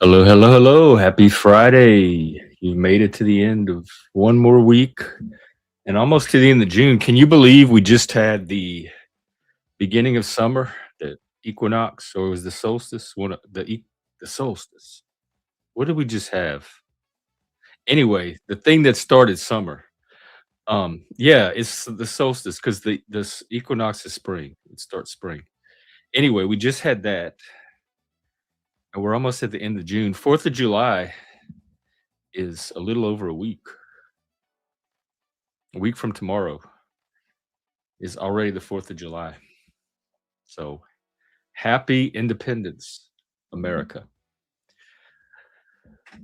Hello, hello, hello. Happy Friday. You made it to the end of one more week and almost to the end of June. Can you believe we just had the beginning of summer, the equinox, or it was the solstice? The solstice. What did we just have? Anyway, the thing that started summer. Yeah, it's the solstice because this equinox is spring. It starts spring. Anyway, we just had that, and we're almost at the end of June. 4th of July is a little over a week. A week from tomorrow is already the 4th of July. So happy Independence, America.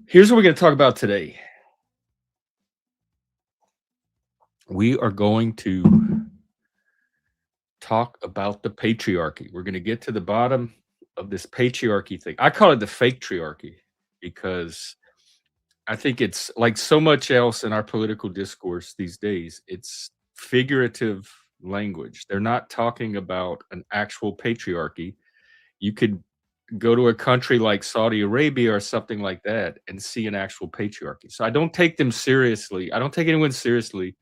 Here's what we're going to talk about today. We are going to talk about the patriarchy. We're going to get to the bottom of this patriarchy thing. I call it the fake triarchy because I think it's like so much else in our political discourse these days. It's figurative language. They're not talking about an actual patriarchy. You could go to a country like Saudi Arabia or something like that and see an actual patriarchy. So I don't take them seriously. I don't take anyone seriously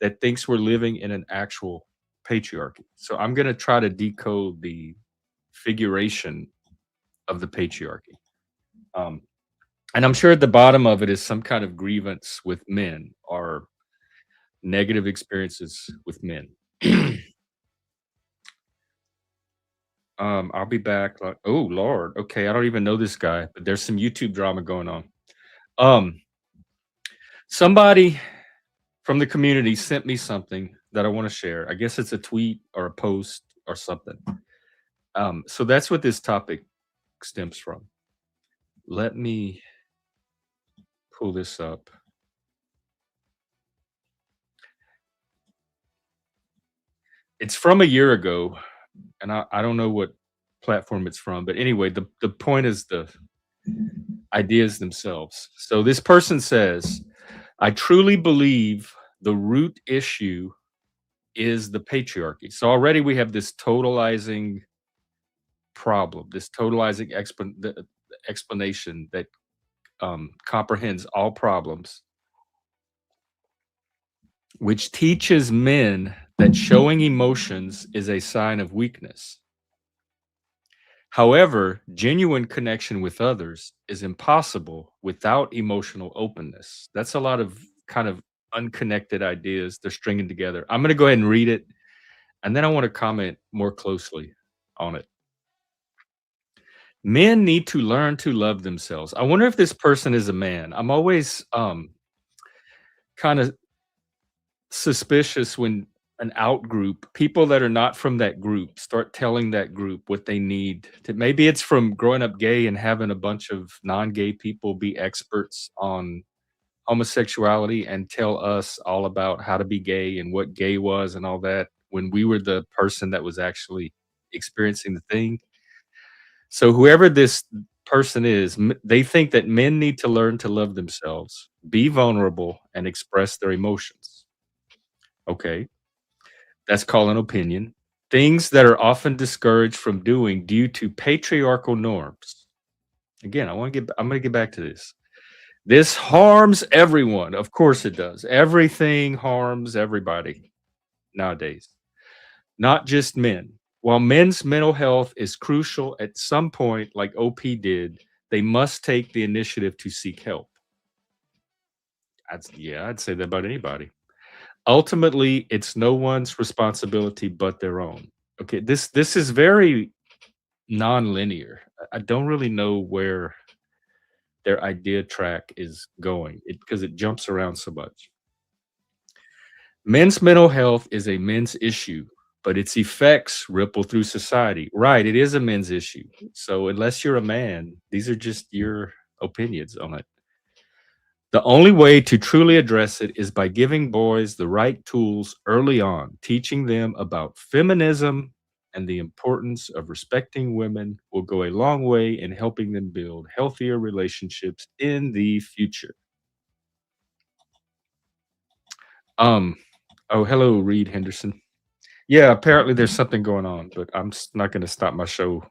that thinks we're living in an actual patriarchy. So I'm going to try to decode the figuration of the patriarchy. Um, and I'm sure at the bottom of it is some kind of grievance with men or negative experiences with men. I'll be back. Oh Lord. Okay, I don't even know this guy, but there's some YouTube drama going on. Um, Somebody from the community sent me something that I want to share. I guess it's a tweet or a post or something. So that's what this topic stems from. Let me pull this up. It's from a year ago, and I don't know what platform it's from, but anyway, the point is the ideas themselves. So this person says, I truly believe the root issue is the patriarchy. So already we have this totalizing problem, this totalizing explanation that comprehends all problems, which teaches men that showing emotions is a sign of weakness. However, genuine connection with others is impossible without emotional openness. That's a lot of kind of unconnected ideas they're stringing together. I'm going to go ahead and read it, and then I want to comment more closely on it. Men need to learn to love themselves. I wonder if this person is a man. I'm always kind of suspicious when an out group, people that are not from that group, start telling that group what they need to. Maybe it's from growing up gay and having a bunch of non-gay people be experts on homosexuality and tell us all about how to be gay and what gay was and all that when we were the person that was actually experiencing the thing. So whoever this person is, they think that men need to learn to love themselves, be vulnerable, and express their emotions. Okay, that's called an opinion. Things that are often discouraged from doing due to patriarchal norms. Again, I'm going to get back to this. This harms everyone. Of course it does. Everything harms everybody nowadays, not just men. While men's mental health is crucial at some point, like OP did, they must take the initiative to seek help. I'd say that about anybody. Ultimately, it's no one's responsibility but their own. Okay, this is very non-linear. I don't really know where their idea track is going because it jumps around so much. Men's mental health is a men's issue, but its effects ripple through society. Right, it is a men's issue. So unless you're a man, these are just your opinions on it. The only way to truly address it is by giving boys the right tools early on, teaching them about feminism and the importance of respecting women will go a long way in helping them build healthier relationships in the future. Um, oh, hello, Reed Henderson. Yeah, apparently there's something going on, but I'm not going to stop my show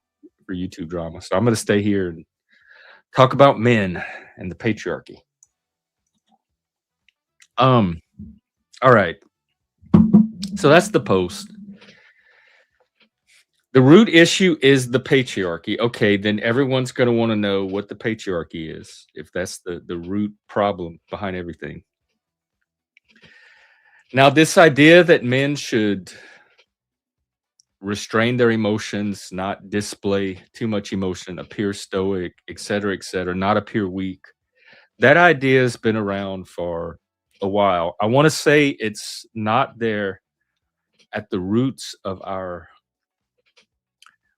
for YouTube drama. So I'm going to stay here and Talk about men and the patriarchy. Um, all right. So that's the post. The root issue is the patriarchy. Okay, then everyone's going to want to know what the patriarchy is, if that's the root problem behind everything. Now, this idea that men should restrain their emotions, not display too much emotion, appear stoic, et cetera, not appear weak. That idea has been around for a while. I want to say it's not there at the roots of our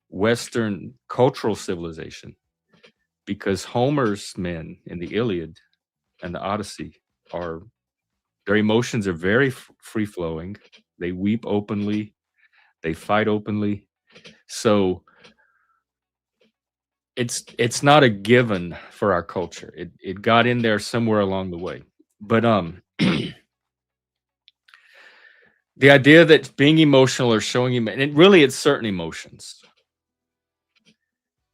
Western cultural civilization because Homer's men in the Iliad and the Odyssey are their emotions are very free flowing. They weep openly, they fight openly. So it's not a given for our culture. It got in there somewhere along the way. But the idea that being emotional or showing and it really it's certain emotions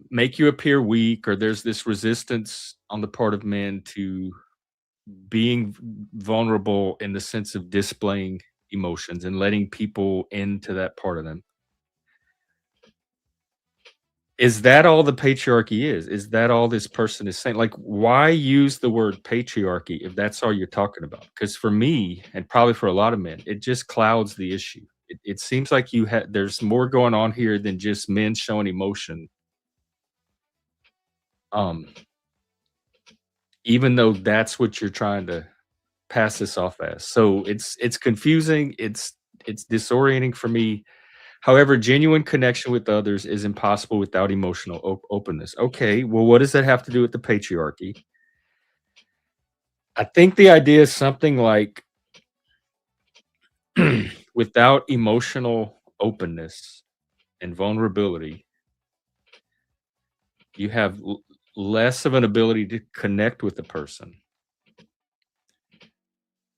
make you appear weak or there's this resistance on the part of men to being vulnerable in the sense of displaying emotions and letting people into that part of them. Is that all the patriarchy is? Is that all this person is saying? Like, why use the word patriarchy if that's all you're talking about? Because for me, and probably for a lot of men, it just clouds the issue. It seems like there's more going on here than just men showing emotion. Um, even though that's what you're trying to pass this off as. So it's confusing. It's disorienting for me. However, genuine connection with others is impossible without emotional openness. Okay, well, what does that have to do with the patriarchy? I think the idea is something like without emotional openness and vulnerability, you have less of an ability to connect with the person.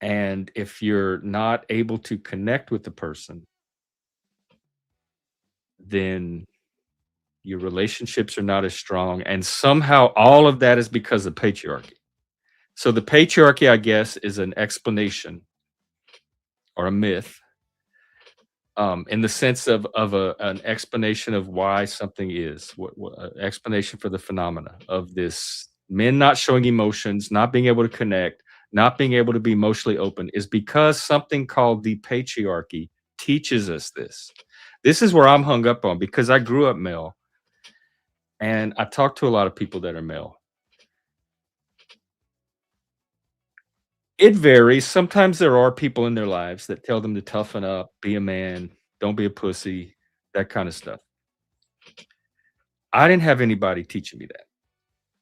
And if you're not able to connect with the person, then your relationships are not as strong. And somehow all of that is because of patriarchy. So the patriarchy, I guess, is an explanation or a myth, in the sense of an explanation of why something is, explanation for the phenomena of this men not showing emotions, not being able to connect, not being able to be emotionally open, is because something called the patriarchy teaches us this. This is where I'm hung up on because I grew up male, and I talk to a lot of people that are male. It varies. Sometimes there are people in their lives that tell them to toughen up, be a man, don't be a pussy, that kind of stuff. I didn't have anybody teaching me that.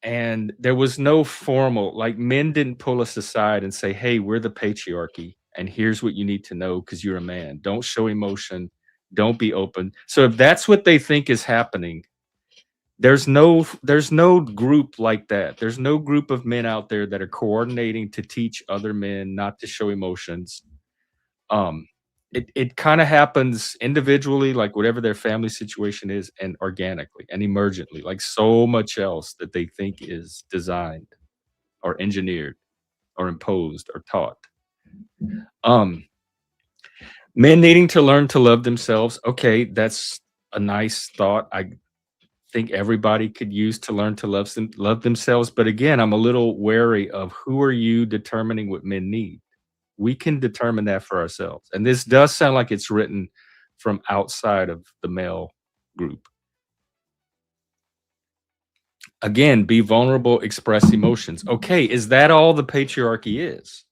And there was no formal, like men didn't pull us aside and say, "Hey, we're the patriarchy, and here's what you need to know because you're a man. Don't show emotion, don't be open." So if that's what they think is happening, there's no group like that. There's no group of men out there that are coordinating to teach other men not to show emotions. Um, it kinda happens individually, like whatever their family situation is, and organically and emergently, like so much else that they think is designed or engineered or imposed or taught. Um, Men needing to learn to love themselves, okay, that's a nice thought. I think everybody could use to learn to love themselves, but again, I'm a little wary of who are you determining what men need? We can determine that for ourselves, and this does sound like it's written from outside of the male group. Again, be vulnerable, express emotions. Okay, is that all the patriarchy is?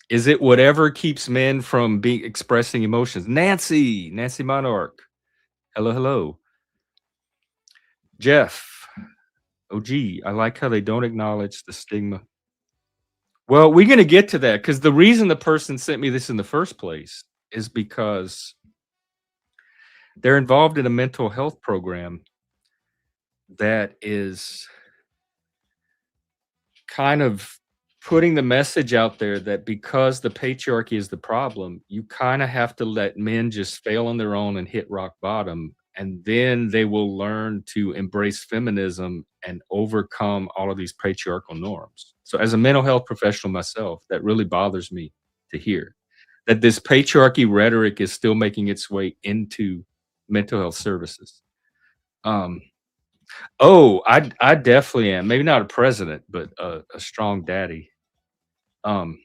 Is it whatever keeps men from being expressing emotions? Nancy Monarch. Hello, hello. Jeff. Oh, gee, I like how they don't acknowledge the stigma. Well, we're gonna get to that because the reason the person sent me this in the first place is because they're involved in a mental health program that is kind of putting the message out there that because the patriarchy is the problem, you kinda have to let men just fail on their own and hit rock bottom, and then they will learn to embrace feminism and overcome all of these patriarchal norms. So as a mental health professional myself, that really bothers me to hear that this patriarchy rhetoric is still making its way into mental health services. Um, I definitely am. Maybe not a president, but a strong daddy. Um,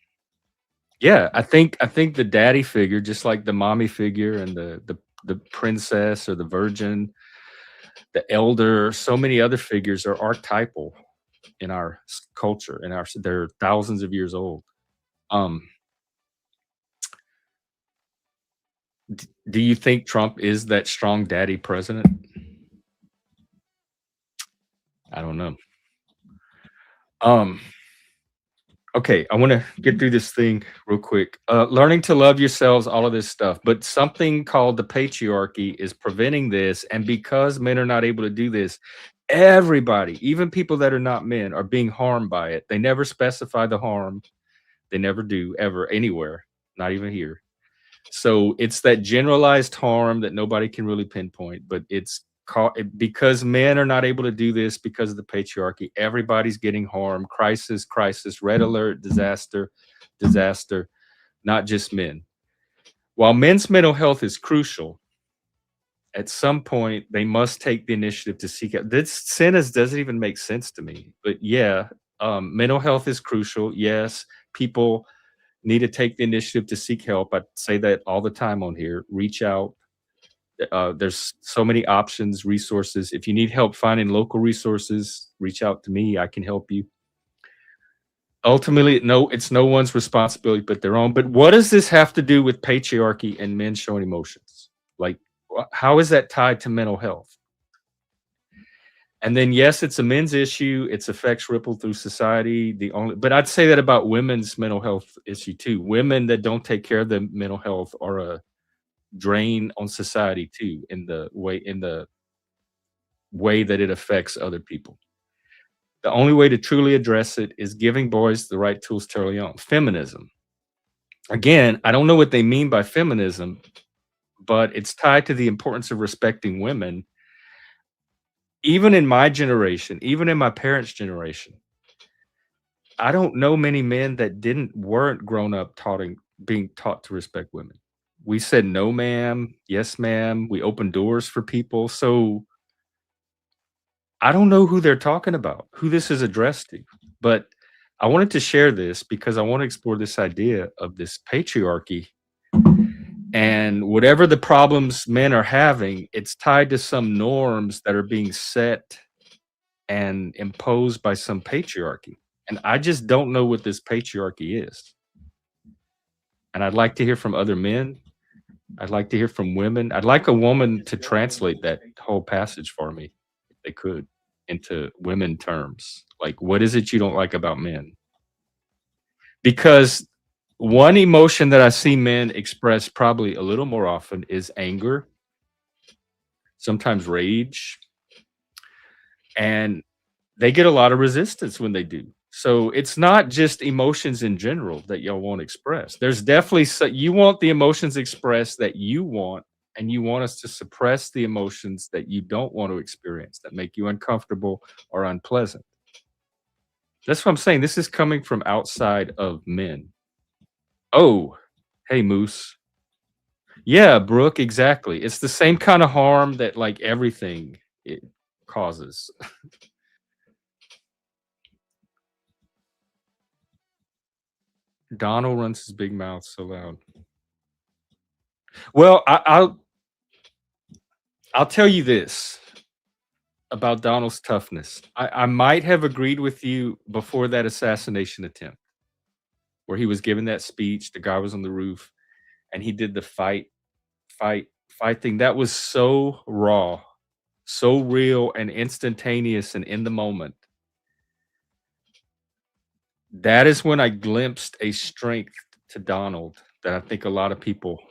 yeah, I think the daddy figure, just like the mommy figure and the princess or the virgin, the elder, so many other figures are archetypal in our culture. In our, they're thousands of years old. Um, do you think Trump is that strong daddy president? I don't know. Um, okay, I want to get through this thing real quick. Learning to love yourselves, all of this stuff, but something called the patriarchy is preventing this. And because men are not able to do this, everybody, even people that are not men, are being harmed by it. They never specify the harm. They never do, ever, anywhere, not even here. So it's that generalized harm that nobody can really pinpoint, but it's because men are not able to do this because of the patriarchy. Everybody's getting harmed. Crisis, crisis, red alert, disaster, disaster, not just men. While men's mental health is crucial, at some point they must take the initiative to seek out. This sentence doesn't even make sense to me, but yeah, mental health is crucial. Yes, people need to take the initiative to seek help. I say that all the time on here. Reach out. There's so many options, resources. If you need help finding local resources, reach out to me. I can help you. Ultimately, no, it's no one's responsibility but their own. But what does this have to do with patriarchy and men showing emotions? Like, how is that tied to mental health? And then, yes, it's a men's issue. Its effects ripple through society. But I'd say that about women's mental health issue too. Women that don't take care of their mental health are a drain on society too, in the way that it affects other people. The only way to truly address it is giving boys the right tools to early on. Feminism. Again, I don't know what they mean by feminism, but it's tied to the importance of respecting women. Even in my generation, even in my parents' generation, I don't know many men that weren't grown up being taught to respect women. We said no ma'am, yes ma'am, we opened doors for people. So I don't know who they're talking about, who this is addressed to. But I wanted to share this because I want to explore this idea of this patriarchy, and whatever the problems men are having, it's tied to some norms that are being set and imposed by some patriarchy. And I just don't know what this patriarchy is. And I'd like to hear from other men. I'd like to hear from women. I'd like a woman to translate that whole passage for me, if they could, into women terms. Like, what is it you don't like about men? Because one emotion that I see men express probably a little more often is anger, sometimes rage, and they get a lot of resistance when they do. So it's not just emotions in general that y'all won't express. There's definitely you want the emotions expressed that you want, and you want us to suppress the emotions that you don't want to experience that make you uncomfortable or unpleasant. That's what I'm saying. This is coming from outside of men. Oh, hey, Moose. Yeah, Brooke, exactly. It's the same kind of harm that like everything it causes. Donald runs his big mouth so loud. Well, I'll tell you this about Donald's toughness. I might have agreed with you before that assassination attempt, where he was giving that speech. The guy was on the roof, and he did the fight thing. That was so raw, so real, and instantaneous, and in the moment. That is when I glimpsed a strength to Donald that I think a lot of people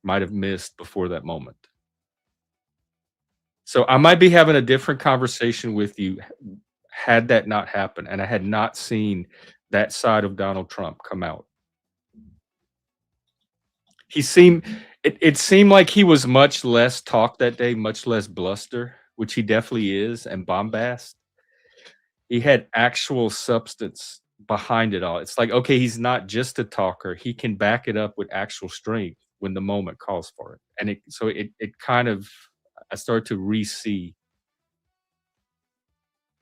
might have missed before that moment. So I might be having a different conversation with you had that not happened and I had not seen that side of Donald Trump come out. He seemed it seemed like he was much less talk that day, much less bluster, which he definitely is, and bombast. He had actual substance behind it all. It's like, okay, he's not just a talker. He can back it up with actual strength when the moment calls for it. And it kind of I started to re-see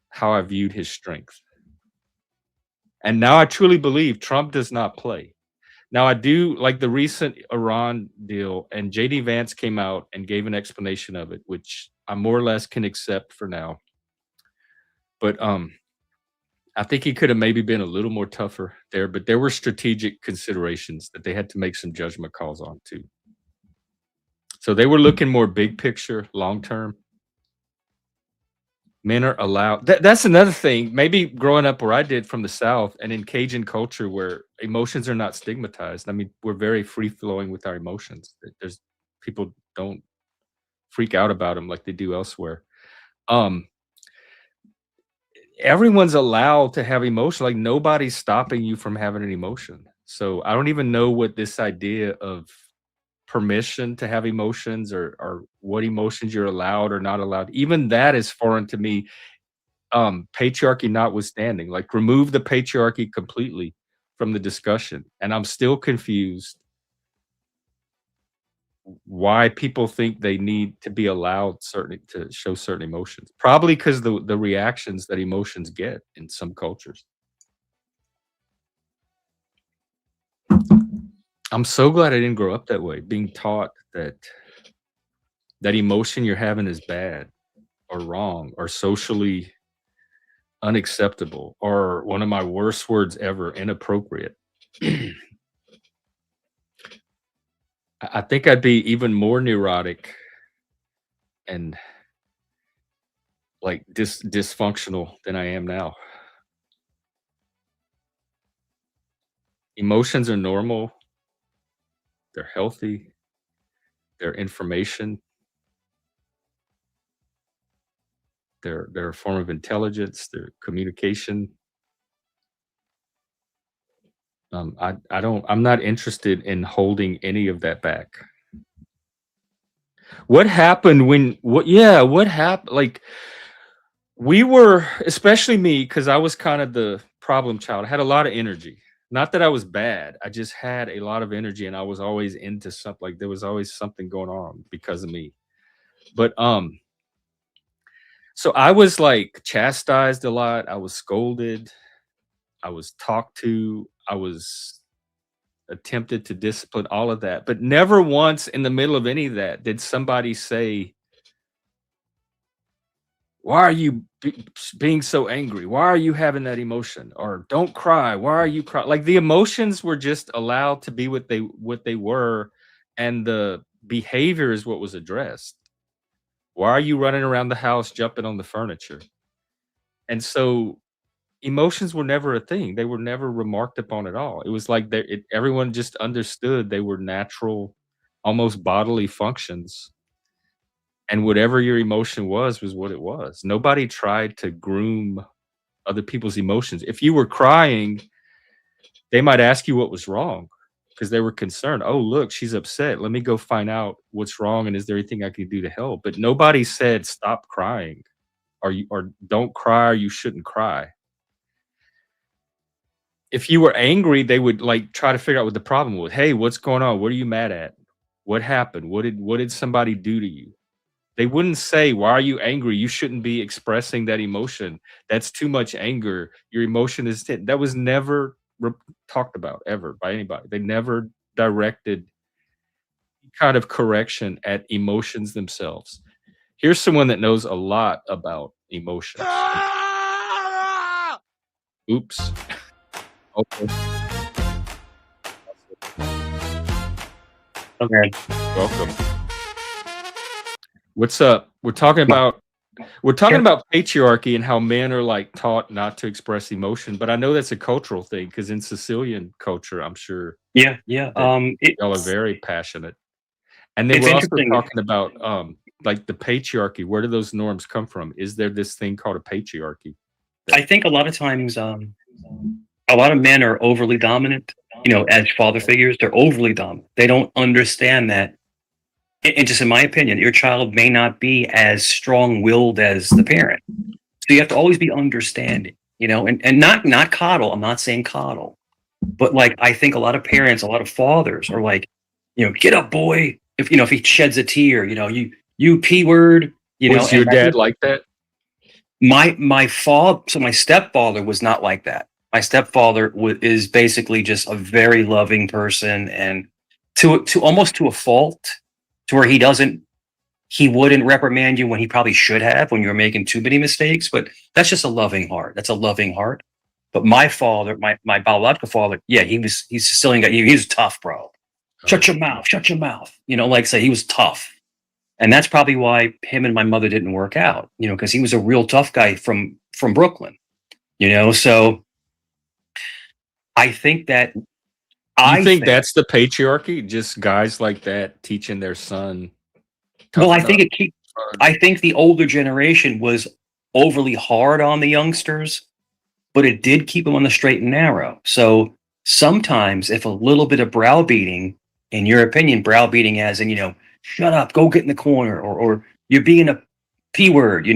how I viewed his strength. And now I truly believe Trump does not play. Now I do like the recent Iran deal, and JD Vance came out and gave an explanation of it, which I more or less can accept for now. But I think he could have maybe been a little more tougher there, but there were strategic considerations that they had to make some judgment calls on too. So they were looking more big picture, long term. Men are allowed. That's another thing. Maybe growing up where I did from the South and in Cajun culture where emotions are not stigmatized. I mean, we're very free flowing with our emotions. There's people don't freak out about them like they do elsewhere. Um, Everyone's allowed to have emotion. Like nobody's stopping you from having an emotion. So I don't even know what this idea of permission to have emotions or what emotions you're allowed or not allowed. Even that is foreign to me. Patriarchy notwithstanding, like remove the patriarchy completely from the discussion. And I'm still confused why people think they need to be allowed certain to show certain emotions. Probably because the reactions that emotions get in some cultures. I'm so glad I didn't grow up that way, being taught that emotion you're having is bad or wrong or socially unacceptable or one of my worst words ever, inappropriate. I think I'd be even more neurotic and like dysfunctional than I am now. Emotions are normal, they're healthy, they're information, they're a form of intelligence, they're communication. I'm not interested in holding any of that back. What happened when what yeah, what happened like we were especially me because I was kind of the problem child. I had a lot of energy. Not that I was bad. I just had a lot of energy and I was always into something like there was always something going on because of me. But so I was like chastised a lot. I was scolded. I was talked to. I was attempted to discipline all of that. But never once in the middle of any of that did somebody say, why are you being so angry? Why are you having that emotion? Or don't cry. Why are you crying? Like the emotions were just allowed to be what they were, and the behavior is what was addressed. Why are you running around the house jumping on the furniture? And so emotions were never a thing. They were never remarked upon at all. It was like everyone just understood they were natural, almost bodily functions, and whatever your emotion was what it was. Nobody tried to groom other people's emotions. If you were crying, they might ask you what was wrong because they were concerned. Oh, look, she's upset. Let me go find out what's wrong and is there anything I can do to help? But nobody said stop crying or don't cry or you shouldn't cry. If you were angry, they would like try to figure out what the problem was. Hey, what's going on? What are you mad at? What happened? What did somebody do to you? They wouldn't say, "Why are you angry? You shouldn't be expressing that emotion. That's too much anger. Your emotion is that was never talked about ever by anybody. They never directed kind of correction at emotions themselves. Here's someone that knows a lot about emotions. Oops. Okay. Okay. Welcome. What's up? We're talking Yeah, about patriarchy and how men are like taught not to express emotion, but I know that's a cultural thing because in Sicilian culture, I'm sure yeah, yeah. that y'all are very passionate. And they It's were also interesting. talking about like the patriarchy. Where do those norms come from? Is there this thing called a patriarchy? I That think a lot of times, a lot of men are overly dominant. As father figures, they're overly dominant. They don't understand that. And just in my opinion, your child may not be as strong-willed as the parent. So you have to always be understanding. and not coddle. I'm not saying coddle, but like I think a lot of parents, a lot of fathers are like, get up, boy. If he sheds a tear, you p word, Was your and I dad think like that? my stepfather was not like that. My stepfather is basically just a very loving person, and to almost to a fault, to where he wouldn't reprimand you when he probably should have when you were making too many mistakes. But that's just a loving heart. That's a loving heart. But my father, my biological father, yeah, he's a Sicilian guy. He was tough, bro. Shut Oh, your mouth. Shut your mouth. Like say he was tough. And that's probably why him and my mother didn't work out, because he was a real tough guy from Brooklyn, So I think that you I think think that's the patriarchy? Just guys like that teaching their son well, I toughen think up? I think the older generation was overly hard on the youngsters, but it did keep them on the straight and narrow. So sometimes if a little bit of browbeating, in your opinion, browbeating as in, shut up, go get in the corner, or you're being a P word,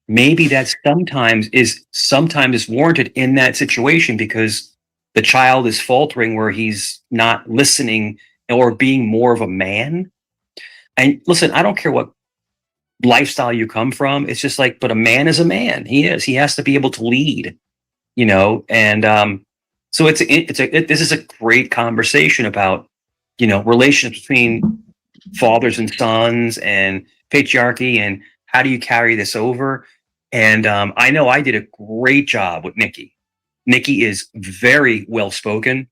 maybe that sometimes is warranted in that situation because the child is faltering where he's not listening or being more of a man. And listen, I don't care what lifestyle you come from. It's just like, but a man is a man. He has to be able to lead, and so this is a great conversation about, relations between fathers and sons and patriarchy and how do you carry this over. And I know I did a great job with Nikki is very well spoken,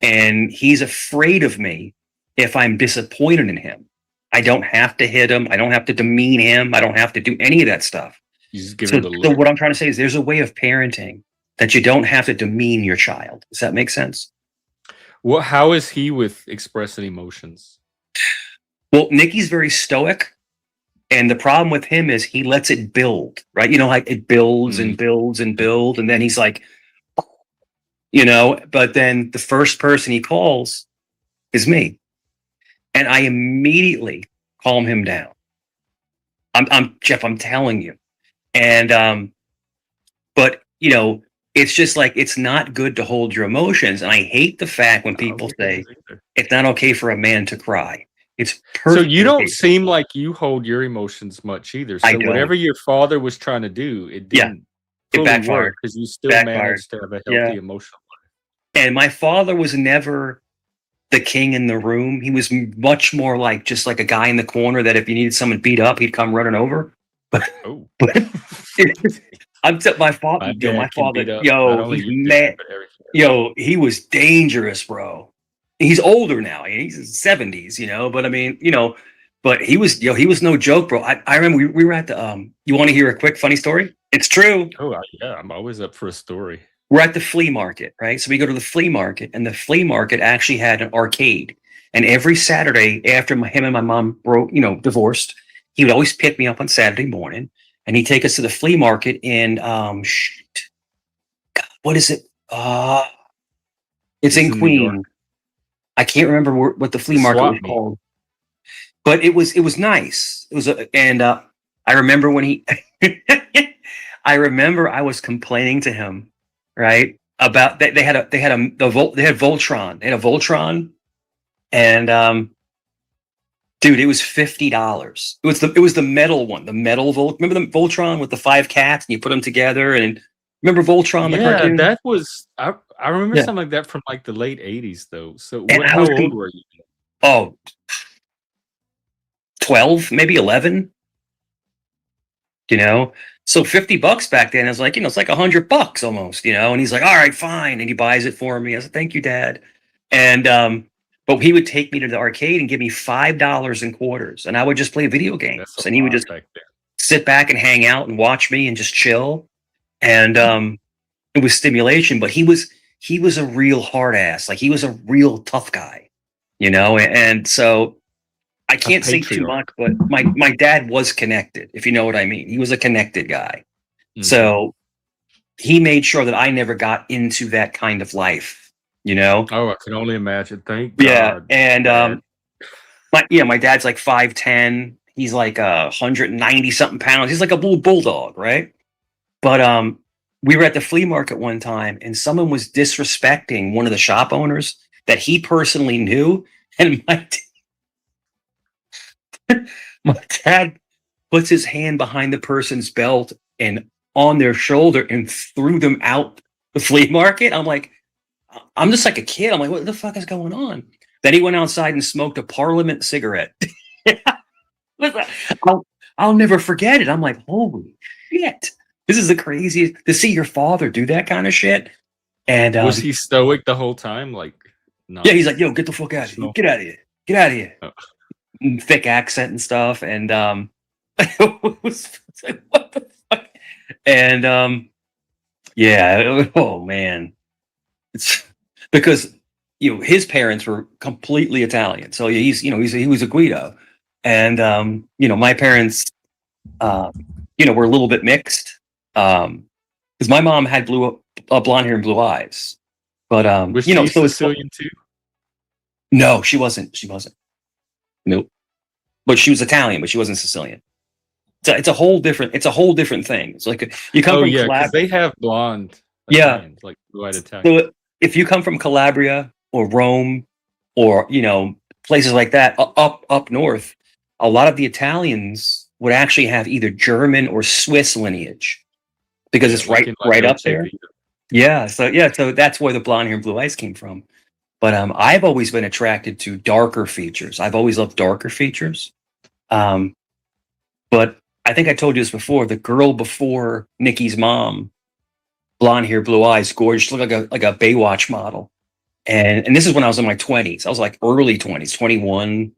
and he's afraid of me if I'm disappointed in him. I don't have to hit him. I don't have to demean him. I don't have to do any of that stuff. You just give So, him the so look. what I'm trying to say is there's a way of parenting that you don't have to demean your child. Does that make sense? Well, how is he with expressing emotions? Well, Nikki's very stoic. And the problem with him is he lets it build, right? Like it builds and Mm, builds and builds. And then he's like, but then the first person he calls is me. And I immediately calm him down. I'm Jeff, I'm telling you. And but it's just like it's not good to hold your emotions. And I hate the fact when no, people me say neither. it's not okay for a man to cry. It's So you perfectly don't okay. seem like you hold your emotions much either. I So don't. whatever your father was trying to do, it Yeah, didn't it fully backfired. work because you still Backfired. managed to have a Yeah. healthy emotional And my father was never the king in the room. He was much more like just like a guy in the corner that if you needed someone beat up, he'd come running over. But life. but my father, My dad can beat up not only he's your dad, mad. but everything. He was dangerous, bro. He's older now. He's in his 70s, but I mean, but he was no joke, bro. I remember we were at the you want to hear a quick funny story? It's true. Oh, yeah, I'm always up for a story. We're at the flea market, right? So we go to the flea market, and the flea market actually had an arcade. And every Saturday after him and my mom broke, divorced, he would always pick me up on Saturday morning, and he'd take us to the flea market in God, what is it? It's It's in in New York. Queen. I can't remember what the It's flea a market swap was meet. called, but it was nice. It was and I remember when he, I remember I was complaining to him, right, about they had Voltron. They had a Voltron, and dude, it was $50. It was the metal one, the metal Volt. Remember the Voltron with the five cats, and you put them together, and remember Voltron, the Yeah, cartoon? that was I remember Yeah, something like that from, like, the late '80s, though. So and what I how was old were you? 12, maybe 11. you know so $50 back then is like, it's like $100 almost, and he's like, all right, fine, and he buys it for me. I said, thank you, Dad. And but he would take me to the arcade and give me $5 in quarters, and I would just play video games, That's a and he would lot just back then. sit back and hang out and watch me and just chill. And it was stimulation, but he was a real hard ass. Like, he was a real tough guy, and so I A can't say too patriarch. much, but my dad was connected, if you know what I mean. He was a connected guy. Mhm. So he made sure that I never got into that kind of life, you know? Oh, I can only imagine. Thank Yeah. God, And dad. my dad's like 5'10". He's like 190 something pounds. He's like a little bulldog, right? But we were at the flea market one time, and someone was disrespecting one of the shop owners that he personally knew, and my dad puts his hand behind the person's belt and on their shoulder and threw them out the flea market. I'm like, I'm just like a kid. I'm like, what the fuck is going on? Then he went outside and smoked a Parliament cigarette. I'll, I'll never forget it. I'm like, holy shit. This is the craziest to see your father do that kind of shit. And Was he stoic the whole time? Like, yeah, he's like, yo, get the fuck out of here. Get out of here. Get out of here. Oh. Thick accent and stuff. And it was like, what the fuck? And yeah, oh man. It's because his parents were completely Italian. So he was a Guido. And my parents were a little bit mixed. Because my mom had blonde hair and blue eyes. But was she Sicilian too? No, she wasn't. Nope. But she was Italian, but she wasn't Sicilian. It's a whole different thing. It's like you come from Calabria. They have blonde Italians, like blue-eyed Italian. So if you come from Calabria or Rome or places like that up north, a lot of the Italians would actually have either German or Swiss lineage because it's right up there. Yeah, so that's where the blonde hair and blue eyes came from. But I've always been attracted to darker features. I've always loved darker features. But I think I told you this before. The girl before Nikki's mom, blonde hair, blue eyes, gorgeous, looked like a Baywatch model. And this is when I was in my 20s. I was like early 20s, 21,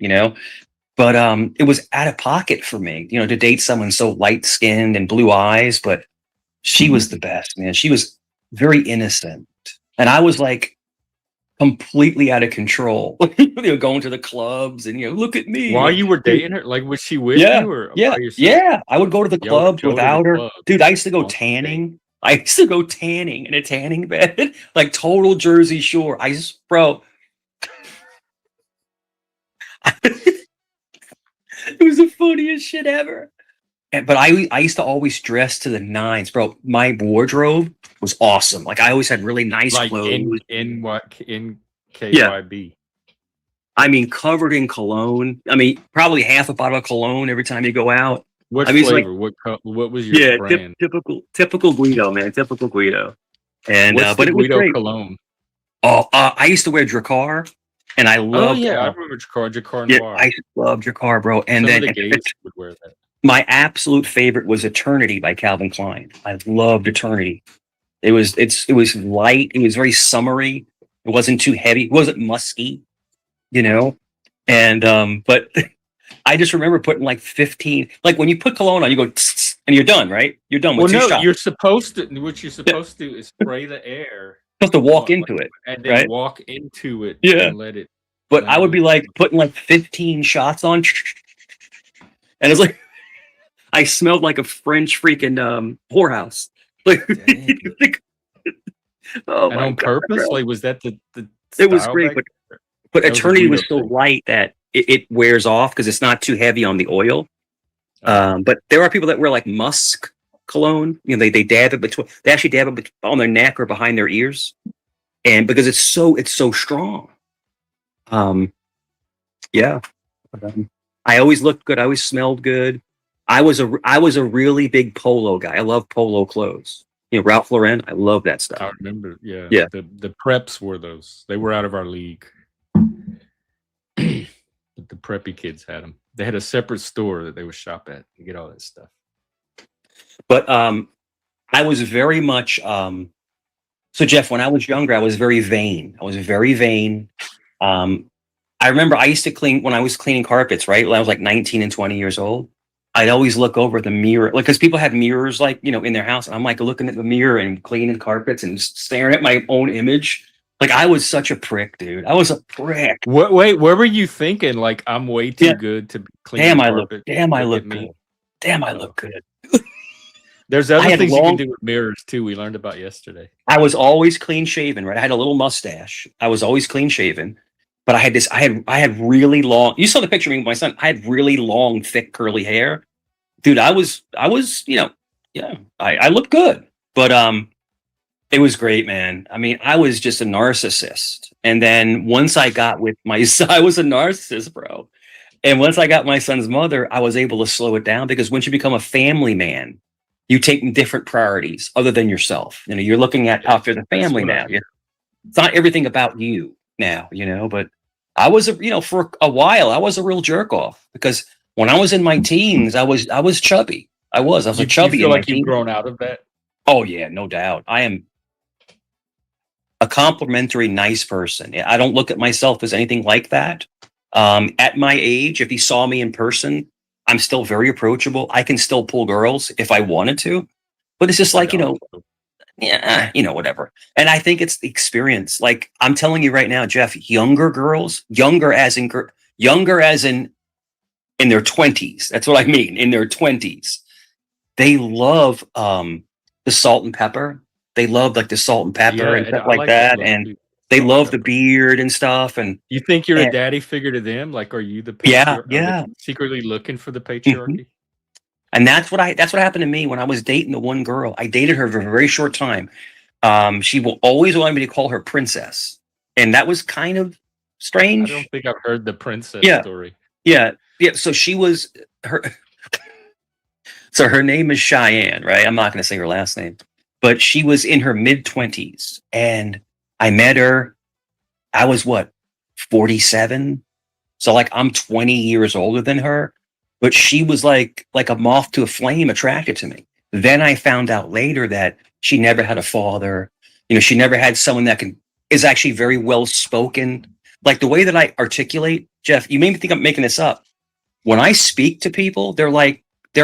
But it was out of pocket for me, to date someone so light skinned and blue eyes. But she was the best, man. She was very innocent, and I was like completely out of control. Going to the clubs and look at me. While you were dating her, like was she with you or by yourself? Yeah. I would go to the clubs without her, dude. I used to go tanning. I used to go tanning in a tanning bed, like total Jersey Shore. Bro. It was the funniest shit ever. But I used to always dress to the nines, bro. My wardrobe was awesome. Like I always had really nice clothes. In KYB? Yeah. I mean, covered in cologne. I mean, probably half a bottle of cologne every time you go out. What flavor? What was your brand? Typical Guido, man. Typical Guido. And what's but the it was Guido great. cologne? Oh, I used to wear Dracar, and I loved. Oh yeah, I remember Dracar Noir. Yeah, I love Dracar, bro. And some then of the gays would wear that. My absolute favorite was Eternity by Calvin Klein. I loved Eternity. It was light. It was very summery. It wasn't too heavy. It wasn't musky, And but I just remember putting like 15. Like when you put cologne on, you go and you're done, right? You're done with two shots. You're supposed to. What you're supposed to do is spray the air. You're supposed to walk into it, and then walk into it. Yeah. And let it. But I would be like putting like 15 shots on, and it's like I smelled like a French freaking whorehouse. Like, oh and on purpose, like was that the? It was great, but Eternity was so light that it wears off because it's not too heavy on the oil. But there are people that wear like musk cologne. They dab it between. They actually dab it on their neck or behind their ears, and because it's so strong. Yeah. I always looked good. I always smelled good. I was a really big polo guy. I love polo clothes. Ralph Lauren. I love that stuff. I remember. Yeah. Yeah. The preps were those. They were out of our league. But the preppy kids had them. They had a separate store that they would shop at and get all that stuff. But I was very much so Jeff, when I was younger, I was very vain. I remember I used to clean when I was cleaning carpets, right? When I was like 19 and 20 years old. I'd always look over the mirror, like because people had mirrors, like in their house, and I'm like looking at the mirror and cleaning carpets and staring at my own image. Like I was such a prick, dude. I was a prick. Wait, where were you thinking? Like I'm way too good to clean. Damn, I look good. Damn, I look good. There's other things you can do with mirrors too. We learned about yesterday. I was always clean shaven, right? I had a little mustache. I was always clean shaven. But I had really long, you saw the picture of me with my son. I had really long, thick, curly hair. Dude, I was, I looked good. But it was great, man. I mean, I was just a narcissist. And then once I got with my son, I was a narcissist, bro. And once I got my son's mother, I was able to slow it down because once you become a family man, you take different priorities other than yourself. You know, you're looking at Yeah, after the that's family what I now. hear. It's not everything about you now, you know, but I was for a while, I was a real jerk off because when I was in my teens, I was chubby. I was a You chubby feel in my like you've teens. grown out of that? Oh yeah, no doubt. I am a complimentary, nice person. I don't look at myself as anything like that. At my age, if you saw me in person, I'm still very approachable. I can still pull girls if I wanted to, but it's just I like, don't. yeah, whatever. And I think it's the experience. Like I'm telling you right now, Jeff, younger girls, younger as in their 20s. That's what I mean. In their 20s, they love the salt and pepper. They love like the salt and pepper Yeah, and and stuff I like like that that. look And too. they Salt and love the pepper. beard and stuff. You think you're a And daddy figure to them? Like, are you the yeah, Are they yeah. secretly looking for the Mhm. patriarchy? And that's what happened to me when I was dating the one girl. I dated her for a very short time. She will always want me to call her princess. And that was kind of I don't strange. think I've heard the princess Yeah, story. yeah, yeah. So she was her so her name is Cheyenne, right? I'm not gonna say her last name, but she was in her mid-20s. And I met her, I was what, 47? So like I'm 20 years older than her, but she was like a moth to a flame attracted to me. Then I found out later that she never had a father. You know, she never had someone that is actually very well spoken. Like the way that I articulate, Jeff, you made me think I'm making this up. When I speak to people, they're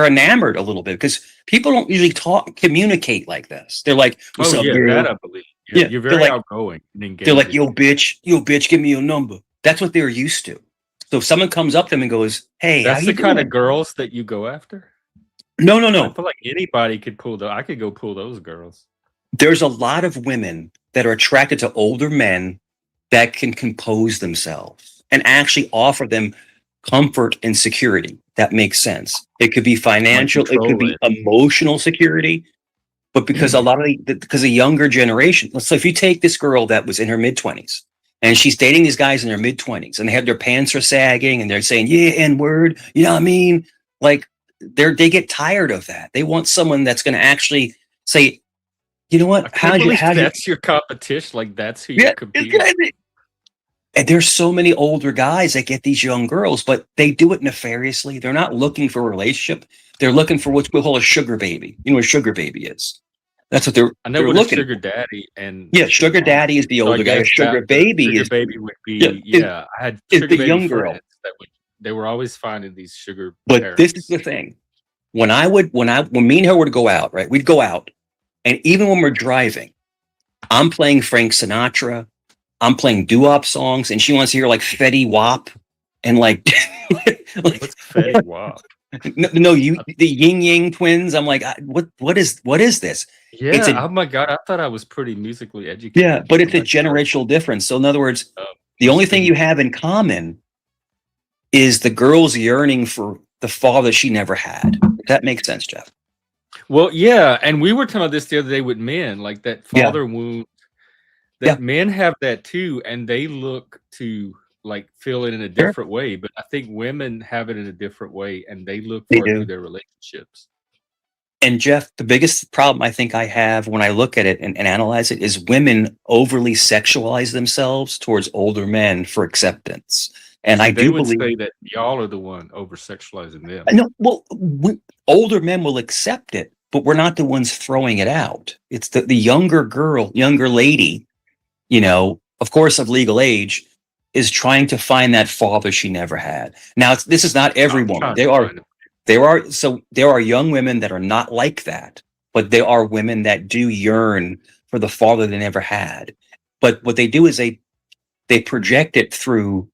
enamored a little bit because people don't usually communicate like this. They're like, "What's Oh, up, yeah, that girl?" I believe. Yeah, You're very outgoing and they're like, engaging. yo, bitch, give me your number. That's what they're used to. So if someone comes up to them and goes, "Hey, how That's you the kinda doing?" girls that you go after? No, no, I no. feel like anybody could I could go pull those girls. There's a lot of women that are attracted to older men that can compose themselves and actually offer them comfort and security. That makes sense. It could be Like financial, it could control be it. emotional security, but because a lot of because a younger generation. So if you take this girl that was in her mid-20s and she's dating these guys in their mid-20s and they have their pants are sagging and they're saying, yeah, N word, you know what I mean? Like they get tired of that. They want someone that's going to actually say, you know I what? can't believe that's your competition, like, that's who you're Yeah, it's competing. gonna and there's so many older guys that get these young girls, but they do it nefariously. They're not looking for a relationship. They're looking for what we call a sugar baby. You know what a sugar baby is? That's what I know they're what a looking sugar for. daddy and Yeah, sugar sugar mama daddy is is. the So I older guy. A guess that sugar the baby sugar is baby would yeah, be yeah, I had is sugar the baby young friends girl. that would they were always finding these sugar But this is parents. the thing. When me and her would go out, right? We'd go out, and even when we're driving, I'm playing Frank Sinatra, I'm playing doo-wop songs, and she wants to hear like Fetty Wap and like, like What's Fetty Wap? no, no, you the Yin Yang Twins. I'm like, what is this? It's Yeah, a oh my god, I thought I was pretty musically yeah, educated. but I'm it's a not sure. generational difference. So in other words, the only Must thing you be. have in common is the girl's yearning for the father she never had. If that makes sense, Jeff. Well, yeah, and we were talking about this the other day with men, like that Yeah, father wound, yeah, that men have that too, and they look to, like, feel it in a sure, different way, but I think women have it in a different way, and they look they for it through do. their relationships. And Jeff, the biggest problem I think I have when I look at it and analyze it is women overly sexualize themselves towards older men for acceptance. And See, I they do would believe, say that y'all are the one over sexualizing them. no, well, older men will accept it, but we're not the ones throwing it out. It's the younger girl, younger lady, of course, of legal age, is trying to find that father she never had. Now, this is not every I'm woman. trying to find it. There are young women that are not like that, but there are women that do yearn for the father they never had. But what they do is they project it through,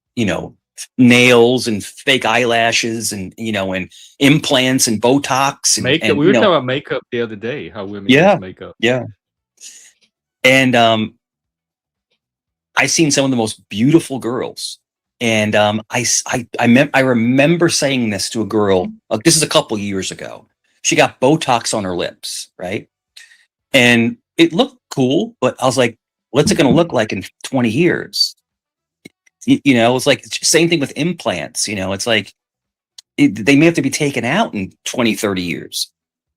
nails and fake eyelashes and implants and Botox Makeup, we were talking about makeup the other day, how women use yeah, makeup. yeah. And I seen some of the most beautiful girls. And I remember saying this to a girl. This is a couple years ago. She got Botox on her lips, right? And it looked cool, but I was like, what's it going to look like in 20 years? It's like same thing with implants. It's like they may have to be taken out in 20, 30 years.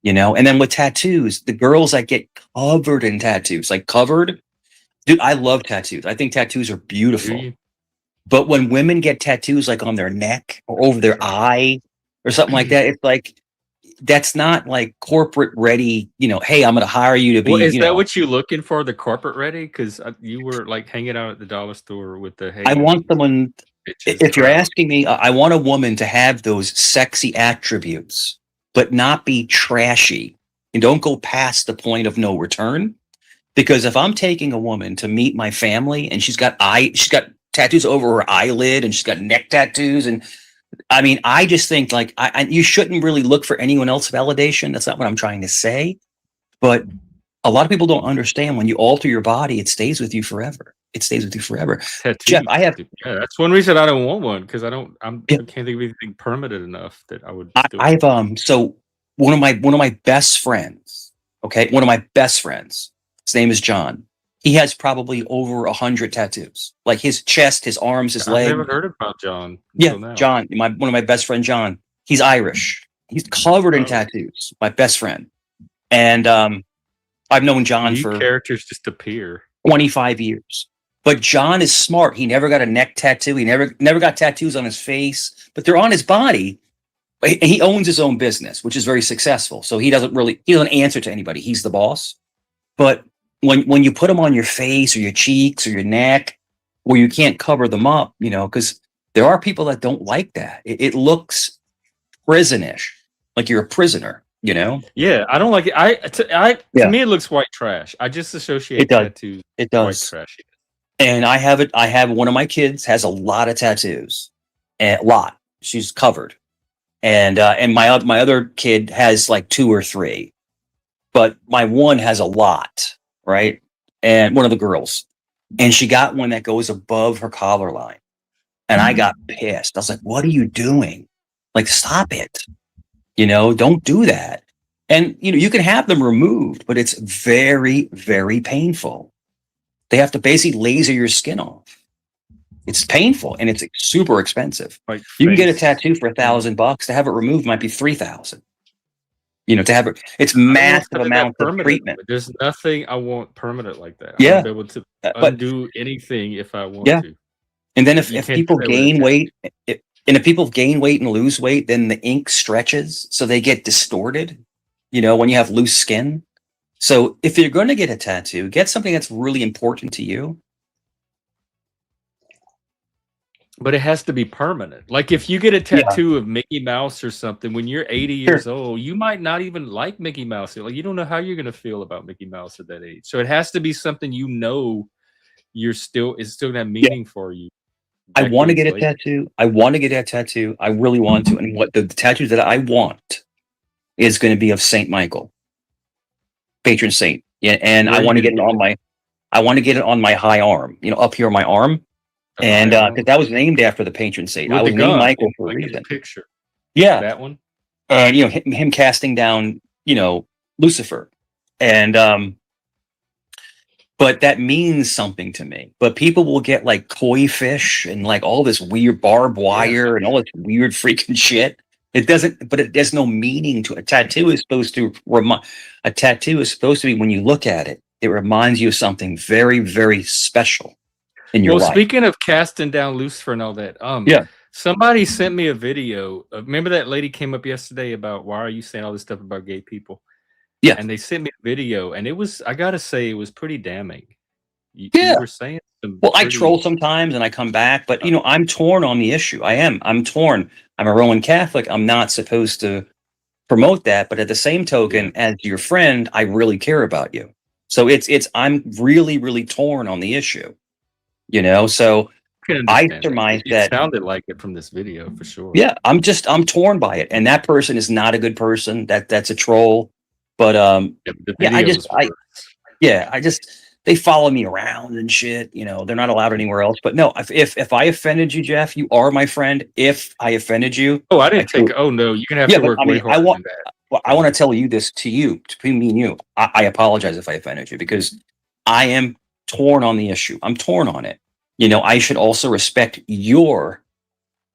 And then with tattoos, the girls that get covered in tattoos, like covered, dude, I love tattoos. I think tattoos are Do beautiful. you? But when women get tattoos like on their neck or over their eye or something like that, it's like that's not like corporate ready. Hey, I'm going to hire you to be. Well, is that what you looking for, the corporate ready? Because you were like hanging out at the dollar store with the I want hey someone. bitches If you're crowd. asking me, I want a woman to have those sexy attributes, but not be trashy, and don't go past the point of no return. Because if I'm taking a woman to meet my family and she's got tattoos over her eyelid and she's got neck tattoos, and I mean, I just think like you shouldn't really look for anyone else validation. That's not what I'm trying to say. But a lot of people don't understand when you alter your body, it stays with you forever. It stays with you forever. Jeff, Tattoos. I have, Yeah, that's one reason I don't want one because yeah, I can't think of anything permanent enough that I would I, do it. I've, so one of my best friends, okay, one of my best friends, his name is John. He has probably over 100 tattoos, like his chest, his arms, his I've never leg. heard about John Yeah, until now. John, one of my best friend, John. He's Irish. He's covered in Oh, tattoos. My best friend, and I've known John you for characters just appear. 25 years. But John is smart. He never got a neck tattoo. He never got tattoos on his face, but they're on his body. He owns his own business, which is very successful. So he doesn't answer to anybody. He's the boss. But when you put them on your face or your cheeks or your neck, where you can't cover them up, because there are people that don't like that. It looks prisonish, like you're a prisoner. Yeah, I don't like it. To Yeah, me it looks white trash. I just it associate does. tattoos It with white does. trash. And I have it. I have one of my kids has a lot of tattoos, a lot. She's covered, and my other kid has like two or three, but my one has a lot, right? And one of the girls, and she got one that goes above her collar line, and I got pissed. I was like, "What are you doing? Like, stop it! Don't do that." And you can have them removed, but it's very, very painful. They have to basically laser your skin off. It's painful and it's super expensive. Like You can get a face. tattoo for Yeah. $1,000. To have it removed might be 3,000. To have it's I don't want massive something that amounts of permanent. treatment. There's nothing I want permanent like that. I want to Yeah, be able to but undo anything if I want yeah. to. And then if, You if can't do people that with a gain weight, tattoo. and if people gain weight and lose weight, then the ink stretches, so they get distorted. When you have loose skin. So if you're going to get a tattoo, get something that's really important to you. But it has to be permanent. Like if you get a Yeah, tattoo of Mickey Mouse or something when you're 80 sure. years old, you might not even like Mickey Mouse. Like you don't know how you're going to feel about Mickey Mouse at that age. So it has to be something is still that meaning for you I want to decades get a later. tattoo. I want to get a tattoo. I really want to. And what the tattoo that I want is going to be of Saint Michael, patron saint. Yeah, and Where I are you want to going get to it get on it? my I want to get it on my high arm, up here on my arm. The And high because arm that was named after the patron saint. I with the was named gun, Michael for a like in the reason. picture. Yeah. That one. And him casting down, Lucifer. And but that means something to me. But people will get like koi fish and like all this weird barbed Yeah. wire and all this weird freaking shit. It doesn't, but there's no meaning to it. A tattoo is supposed to be, when you look at it, it reminds you of something very, very special in your Well, life. speaking of casting down Lucifer and all that, Yeah. somebody sent me a video. Remember that lady came up yesterday about why are you saying all this stuff about gay people? Yeah. And they sent me a video, and I gotta say, it was pretty damning. You Yeah. were saying some Well, I pretty. troll sometimes and I come back, but I'm torn on the issue. I'm torn. I'm a Roman Catholic. I'm not supposed to promote that, but at the same Yeah. token, as your friend, I really care about you. So I'm really, really torn on the issue. So I can I understand that. surmise It that, sounded like it from this video for sure. yeah, I'm torn by it. And that person is not a good person. That's a troll. But Yeah, but the yeah, video is worse. I just, they follow me around and shit. They're not allowed anywhere else. But no, if I offended you, Jeff, you are my friend. If I offended you, Oh, I I didn't take. truly, Oh no, you're gonna have yeah, to but work I way mean, I harder want, than that. Well, I want to tell you this to you, between me and you. I apologize if I offended you because I am torn on the issue. I'm torn on it. I should also respect your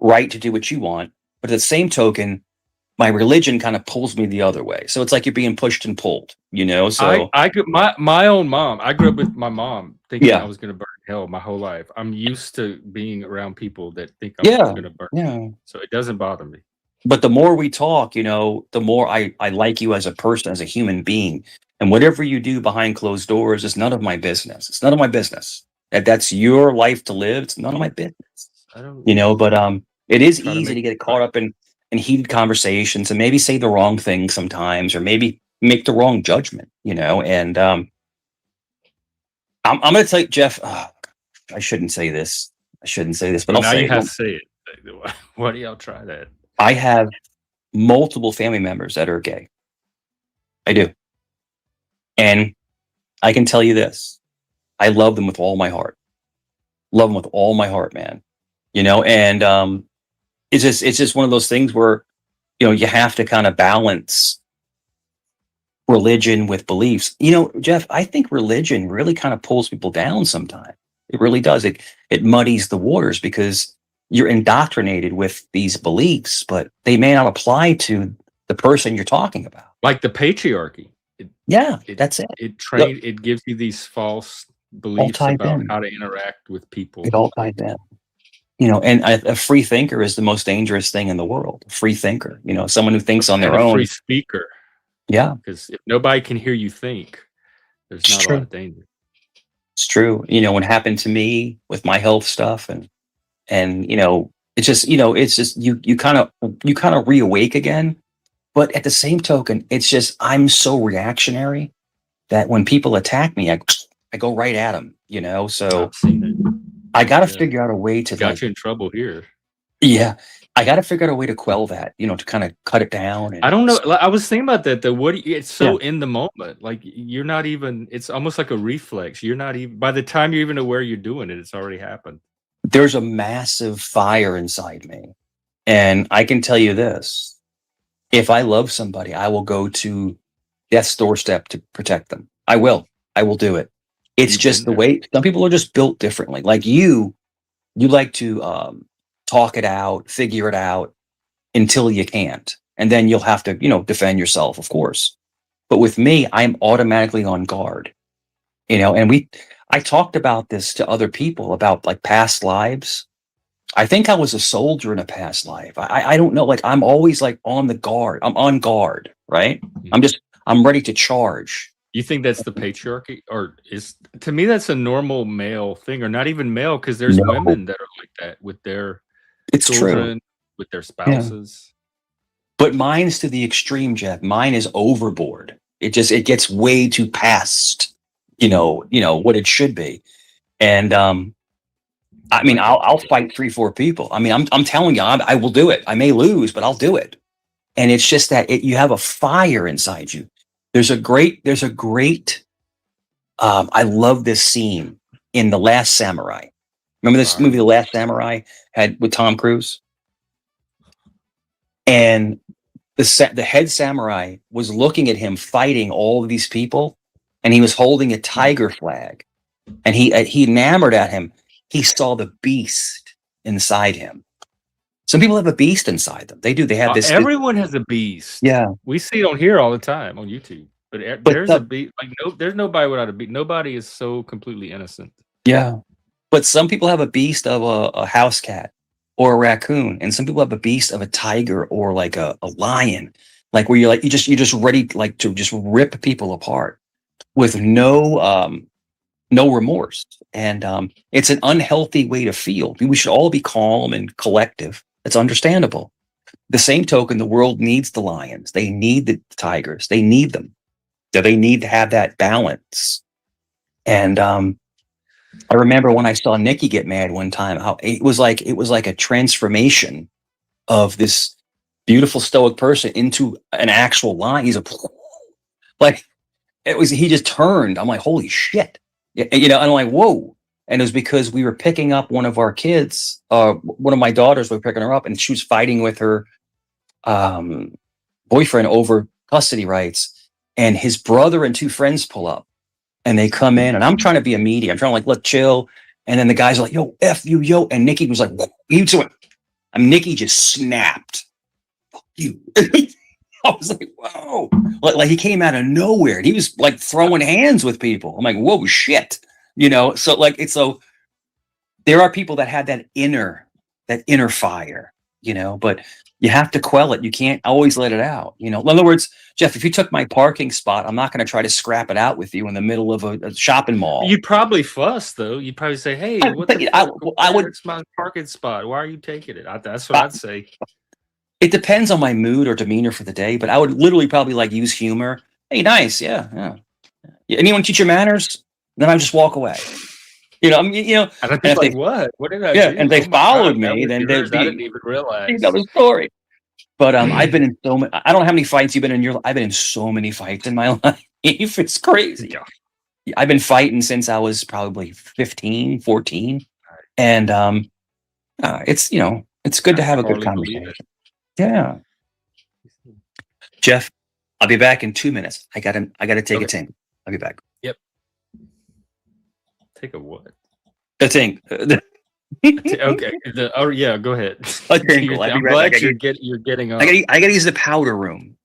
right to do what you want, but at the same token, my religion kind of pulls me the other way. So it's like you're being pushed and pulled. So I grew my own mom. I grew up with my mom thinking I yeah, was going to burn in hell my whole life. I'm used to being around people that think I'm yeah, going to burn, yeah. so it doesn't bother me. But the more we talk, the more I like you as a person, as a human being. And whatever you do behind closed doors is none of my business. It's none of my business. If that's your life to live, it's none of my business. I don't But it is try to easy make to it get caught right. up in heated conversations and maybe say the wrong thing sometimes, or maybe make the wrong judgment. And I'm going to tell you, Jeff. I shouldn't say this. I shouldn't say this, but Well, I'll now say you it. have to say it. Why do y'all try that? I have multiple family members that are gay. I do. And I can tell you this. I love them with all my heart. Love them with all my heart, man. And it's just one of those things where, you have to kind of balance religion with beliefs. Jeff, I think religion really kind of pulls people down sometimes. It really does. It muddies the waters because you're indoctrinated with these beliefs, but they may not apply to the person you're talking about. Like the patriarchy. Yeah, It that's it. Look, it gives you these false all beliefs ties about in. how to interact with It people. all ties in. And a free thinker is the most dangerous thing in the world. A free thinker, someone who thinks on And their a free own. speaker, Yeah, because if nobody can hear you think, there's it's not a lot true. of danger. It's true. What happened to me with my health stuff and it's just you kind of reawake again. But at the same token, it's just I'm so reactionary that when people attack me, I go right at them. So I've seen it. I got to Yeah. figure out a way to Got you in trouble here. yeah, I got to figure out a way to quell that, to kind of cut it down I and don't know. I was thinking about that though. It's yeah. so in the moment. Like you're not even. It's almost like a reflex. You're not even. By the time you're even aware you're doing it, it's already happened. There's a massive fire inside me. And I can tell you this, if I love somebody, I will go to death's doorstep to protect them. I will. I will do it. It's You've just been the there. way some people are just built differently. Like you like to talk it out, figure it out until you can't. And then you'll have to, defend yourself, of course. But with me, I'm automatically on guard. And I talked about this to other people about like past lives. I think I was a soldier in a past life. I don't know. Like I'm always like on the guard. I'm on guard, right? Mhm. I'm ready to charge. You think that's the patriarchy, or is to me that's a normal male thing, or not even male? Because there's No, women that are like that with their it's true. children, with their Yeah. spouses. But mine's to the extreme, Jeff. Mine is overboard. It gets way too past, what it should be. And I I mean, like that I'll too. fight 3, 4 people. I mean, I'm telling you, I will do it. I may lose, but I'll do it. And it's just that you have a fire inside you. There's a great. I love this scene in The Last Samurai. Remember this All right. movie, The Last Samurai, had with Tom Cruise, and the head samurai was looking at him fighting all of these people, and he was holding a tiger flag, and he enamored at him. He saw the beast inside him. Some people have a beast inside them. They do. They have this Everyone has a beast. yeah. We see it on here all the time on YouTube. But But there's a beast. Like no, there's nobody without a beast. Nobody is so completely innocent. yeah. But some people have a beast of a house cat or a raccoon, and some people have a beast of a tiger or like a lion, like where you're just ready like to just rip people apart with no remorse. And it's an unhealthy way to feel. We should all be calm and collective. It's understandable. The same token, the world needs the lions. They need the tigers. They need them. They need to have that balance. And I remember when I saw Nikki get mad one time, how it was like a transformation of this beautiful stoic person into an actual lion. He's a like he just turned. I'm like, holy shit. And I'm like, whoa. And it was because we were picking up one of our kids, one of my daughters, we were picking her up, and she was fighting with her boyfriend over custody rights, and his brother and 2 friends pull up, and they come in, and I'm trying to be a media. I'm trying to like let chill, and then the guys are like, "Yo, f you, yo," and Nikki was like, "He just went." Nikki just snapped. "Fuck you." I was like, "Whoa!" Like he came out of nowhere, and he was like throwing hands with people. I'm like, "Whoa, shit!" So like it's so there are people that have that inner fire, but you have to quell it. You can't always let it out. In other words, Jeff, if you took my parking spot, I'm not going to try to scrap it out with you in the middle of a shopping mall. You'd probably fuss though. You'd probably say, "Hey, what the fuck? I would. It's my parking spot. Why are you taking it?" That's what I'd say. It depends on my mood or demeanor for the day, but I would literally probably like use humor. "Hey, nice, yeah. Anyone teach you manners?" Then I just walk away. And I'd be like, "What? What did I do?" And they followed me, then I didn't even realize. Another story. But I've been in so many. I don't know how many fights you've been in. I've been in so many fights in my life. It's crazy. Yeah. I've been fighting since I was probably 15, 14. And it's it's good to have a good conversation. Yeah. Jeff, I'll be back in 2 minutes. I gotta take a ting. I'll be back. Yep. Take a what? A ting. Okay. Yeah, go ahead. I'm glad you're getting up. I gotta use the powder room.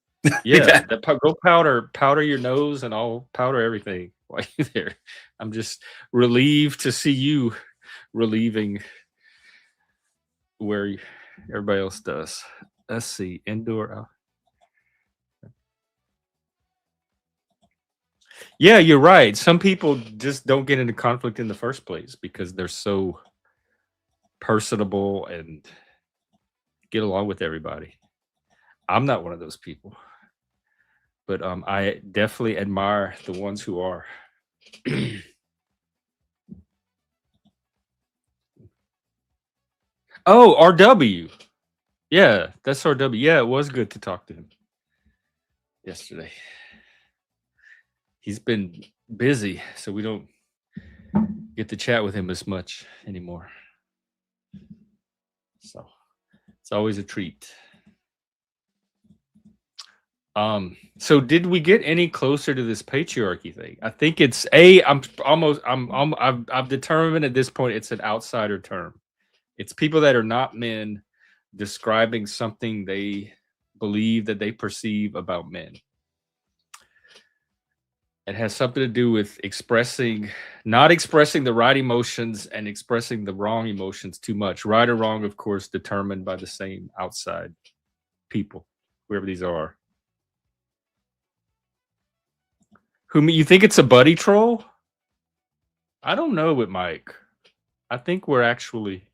Yeah, go powder your nose, and I'll powder everything while you're there. I'm just relieved to see you relieving where everybody else does. Let's see, indoor. Yeah, you're right. Some people just don't get into conflict in the first place because they're so personable and get along with everybody. I'm not one of those people, but I definitely admire the ones who are. Oh, RW. Yeah, that's RW. Yeah, it was good to talk to him yesterday. He's been busy, so we don't get to chat with him as much anymore. So it's always a treat. So did we get any closer to this patriarchy thing? I think it's I've determined at this point it's an outsider term. It's people that are not men describing something they believe that they perceive about men. It has something to do with not expressing the right emotions and expressing the wrong emotions too much. Right or wrong, of course, determined by the same outside people, whoever these are. You think it's a buddy troll? I don't know with Mike. I think we're actually,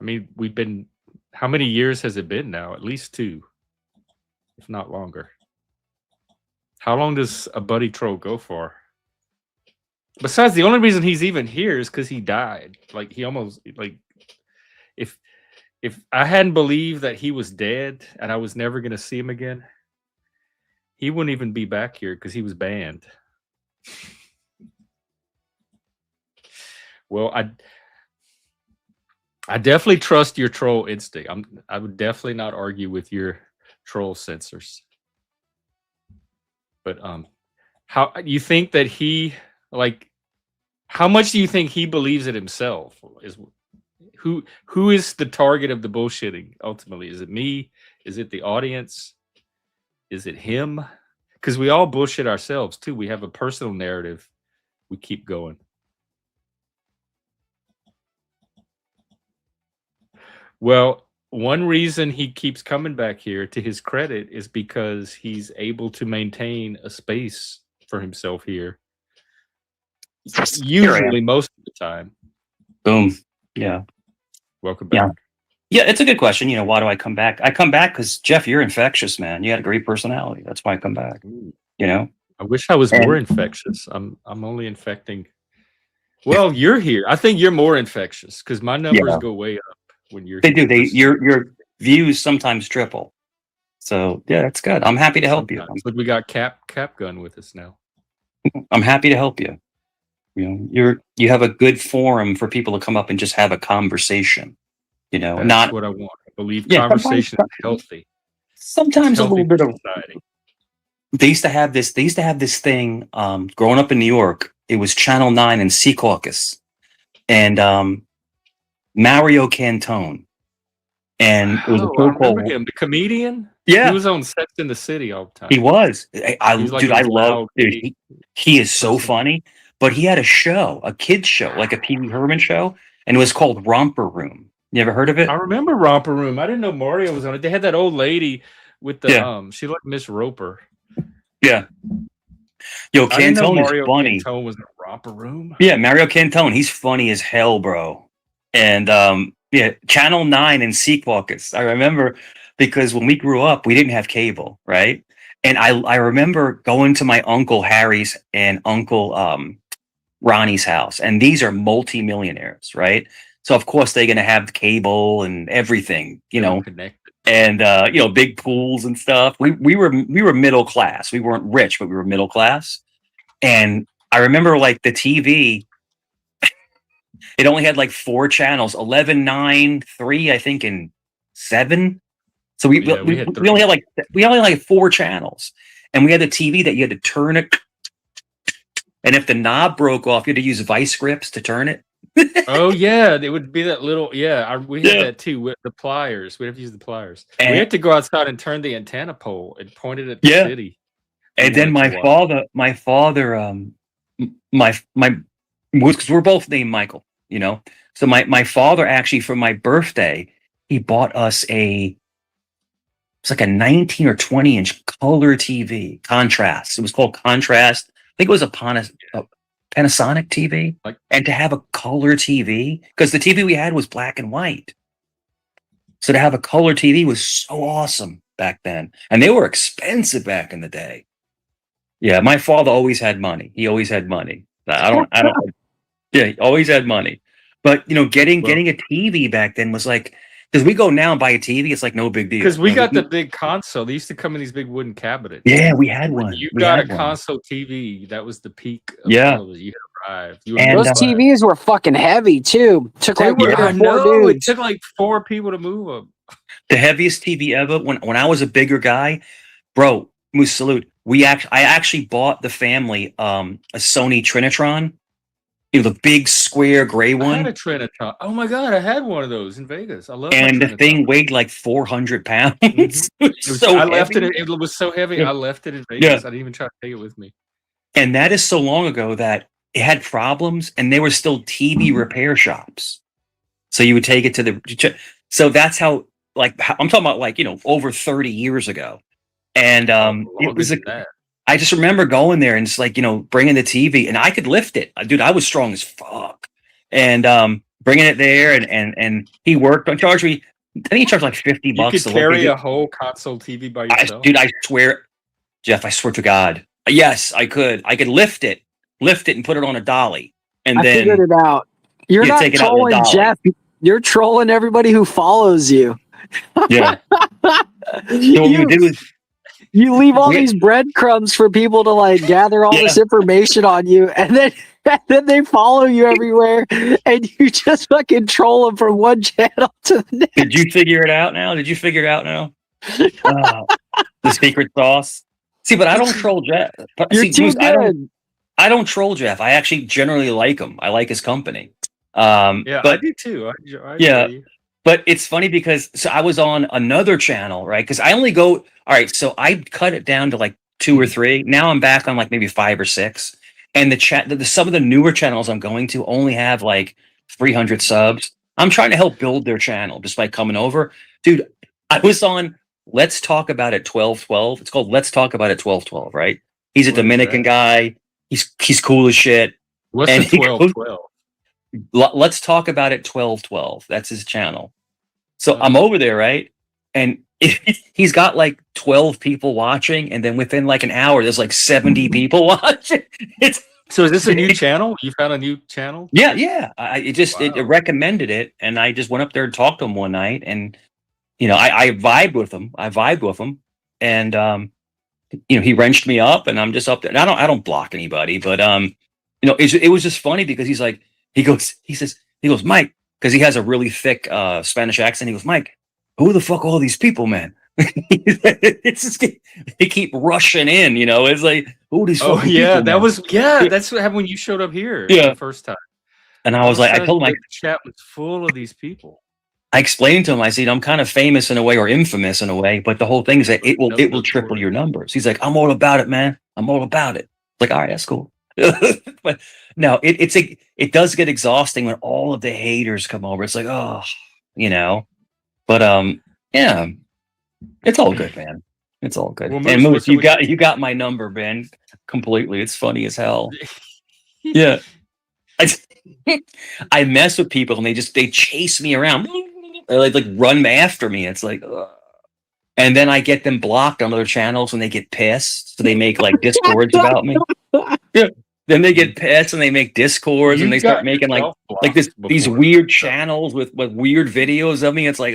we've been, how many years has it been now? At least 2, if not longer. How long does a buddy troll go for? Besides, the only reason he's even here is because he died. Like he almost if I hadn't believed that he was dead and I was never gonna see him again, he wouldn't even be back here because he was banned. Well, I definitely trust your troll instinct. I would definitely not argue with your troll sensors. But how you think that how much do you think he believes it himself? Who is the target of the bullshitting ultimately? Is it me? Is it the audience? Is it him? Because we all bullshit ourselves too. We have a personal narrative. We keep going. Well, one reason he keeps coming back here, to his credit, is because he's able to maintain a space for himself here. Usually, most of the time. Boom. Yeah. Welcome back. Yeah, it's a good question. Why do I come back? I come back because, Jeff, you're infectious, man. You had a great personality. That's why I come back. I wish I was more infectious. I'm only infecting. Well, you're here. I think you're more infectious because my numbers go way up when you're. They do. Your views sometimes triple. So yeah, that's good. I'm happy to help you. But we got Cap Gun with us now. I'm happy to help you. You have a good forum for people to come up and just have a conversation. That's what I want. I believe conversation is healthy. Sometimes a little bit of They used to have this. They used to have this thing. Growing up in New York, it was Channel 9 and Sea Caucus, and Mario Cantone, and it was a Oh, I show remember called. him, the comedian. He Yeah, was on Sex in the City all the he time. was. He was like Dude, a I love. loud, Dude, witty he is so person. funny. But he had a show, a kids show, like a Pee Wee Herman show, and it was called Romper Room. You ever heard of I it? remember Romper Room. I didn't know Mario was on it. They had that old lady with the Yeah, she looked Miss Roper. yeah. Yo, I didn't know Cantone is Mario funny. Cantone was in Romper Room. Yeah, Mario Cantone, he's funny as hell, bro. And yeah, Channel 9 and Sea Caucus. I remember because when we grew up, we didn't have cable, right? And I remember going to my uncle Harry's and uncle Ronnie's house, and these are multimillionaires, right? So of course they're gonna have cable and everything, They were connected. and big pools and stuff. We were middle class. We weren't rich, but we were middle class. And I remember like the TV, it only had like four channels: 11, 9, 3, I think, and 7. So we Yeah, we we, had we only 3. had like four channels, and we had a TV that you had to turn it, and if the knob broke off, you had to use vice grips to turn it. Oh yeah, it would be that little. Yeah, we had Yeah, that too with the pliers. We have to use the pliers. We and had to go outside and turn the antenna pole and point it at the yeah, city we and then wanted to watch. my father, my because we're both named Michael, So my father actually for my birthday, he bought us it's like a 19 or 20-inch color TV, contrast. It was called Contrast. I think it was a Panasonic TV. Like, And to have a color TV, because the TV we had was black and white. So to have a color TV was so awesome back then. And they were expensive back in the day. Yeah, my father always had money. He always had money. I don't, yeah, he always had money. But, well, getting a TV back then was like, because we go now and buy a TV, it's like no big deal. because we got the big console. They used to come in these big wooden cabinets. Yeah, we had When one. you We got a had one. console TV, that was the peak of Yeah. television. You had arrived. You were And Those notified. TVs were fucking heavy too. Took They like were. I four know. It dudes. took like 4 people to move them. the heaviest TV ever, when I was a bigger guy, bro, Moose salute. I actually bought the family a Sony Trinitron, the big square gray I had a one. Trinitron. Oh my god, I had one of those in Vegas. I love my And the Trinitron. thing weighed like 400 pounds. Mhm. It It was, so I left heavy. it. It was so heavy. Yeah. I left it in Yeah. Vegas. I didn't even try to take it with me. And that is so long ago that it had problems, and they were still TV repair shops. So you would take it to so that's how, like, I'm talking about, like, over 30 years ago. And Oh, it longer was than that. I just remember going there and just like, bringing the TV, and I could lift it. Dude, I was strong as fuck. And bringing it there, and he worked. Don't charge me. I think he charged like $50 You could to look carry at a it. whole console TV by yourself. Dude, I swear, Jeff, I swear to God. Yes, I could. I could lift it and put it on a dolly. And I then figured it out. You're you not take it out with a trolling dolly. Jeff. You're trolling everybody who follows you. Yeah. So what we would do is You leave all We- these breadcrumbs for people to like gather all this information on you, and then they follow you everywhere, and you just fucking troll them from one channel to the next. Did you figure it out now? Did you figure it out now? The secret sauce. See, but I don't troll Jeff. You're See, too Moose, good. I don't troll Jeff. I actually generally like him. I like his company. Yeah, I But do too. I Yeah. agree. but it's funny because so I was on another channel, right? Because I only go, all right, so I cut it down to like 2 or 3. Now I'm back on like maybe 5 or 6. And some of the newer channels I'm going to only have like 300 subs. I'm trying to help build their channel just by coming over. Dude, I was on Let's Talk About It 1212. It's called Let's Talk About It 1212, right? He's a What is Dominican that? guy. He's cool as shit. What's And the he goes- 1212? Let's Talk About It 1212. That's his channel. So Oh. I'm over there, right? And he's got like 12 people watching, and then within like an hour, there's like 70 people watching. It's So is this a new channel? You found a new channel? yeah. It Wow. recommended it, and I just went up there and talked to him one night, and I vibed with him. And he wrenched me up, and I'm just up there. And I don't block anybody, but it was just funny because he goes, Mike, because he has a really thick Spanish accent. He goes, Mike, who the fuck are all these people, man? It's just, they keep rushing in, you know. It's like, oh, these Oh fucking yeah, people, that man. was that's what happened when you showed up here Yeah. the first time. And I All was of a like, I sudden, told him, the chat was full of these people. I explained to him, I said, I'm kind of famous in a way or infamous in a way, but the whole thing is that it will Know the triple story. your numbers. He's like, I'm all about it, man. I'm all about it. Like, all right, that's cool. But no, it does get exhausting when all of the haters come over. It's like, oh, you know. But yeah, it's all good, man. It's all good. Well, And Moose, Moose, what's up with you got my number, Ben. Completely. It's funny as hell. Yeah. I, I mess with people and they chase me around. They like run after me. It's like, ugh. And then I get them blocked on other channels and they get pissed. So they make like discords about me. Yeah. Then they get pissed and they make discords and they You've start got making yourself like this blocked these before. weird channels with weird videos of me. It's like,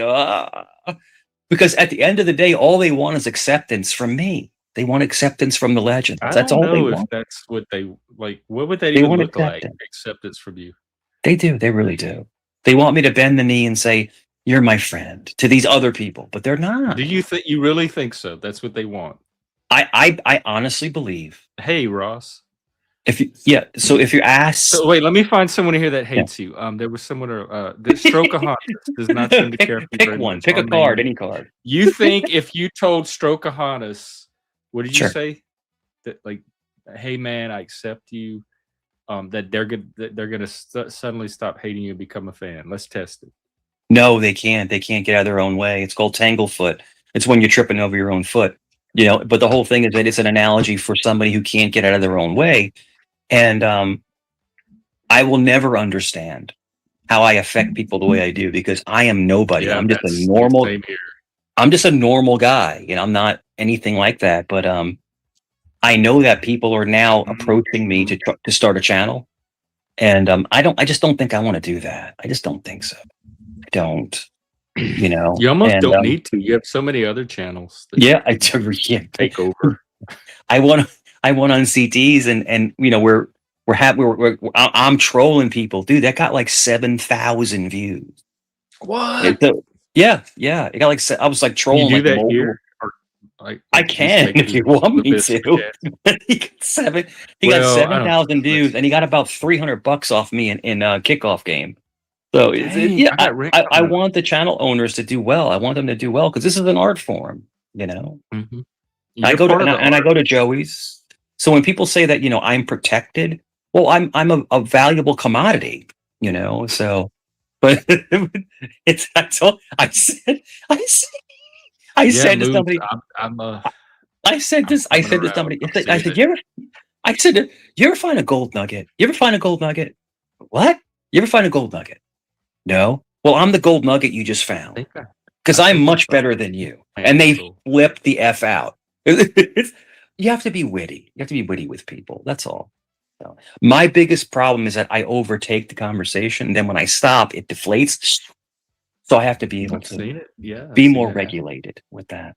because at the end of the day, all they want is acceptance from me. They want acceptance from the legends. I That's don't all they know if want. that's what they like. What would that They even want look like? acceptance. Acceptance from you. They do. They really do. They want me to bend the knee and say, "You're my friend" to these other people, but they're not. Do you think you really think so? That's what they want. I honestly believe Hey, Ross. So if you ask, So wait, let me find someone here that hates you. There was someone the Strokeahontas does not seem to care for you pick very one, much. pick a Our card, main- any card. You think if you told Strokeahontas, what did you Sure. say? That like, hey man, I accept you. That they're gonna suddenly stop hating you and become a fan. Let's test it. No, they can't. They can't get out of their own way. It's called tanglefoot. It's when you're tripping over your own foot. You know, but the whole thing is that it's an analogy for somebody who can't get out of their own way. And I will never understand how I affect people the way I do because I am nobody. Yeah, I'm just a that's normal. same here. I'm just a normal guy. You know, I'm not anything like that. But I know that people are now approaching me to start a channel, and I just don't think I want to do that. I just don't think so. I don't. You know, You almost and don't need to. You have so many other channels. That yeah, I do. Yeah, take over. I went on CTs and you know I'm trolling people, dude. That got like 7,000 views. What? Yeah. It got like I was like Can trolling you do like that multiple. here? Or, I can if you want me to. He got 7,000 views and he got about $300 off me in kickoff game. So yeah, I want the channel owners to do well. I want them to do well because this is an art form, you know. Mm-hmm. I go to Joey's. So when people say that, you know, I'm protected, well, I'm a valuable commodity, you know. So, but it's I said I said to somebody, I said to somebody, I said, you ever find a gold nugget? You ever find a gold nugget? What? You ever find a gold nugget? No. Well, I'm the gold nugget you just found because I'm much better than you. And they flipped the F out. You have to be witty. You have to be witty with people. That's all. So, my biggest problem is that I overtake the conversation. And then when I stop, it deflates. So I have to be able to be more regulated with that.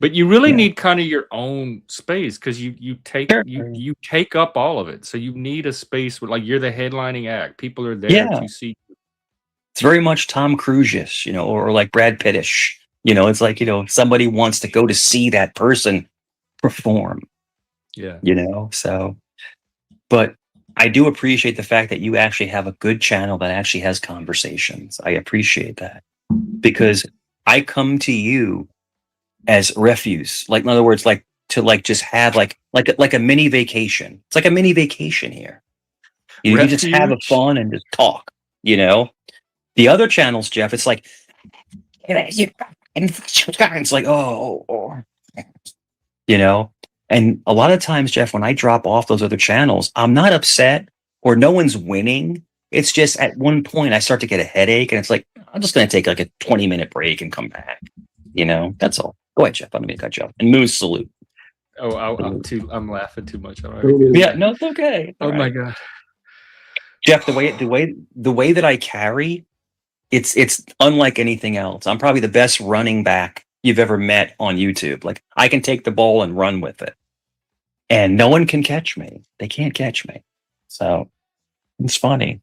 But you really need kind of your own space because you take take up all of it. So you need a space where like you're the headlining act. People are there to see. It's very much Tom Cruise-ish, you know, or like Brad Pitt-ish. You know, it's like, you know, somebody wants to go to see that person perform. Yeah. You know, so, but I do appreciate the fact that you actually have a good channel that actually has conversations. I appreciate that because I come to you as refuse. Like, in other words, like to like just have like a mini vacation. It's like a mini vacation here. You just have a fun and just talk, you know? The other channels, Jeff, it's like, it's like, oh, you know? And a lot of times, Jeff, when I drop off those other channels, I'm not upset or no one's winning. It's just at one point I start to get a headache and it's like, I'm just going to take like a 20-minute break and come back. You know, that's all. Go ahead, Jeff. I'm going to cut you off. And Moose, salute. Oh, I'm laughing too much. Yeah, no, it's okay. Oh my God. Jeff, the way that I carry, it's unlike anything else. I'm probably the best running back you've ever met on YouTube. Like I can take the ball and run with it. And no one can catch me. They can't catch me. So it's funny.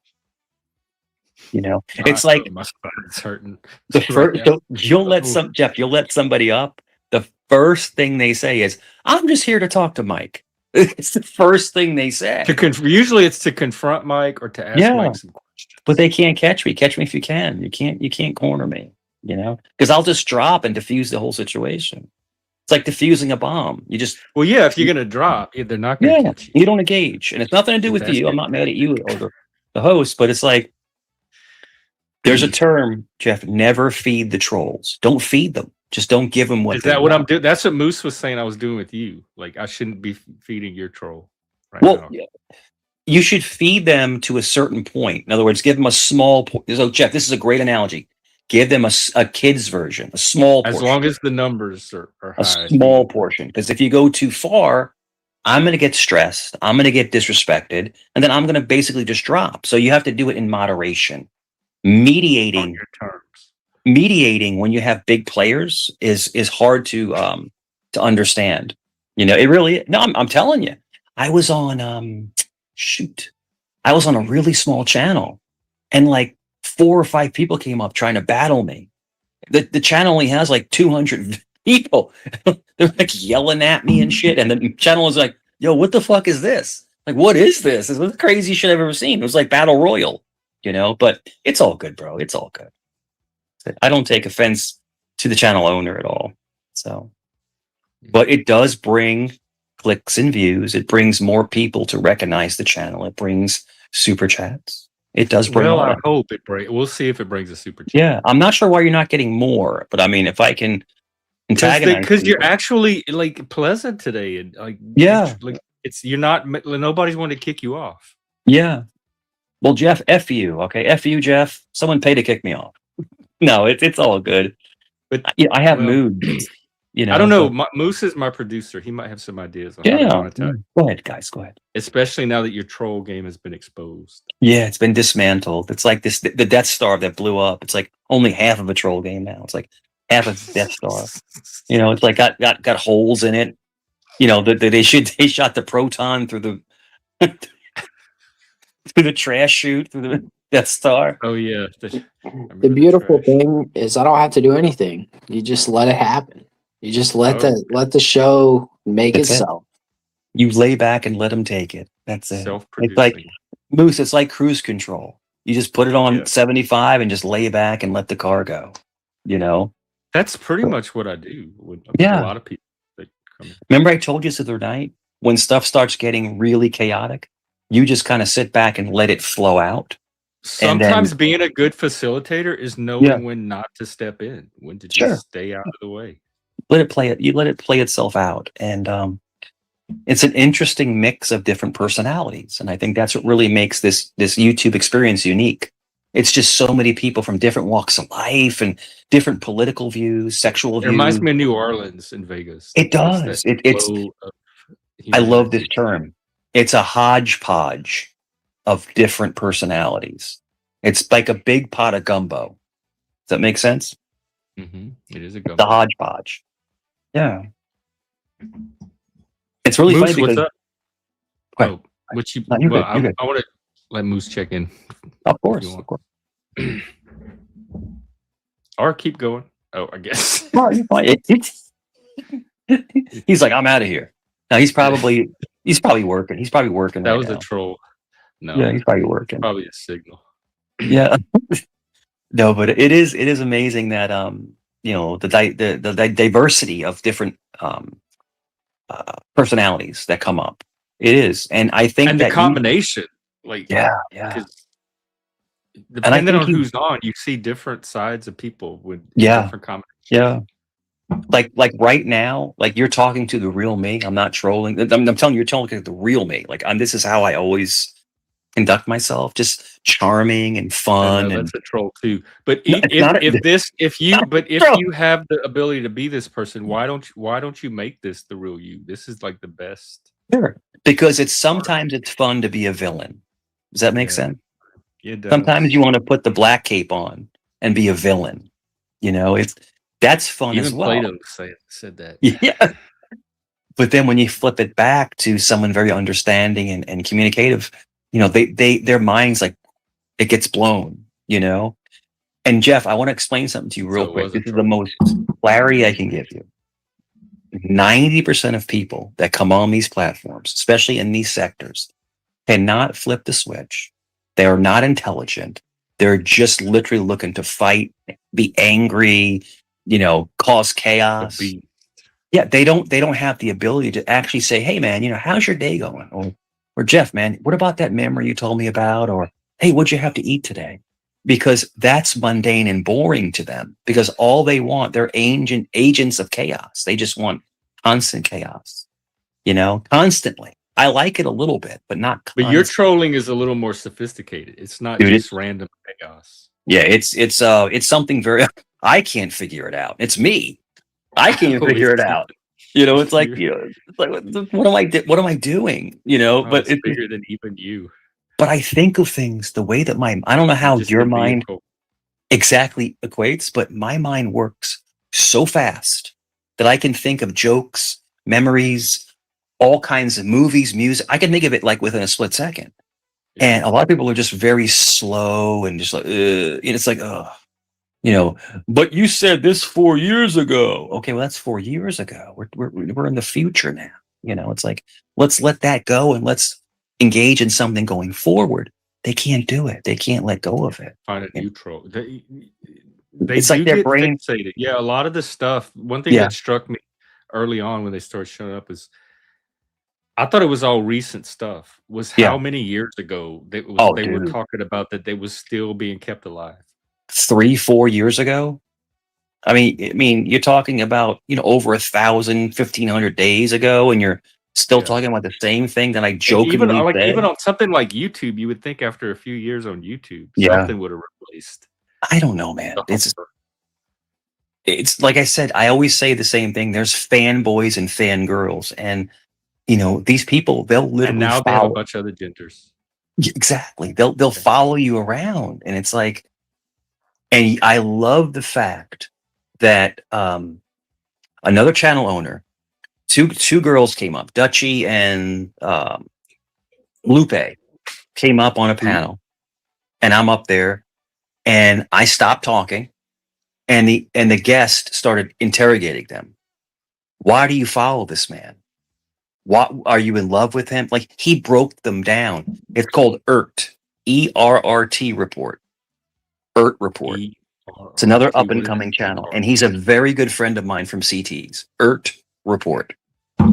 It's like My spine's hurting. the right first. now. You'll let Jeff. You'll let somebody up. The first thing they say is, "I'm just here to talk to Mike." It's the first thing they say. Usually it's to confront Mike or to ask Yeah. Mike some questions. But they can't catch me. Catch me if you can. You can't corner me. Because I'll just drop and diffuse the whole situation. It's like diffusing a bomb. You just Well, yeah, if you're gonna drop, they're not gonna catch you. you don't engage, and it's nothing to do with That's you. I'm it. not mad at you or the host, but it's like there's a term, Jeff. Never feed the trolls. Don't feed them. Just don't give them what. Is that what I'm doing? That's what Moose was saying I was doing with you. Like I shouldn't be feeding your troll right now. You should feed them to a certain point. In other words, give them a small. So, Jeff, this is a great analogy. Give them a kid's version, a small portion. As long as the numbers are high. A small portion. Because if you go too far, I'm going to get stressed. I'm going to get disrespected. And then I'm going to basically just drop. So you have to do it in moderation. Mediating. On your terms. Mediating when you have big players is hard to understand. It really. No, I'm telling you. I was on I was on a really small channel, and like 4 or 5 people came up trying to battle me. The channel only has like 200 people. They're like yelling at me and shit. And the channel was like, "Yo, what the fuck is this? Like, what is this? This is the craziest shit I've ever seen." It was like Battle Royal, But it's all good, bro. It's all good. I don't take offense to the channel owner at all. So, but it does bring clicks and views. It brings more people to recognize the channel. It brings super chats. It does bring. Well, I hope it brings. We'll see if it brings a super chat. Yeah, I'm not sure why you're not getting more, but I mean, if I can antagonize, because you're actually like pleasant today, and like you're not. Nobody's want to kick you off. Yeah. Well, Jeff, F you. Okay, F you, Jeff. Someone pay to kick me off. No, it's all good. But I have moods. I don't know. Moose is my producer. He might have some ideas on how to monetize. Go ahead, guys. Go ahead. Especially now that your troll game has been exposed. Yeah, it's been dismantled. It's like the Death Star that blew up. It's like only half of a troll game now. It's like half of Death Star. It's like got holes in it. They shot the proton through the through the trash chute through the Death Star. Oh yeah. The beautiful thing is I don't have to do anything. You just let it happen. You just let the show make itself. You lay back and let them take it. That's it. It's like Moose. It's like cruise control. You just put it on 75 and just lay back and let the car go. That's pretty much what I do with a lot of people that come in. Remember I told you the other night, when stuff starts getting really chaotic, you just kind of sit back and let it flow out. Sometimes being a good facilitator is knowing when not to step in, when to just stay out of the way. You let it play itself out. And it's an interesting mix of different personalities. And I think that's what really makes this YouTube experience unique. It's just so many people from different walks of life and different political views, sexual views. It reminds me of New Orleans and Vegas. It does. I love this term. It's a hodgepodge of different personalities. It's like a big pot of gumbo. Does that make sense? Mm-hmm. It is a gumbo. The hodgepodge. Yeah. It's really Moose, funny because... I want to let Moose check in. Of course. Or keep going. Oh, I guess. He's like, I'm out of here. Now he's probably working. He's probably working. That was a troll. No. Yeah, he's probably working. Probably a signal. Yeah. No, but it is amazing that the diversity of different personalities that come up. It is, and I think the combination, depending on who's on, you see different sides of people with different combinations. Yeah. Like right now, like you're talking to the real me. I'm not trolling. I'm telling you, you're talking to the real me. Like this is how I always conduct myself, just charming and fun. That's a troll too. But if you have the ability to be this person, why don't you make this the real you? This is like the best. Sure, because sometimes it's fun to be a villain. Does that make sense? Yeah, it does. Sometimes you want to put the black cape on and be a villain. That's fun as well. Plato said that. Yeah. But then when you flip it back to someone very understanding and communicative, their minds, like, it gets blown. you know? And Jeff, I want to explain something to you So real it quick. was a This is the troll. most clarity I can give you. 90% of people that come on these platforms, especially in these sectors, cannot flip the switch. They are not intelligent. They're just literally looking to fight, be angry, cause The chaos. beat. Yeah, they don't have the ability to actually say, "Hey man, how's your day going?" Or Jeff, man, what about that memory you told me about? Or hey, what'd you have to eat today? Because that's mundane and boring to them. Because all they want, they're agents of chaos. They just want constant chaos, constantly. I like it a little bit, but not But your constant. trolling is a little more sophisticated. It's not Dude, just random chaos. yeah, it's something very I can't figure it out. It's me. I can't Oh, figure it it's out. It's like, you. it's like what am I doing? Oh, But it's bigger than even you. but I think of things the way that I don't know You're how just your the mind vehicle. exactly equates, but my mind works so fast that I can think of jokes, memories, all kinds of movies, music. I can think of it like within a split second. Yeah. And a lot of people are just very slow and just like, it's like, oh, but you said this 4 years ago. Okay, well, that's 4 years ago. We're in the future now. It's like, let's let that go and let's engage in something going forward. They can't do it. They can't let go of it. Find a neutral. They It's like do their get brain. fixated. Yeah, a lot of the stuff. One thing Yeah. that struck me early on when they started showing up is I thought it was all recent stuff. Was Yeah. how many years ago Oh, they were dude. talking about that they was still being kept alive. 3-4 years ago. I mean, you're talking about, over 1,000, 1,500 days ago, and you're still Yeah. talking about the same thing that I And even jokingly like even said. on something like YouTube, you would think after a few years on YouTube, Yeah. something would have replaced I don't know, man. the It's humor. it's like I said, I always say the same thing. There's fanboys and fangirls, and these people, they'll And literally now they have a follow. bunch of other genders. Exactly. They'll Yeah. follow you around, and it's like, and I love the fact that another channel owner, two girls came up, Dutchy and Lupe, came up on a panel, and I'm up there, and I stopped talking, and the guest started interrogating them. Why do you follow this man? What are you in love with him? Like, he broke them down. It's called ERT, ERRT report. ERT report. It's another ERRT. up What and is coming channel, and he's ERRT? a very good friend of mine from CT's. ERT report.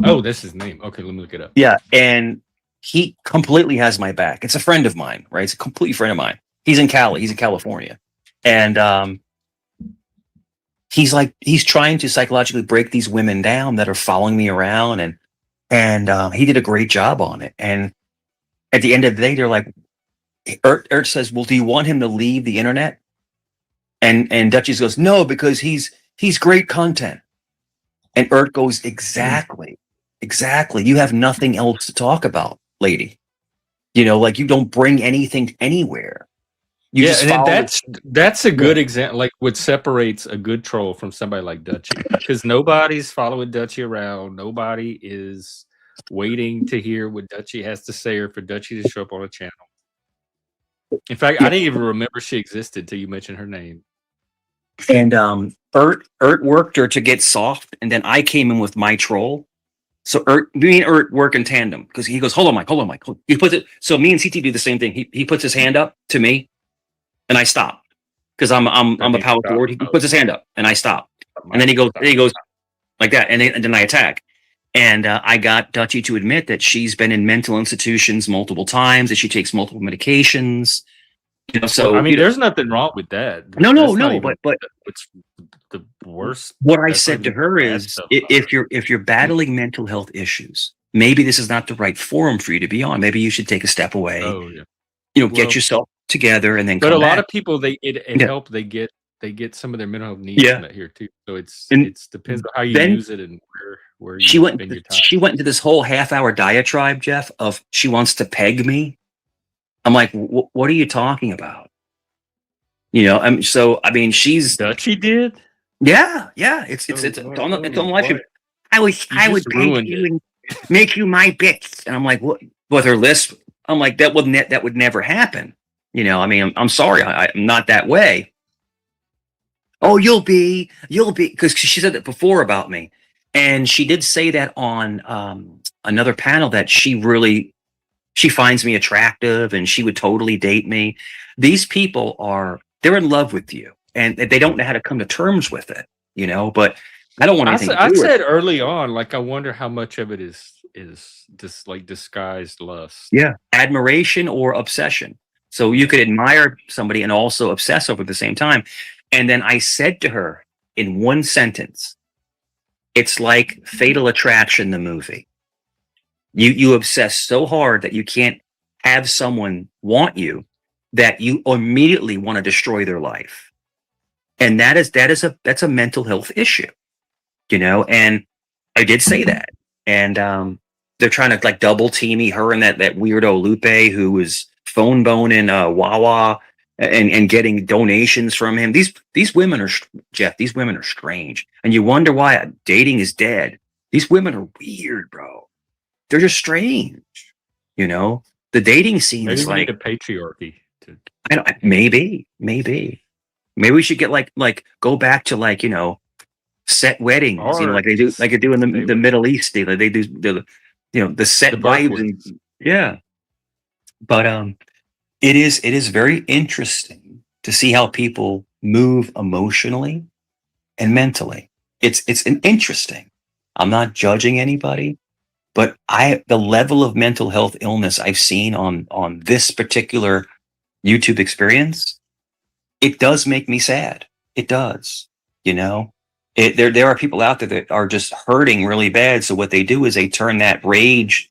Oh, that's his name. Okay, let me look it up. Yeah, and he completely has my back. It's a friend of mine, right? It's a complete friend of mine. He's in Cali. He's in California, and he's trying to psychologically break these women down that are following me around, and he did a great job on it. And at the end of the day, they're like, Ert says, "Well, do you want him to leave the internet?" And Duchess goes, "No, because he's great content." And Ert goes, "Exactly, exactly. You have nothing else to talk about, lady. Like, you don't bring anything anywhere. You Yeah, just and then follow." that's a Yeah. good example, like what separates a good troll from somebody like Dutchy, because nobody's following Dutchy around. Nobody is waiting to hear what Dutchy has to say or for Dutchy to show up on a channel. In fact, I didn't even remember she existed till you mentioned her name. And Ert worked her to get soft, and then I came in with my troll. So me and Ert work in tandem, because he goes, hold on, Mike. He puts it. So me and CT do the same thing. He puts his hand up to me, and I stop, because I'm That a means power stop. forward. He puts his hand up, and I stop, Stop, and then he goes stop. like that, and then I attack. And I got Dutchy to admit that she's been in mental institutions multiple times, that she takes multiple medications. Well, I So mean, there's nothing wrong with that. no, That's not even but what's the worst. what I That's not said to even her the bad is, stuff. if you're battling mental health issues, maybe this is not the right forum for you to be on. Maybe you should take a step away. Oh yeah. Get Well, yourself together, and then but come a lot back. of people it Yeah. helped. They get some of their mental health needs Yeah. met here too. So it's depends on how you Then use it and where she you went spend your time. she went into this whole half-hour diatribe, Jeff, of she wants to peg me. I'm like, what are you talking about? So I mean, she's Dutchy did. yeah. It's Oh, on oh, live stream. boy. I You would just peg ruined you it. and make you my bitch. And I'm like, what? With her list, I'm like, that would never happen. You know, I mean, I'm sorry, I'm not that way. Oh, you'll be, because she said that before about me. And she did say that on another panel that she finds me attractive and she would totally date me. These people they're in love with you and they don't know how to come to terms with it, you know, but I don't want anything to I do with said it. early on, like, I wonder how much of it is just like disguised lust. Yeah. Admiration or obsession. So you could admire somebody and also obsess over at the same time. And then I said to her in one sentence, it's like Fatal Attraction, the movie. You obsess so hard that you can't have someone want you that you immediately want to destroy their life. And that's a mental health issue, you know, and I did say that. And they're trying to like double team me, her and that weirdo Lupe who was phone boning Wawa and getting donations from him. These women are Jeff, these women are strange. And you wonder why dating is dead. These women are weird, bro. They're just strange, you know. The dating scene Maybe is we need like a patriarchy to maybe we should get like go back to like, you know, set weddings, you know, or like they just do in stay the with Middle East. They do the, you know, the set the birth vibes and weights. yeah. But it is very interesting to see how people move emotionally and mentally. It's an interesting. I'm not judging anybody, but the level of mental health illness I've seen on this particular YouTube experience, it does make me sad. It does, you know. There are people out there that are just hurting really bad. So what they do is they turn that rage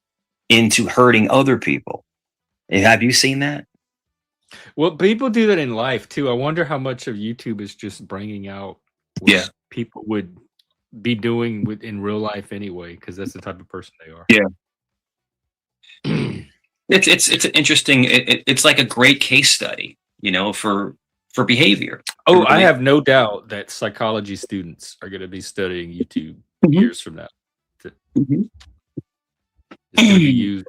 into hurting other people. And have you seen that? Well, people do that in life too. I wonder how much of YouTube is just bringing out what Yeah. people would be doing in real life anyway, because that's the type of person they are. Yeah. It's an interesting. It's like a great case study, you know, for behavior. Oh, I Really. have no doubt that psychology students are going to be studying YouTube Mhm. years from now. Mhm. It's going to be used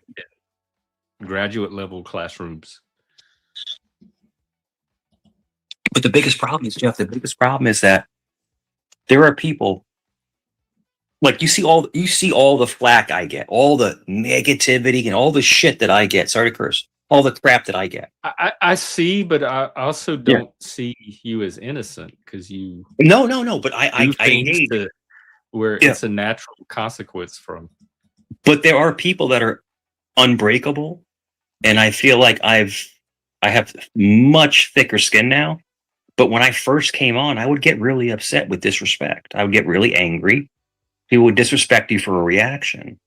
in graduate level classrooms. But the biggest problem is, Jeff, the biggest problem is that there are people like you see all the flack I get, all the negativity and all the shit that I get. Sorry to curse. All the crap that I get. I see, but I also Yeah. don't see you as innocent because you No. But I do things hate. to where Yeah. it's a natural consequence from. But there are people that are unbreakable, and I feel like I have much thicker skin now. But when I first came on, I would get really upset with disrespect. I would get really angry. People would disrespect you for a reaction.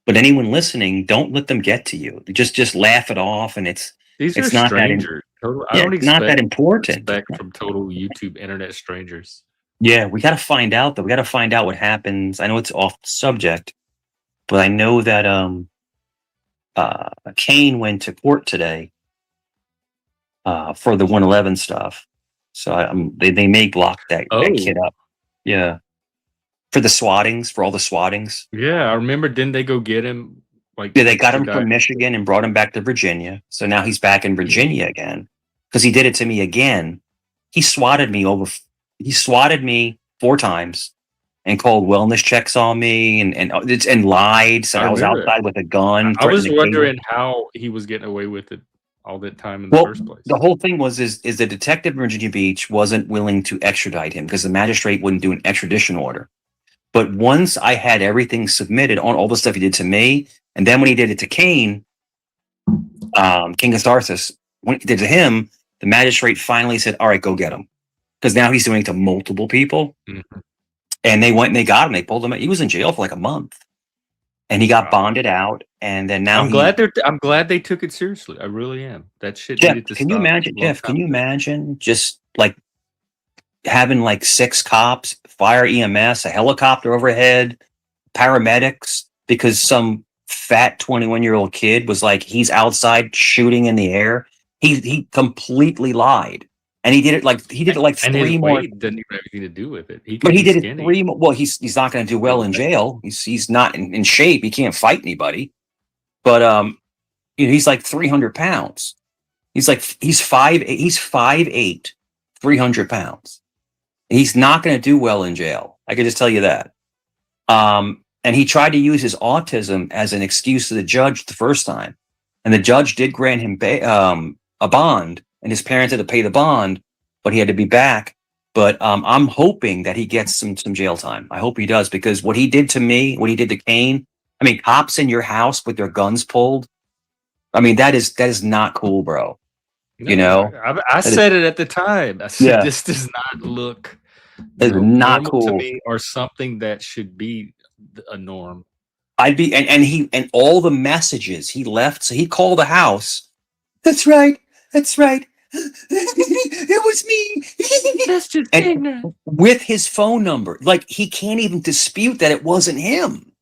But anyone listening, don't let them get to you. Just laugh it off, and These are it's not that strangers. I yeah, don't it's not that expect important. respect from total YouTube internet strangers. Yeah, we got to find out though. We got to find out what happens. I know it's off the subject, but I know that Kane went to court today for the 111 stuff. So they may block that kid up. Yeah, for the swattings, for all the swattings. Yeah, I remember. Didn't they go get him? Like, Yeah, they got him expedite- from Michigan and brought him back to Virginia. So now he's back in Virginia again because he did it to me again. He swatted me 4 times and called wellness checks on me and lied. Said I was remember it. outside with a gun. I was threatened to kill me. wondering how he was getting away with it all that time in the Well, first place. the whole thing is the detective in Virginia Beach wasn't willing to extradite him because the magistrate wouldn't do an extradition order. But once I had everything submitted on all the stuff he did to me, and then when he did it to Kane, King Catharsis, when he did it to him, the magistrate finally said, "All right, go get him," because now he's doing it to multiple people. Mhm. And they went and they got him. They pulled him. He was in jail for like a month, and he got Wow. bonded out. And then now I'm glad they took it seriously. I really am. That shit Jeff, needed to can you stop. imagine? a long Jeff, can time you ago. imagine just like having like 6 cops, fire EMS, a helicopter overhead, paramedics, because some fat 21-year-old kid was like, he's outside shooting in the air. He completely lied. And he did it like And his 3 more. weight doesn't even have anything to do with it. But he did it skinny. 3 more. Well, he's not going to do well in jail. He's not in shape. He can't fight anybody. But he's like 300 pounds. He's 5'8", 300 pounds. He's not going to do well in jail. I can just tell you that. And he tried to use his autism as an excuse to the judge the first time. And the judge did grant him a bond, and his parents had to pay the bond, but he had to be back. But I'm hoping that he gets some jail time. I hope he does, because what he did to me, what he did to Kane, I mean, cops in your house with their guns pulled. I mean, that is not cool, bro. No, You know, I said it at the time. I said, Yeah. this does not look it's not normal cool to me, or something that should be a norm. I'd be and all the messages he left. So he called the house. That's right. It was me. That's just And ignorant. with his phone number, like, he can't even dispute that it wasn't him.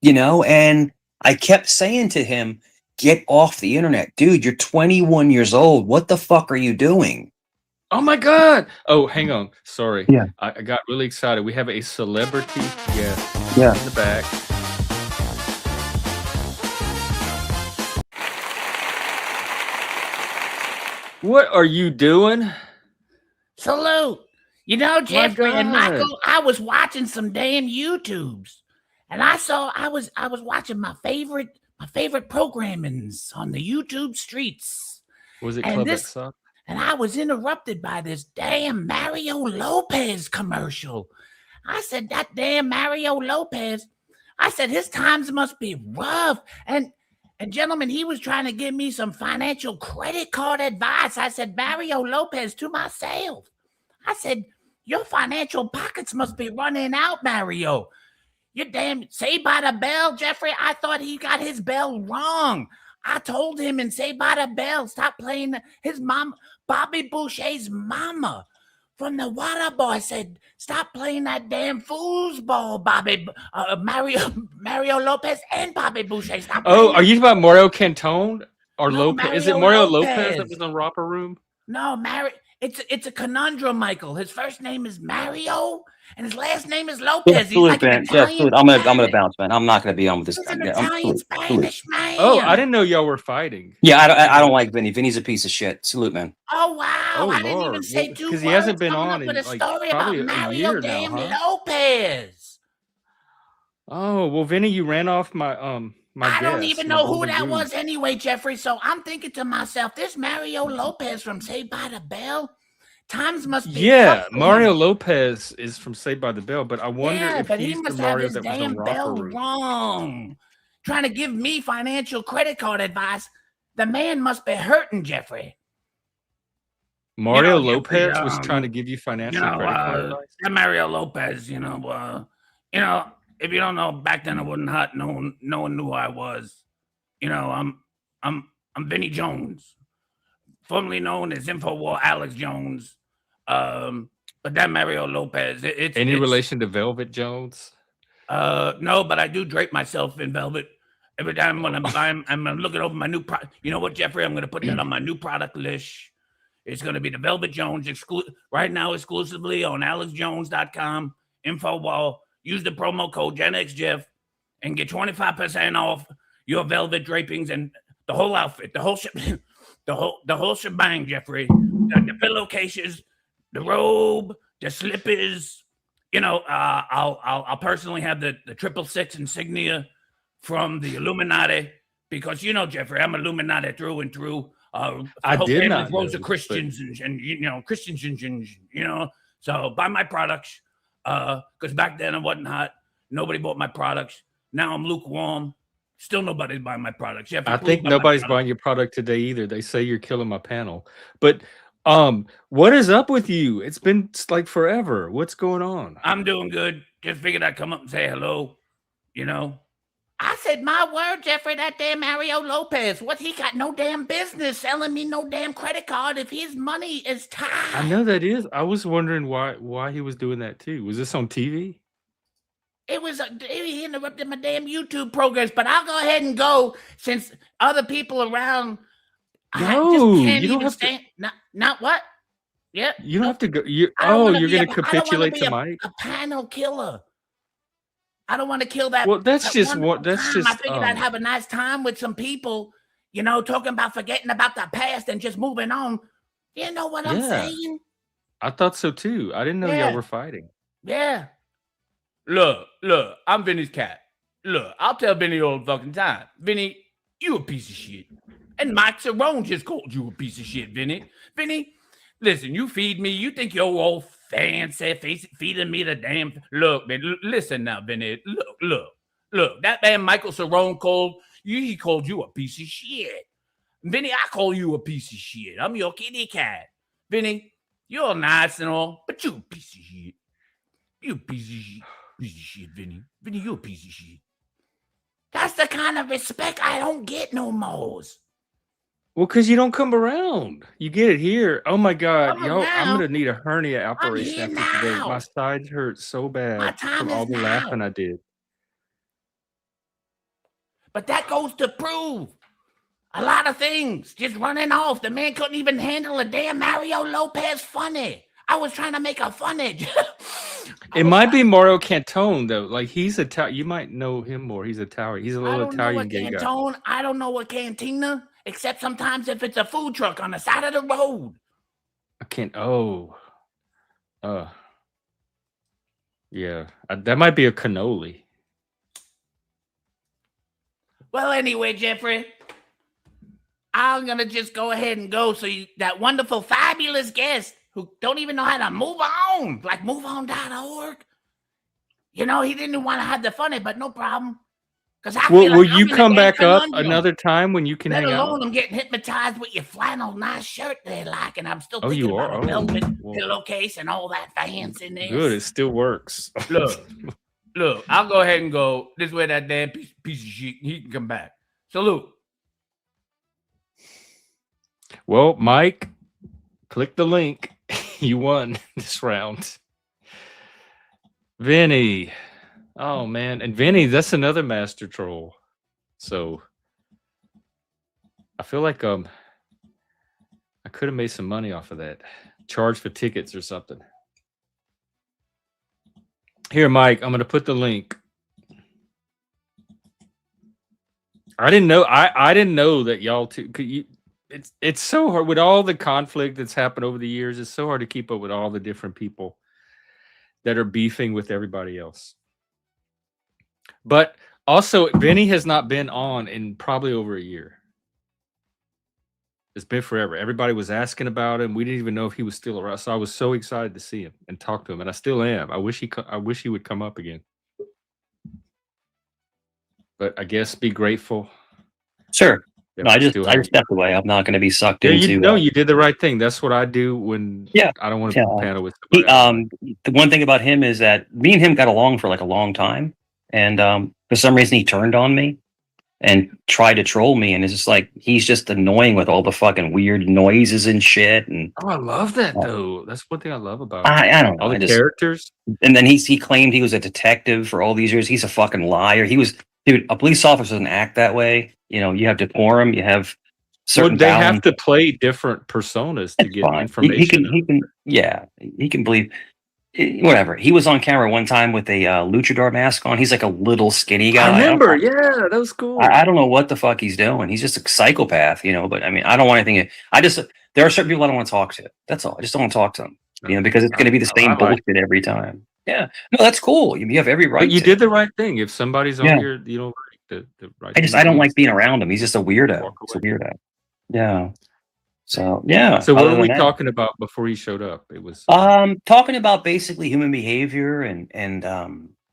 You know, and I kept saying to him, get off the internet, dude. You're 21 years old. What the fuck are you doing? Oh my God. Oh, hang on. Sorry. Yeah. I got really excited. We have a celebrity guest Yeah. in the back. What are you doing? Salute. You know, Jeffrey and God. Michael, I was watching some damn YouTubes, and I was watching my favorite programmings on the YouTube streets. Was it And Club this- Exile? And I was interrupted by this damn Mario Lopez commercial. I said, that damn Mario Lopez. I said, his times must be rough. And gentlemen, he was trying to give me some financial credit card advice. I said, Mario Lopez, to myself, I said, your financial pockets must be running out, Mario. You damn Saved by the Bell, Jeffrey. I thought he got his bell wrong. I told him in Saved by the Bell, stop playing his mom, Bobby Boucher's mama from the Water Boy said, stop playing that damn foosball, Mario Lopez and Bobby Boucher. Stop Oh, playing are you talking about Mario Cantone or No, Lopez? Is it Mario Mario Lopez that Lopez. was in Romper Room? No, it's a conundrum, Michael. His first name is Mario, and his last name is Lopez. He's like an Italian. I'm gonna bounce, man. I'm not gonna be on with this. He's an Yeah, Italian Spanish man. Oh, I didn't know y'all were fighting. Yeah, I don't like Vinny. Vinny's a piece of shit. Salute, man. Oh wow! Oh, I didn't even Lord. say Well, two 'cause words. he hasn't been coming on up with in, a like, story probably about a Mario year now, damn huh? Lopez. Oh, well, Vinny, you ran off my my I don't guess, even my know who golden that goose. was anyway, Jeffrey. So I'm thinking to myself, this Mario Lopez from Saved by the Bell, times must be Yeah, tough for Mario him. Lopez is from Saved by the Bell, but I wonder Yeah, if but he he's the must have Mario his that was on damn Romper bell Room. wrong. Trying to give me financial credit card advice. The man must be hurting, Jeffrey. Mario Jeffrey, Lopez was trying to give you financial credit card advice. that Mario Lopez, if you don't know, back then it wasn't hot. No one knew who I was. I'm Vinny Jones, formerly known as InfoWar Alex Jones. But that Mario Lopez, Any relation to Velvet Jones? No, but I do drape myself in velvet every time when I'm looking over my new product. You know what, Jeffrey? I'm going to put that on my new product list. It's going to be the Velvet Jones right now exclusively on alexjones.com. InfoWall. Use the promo code GenXJeff and get 25% off your velvet drapings and the whole outfit, the whole shebang, Jeffrey. The pillowcases, the robe, the slippers. I'll personally have the 666 insignia from the Illuminati because Jeffrey, I'm Illuminati through and through. I did not Rosa know, Christians and Christians and so buy my products because back then I wasn't hot. Nobody bought my products. Now I'm lukewarm. Still nobody's buying my products. I think nobody's buying your product today either. They say you're killing my panel. But what is up with you? It's been like forever. What's going on? I'm doing good. Just figured I'd come up and say hello. I said my word, Jeffrey, that damn Mario Lopez. What, he got no damn business selling me no damn credit card if his money is tied. I know that is. I was wondering why he was doing that too. Was this on TV? It was he interrupted my damn YouTube programs, but I'll go ahead and go since other people around. No, you don't have to. Not what? Yeah. You don't have to go. You're gonna going to capitulate to Mike. A panel killer. I don't want to kill that. Well, that's just one. what. That's time. just. I figured I'd have a nice time with some people. you know, talking about forgetting about the past and just moving on. You know what I'm Yeah. saying? I thought so too. I didn't know y'all Yeah. were fighting. Yeah. Look, I'm Vinny's cat. Look, I'll tell Vinny all the fucking time. Vinny, you a piece of shit. And Mike Cerrone just called you a piece of shit, Vinny. Vinny, listen, you feed me. You think you're all fancy, feeding me the damn. Look, man, listen now, Vinny. Look. That man Michael Cerrone called you. He called you a piece of shit. Vinny, I call you a piece of shit. I'm your kitty cat. Vinny, you're nice and all, but you a piece of shit. You a piece of shit. Piece of shit, Vinny. Vinny, you a piece of shit. That's the kind of respect I don't get no more. Well, because you don't come around. You get it here. Oh my God, Come y'all! I'm around. gonna need a hernia I'm operation here after today. My now. sides hurt so My bad time from is all the now. laughing I did. But that goes to prove a lot of things. Just running off. The man couldn't even handle a damn Mario Lopez funny. I was trying to make a funny. It might be Mario Cantone though. Like he's Italian. You might know him more. He's Italian. He's a I little don't know Italian a gay guy. Cantone. I don't know a cantina, except sometimes if it's a food truck on the side of the road. I can't. Oh, yeah. That might be a cannoli. Well, anyway, Jeffrey, I'm gonna just go ahead and go. So that wonderful, fabulous guest who don't even know how to move on, like moveon.org. You know, he didn't want to have the funny, but no problem. Because I feel Will like you I'm in a come damn back up conundrum. another time when you can Let hang alone out? I'm getting hypnotized with your flannel nice shirt they like, and I'm still Oh, thinking you are? about a Oh, velvet well, pillowcase and all that fanciness. good. It still works. Look, I'll go ahead and go this way. That damn piece of shit, he can come back. Salute. Well, Mike, click the link. You won this round. Vinny. Oh man. And Vinny, that's another master troll. So I feel like I could have made some money off of that. Charge for tickets or something. Here, Mike, I'm gonna put the link. I didn't know that y'all two could you it's so hard with all the conflict that's happened over the years. It's so hard to keep up with all the different people that are beefing with everybody else. But also, Vinny has not been on in probably over a year. It's been forever. Everybody was asking about him. We didn't even know if he was still around. So I was so excited to see him and talk to him, and I still am. I wish he would come up again. But I guess be grateful. Sure. that No, I we just still I have just stepped away. I'm not going to be sucked Yeah, into. you did the right thing. That's what I do when I don't want to Yeah. panel with He, somebody. I don't like. the one thing about him is that me and him got along for like a long time, and for some reason he turned on me and tried to troll me, and it's just like he's just annoying with all the fucking weird noises and shit. And Oh, I love that though. That's one thing I love about him. I don't know. All the I just characters. and then he claimed he was a detective for all these years. He's a fucking liar. He was, dude. A police officer doesn't act that way. You know, you have decorum. You have certain Well, they have balance. to play different personas to It's get fine. information. He can believe whatever. He was on camera one time with a luchador mask on. He's like a little skinny guy. I remember. Yeah, that was cool. I don't know what the fuck he's doing. He's just a psychopath, you know. But I mean, I don't want anything. There are certain people I don't want to talk to. That's all. I just don't want to talk to them, you know, because it's going to be the same bullshit every time. Yeah, no, that's cool. You have every right. But you did the right thing. If somebody's on here, you don't like the right. I don't like being around him. He's just a weirdo. It's a weirdo. Yeah. So yeah. So what were we talking about before he showed up? It was talking about basically human behavior and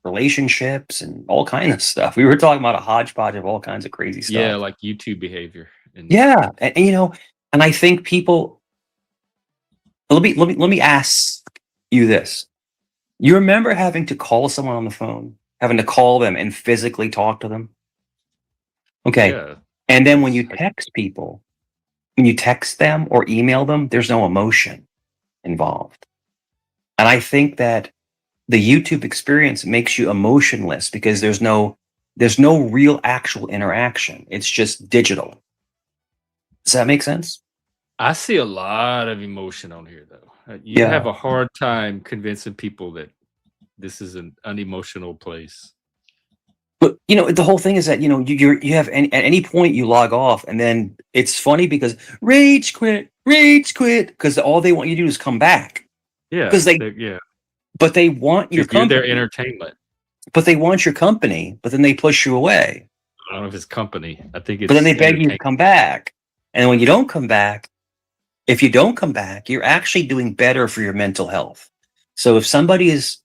relationships and all kinds of stuff. We were talking about a hodgepodge of all kinds of crazy stuff. Yeah, like YouTube behavior. And you know, and I think people. Let me ask you this: you remember having to call someone on the phone, having to call them and physically talk to them? Okay, yeah. And then when you text people. When you text them or email them, there's no emotion involved. And I think that the YouTube experience makes you emotionless because there's no real actual interaction. It's just digital. Does that make sense? I see a lot of emotion on here though. You have a hard time convincing people that this is an unemotional place. But the whole thing is that you have at any point you log off, and then it's funny because rage quit, because all they want you to do is come back Yeah, because yeah, but they want your because you're their company, entertainment. but they want your company, but then they push you away, I don't know if it's company. I think but then they it's beg you to entertainment. come back, and when you don't come back, if you don't come back, you're actually doing better for your mental health. So if somebody is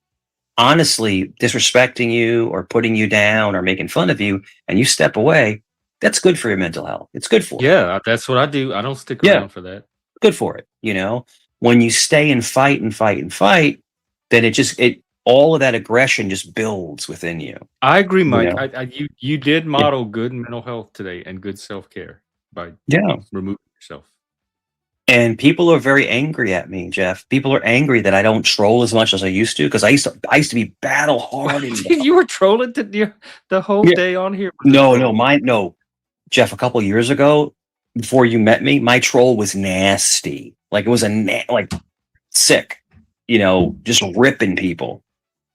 honestly disrespecting you or putting you down or making fun of you and you step away, that's good for your mental health. It's good for it. Yeah, that's what I do. I don't stick Yeah, around for that. good for it. When you stay and fight and fight and fight, then it all of that aggression just builds within you. I agree, You Mike. know? You did Yeah. model good mental health today and good self-care by Yeah. removing yourself. And people are very angry at me, Jeff. People are angry that I don't troll as much as I used to, because I used to be battle hardened. You were trolling the whole Yeah. day on here. Was a troll. No, Jeff. A couple of years ago, before you met me, my troll was nasty. Like it was like sick, just ripping people.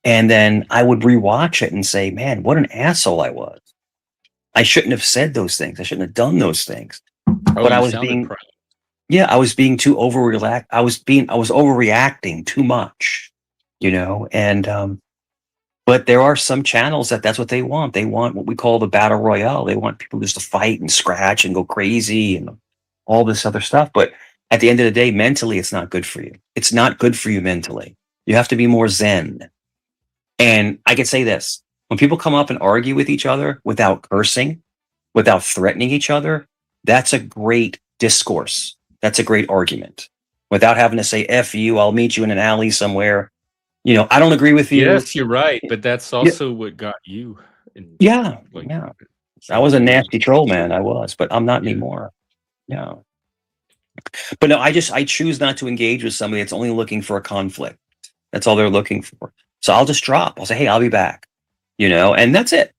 And then I would rewatch it and say, "Man, what an asshole I was! I shouldn't have said those things. I shouldn't have done those things." Oh, But I you was sounded proud. I was being too overreact. I was overreacting too much, and but there are some channels that's what they want. They want what we call the battle royale. They want people just to fight and scratch and go crazy and all this other stuff. But at the end of the day, mentally, it's not good for you. It's not good for you mentally. You have to be more zen. And I can say this: when people come up and argue with each other without cursing, without threatening each other, that's a great discourse. That's a great argument. Without having to say "F you," I'll meet you in an alley somewhere. I don't agree with you. Yes, you're right, but that's Yeah, also what got you. yeah, Like, yeah. it's I like was a you were. nasty troll, man. I was, but I'm not Yeah. anymore. Yeah. But no, I choose not to engage with somebody that's only looking for a conflict. That's all they're looking for. So I'll just drop. I'll say, "Hey, I'll be back," and that's it.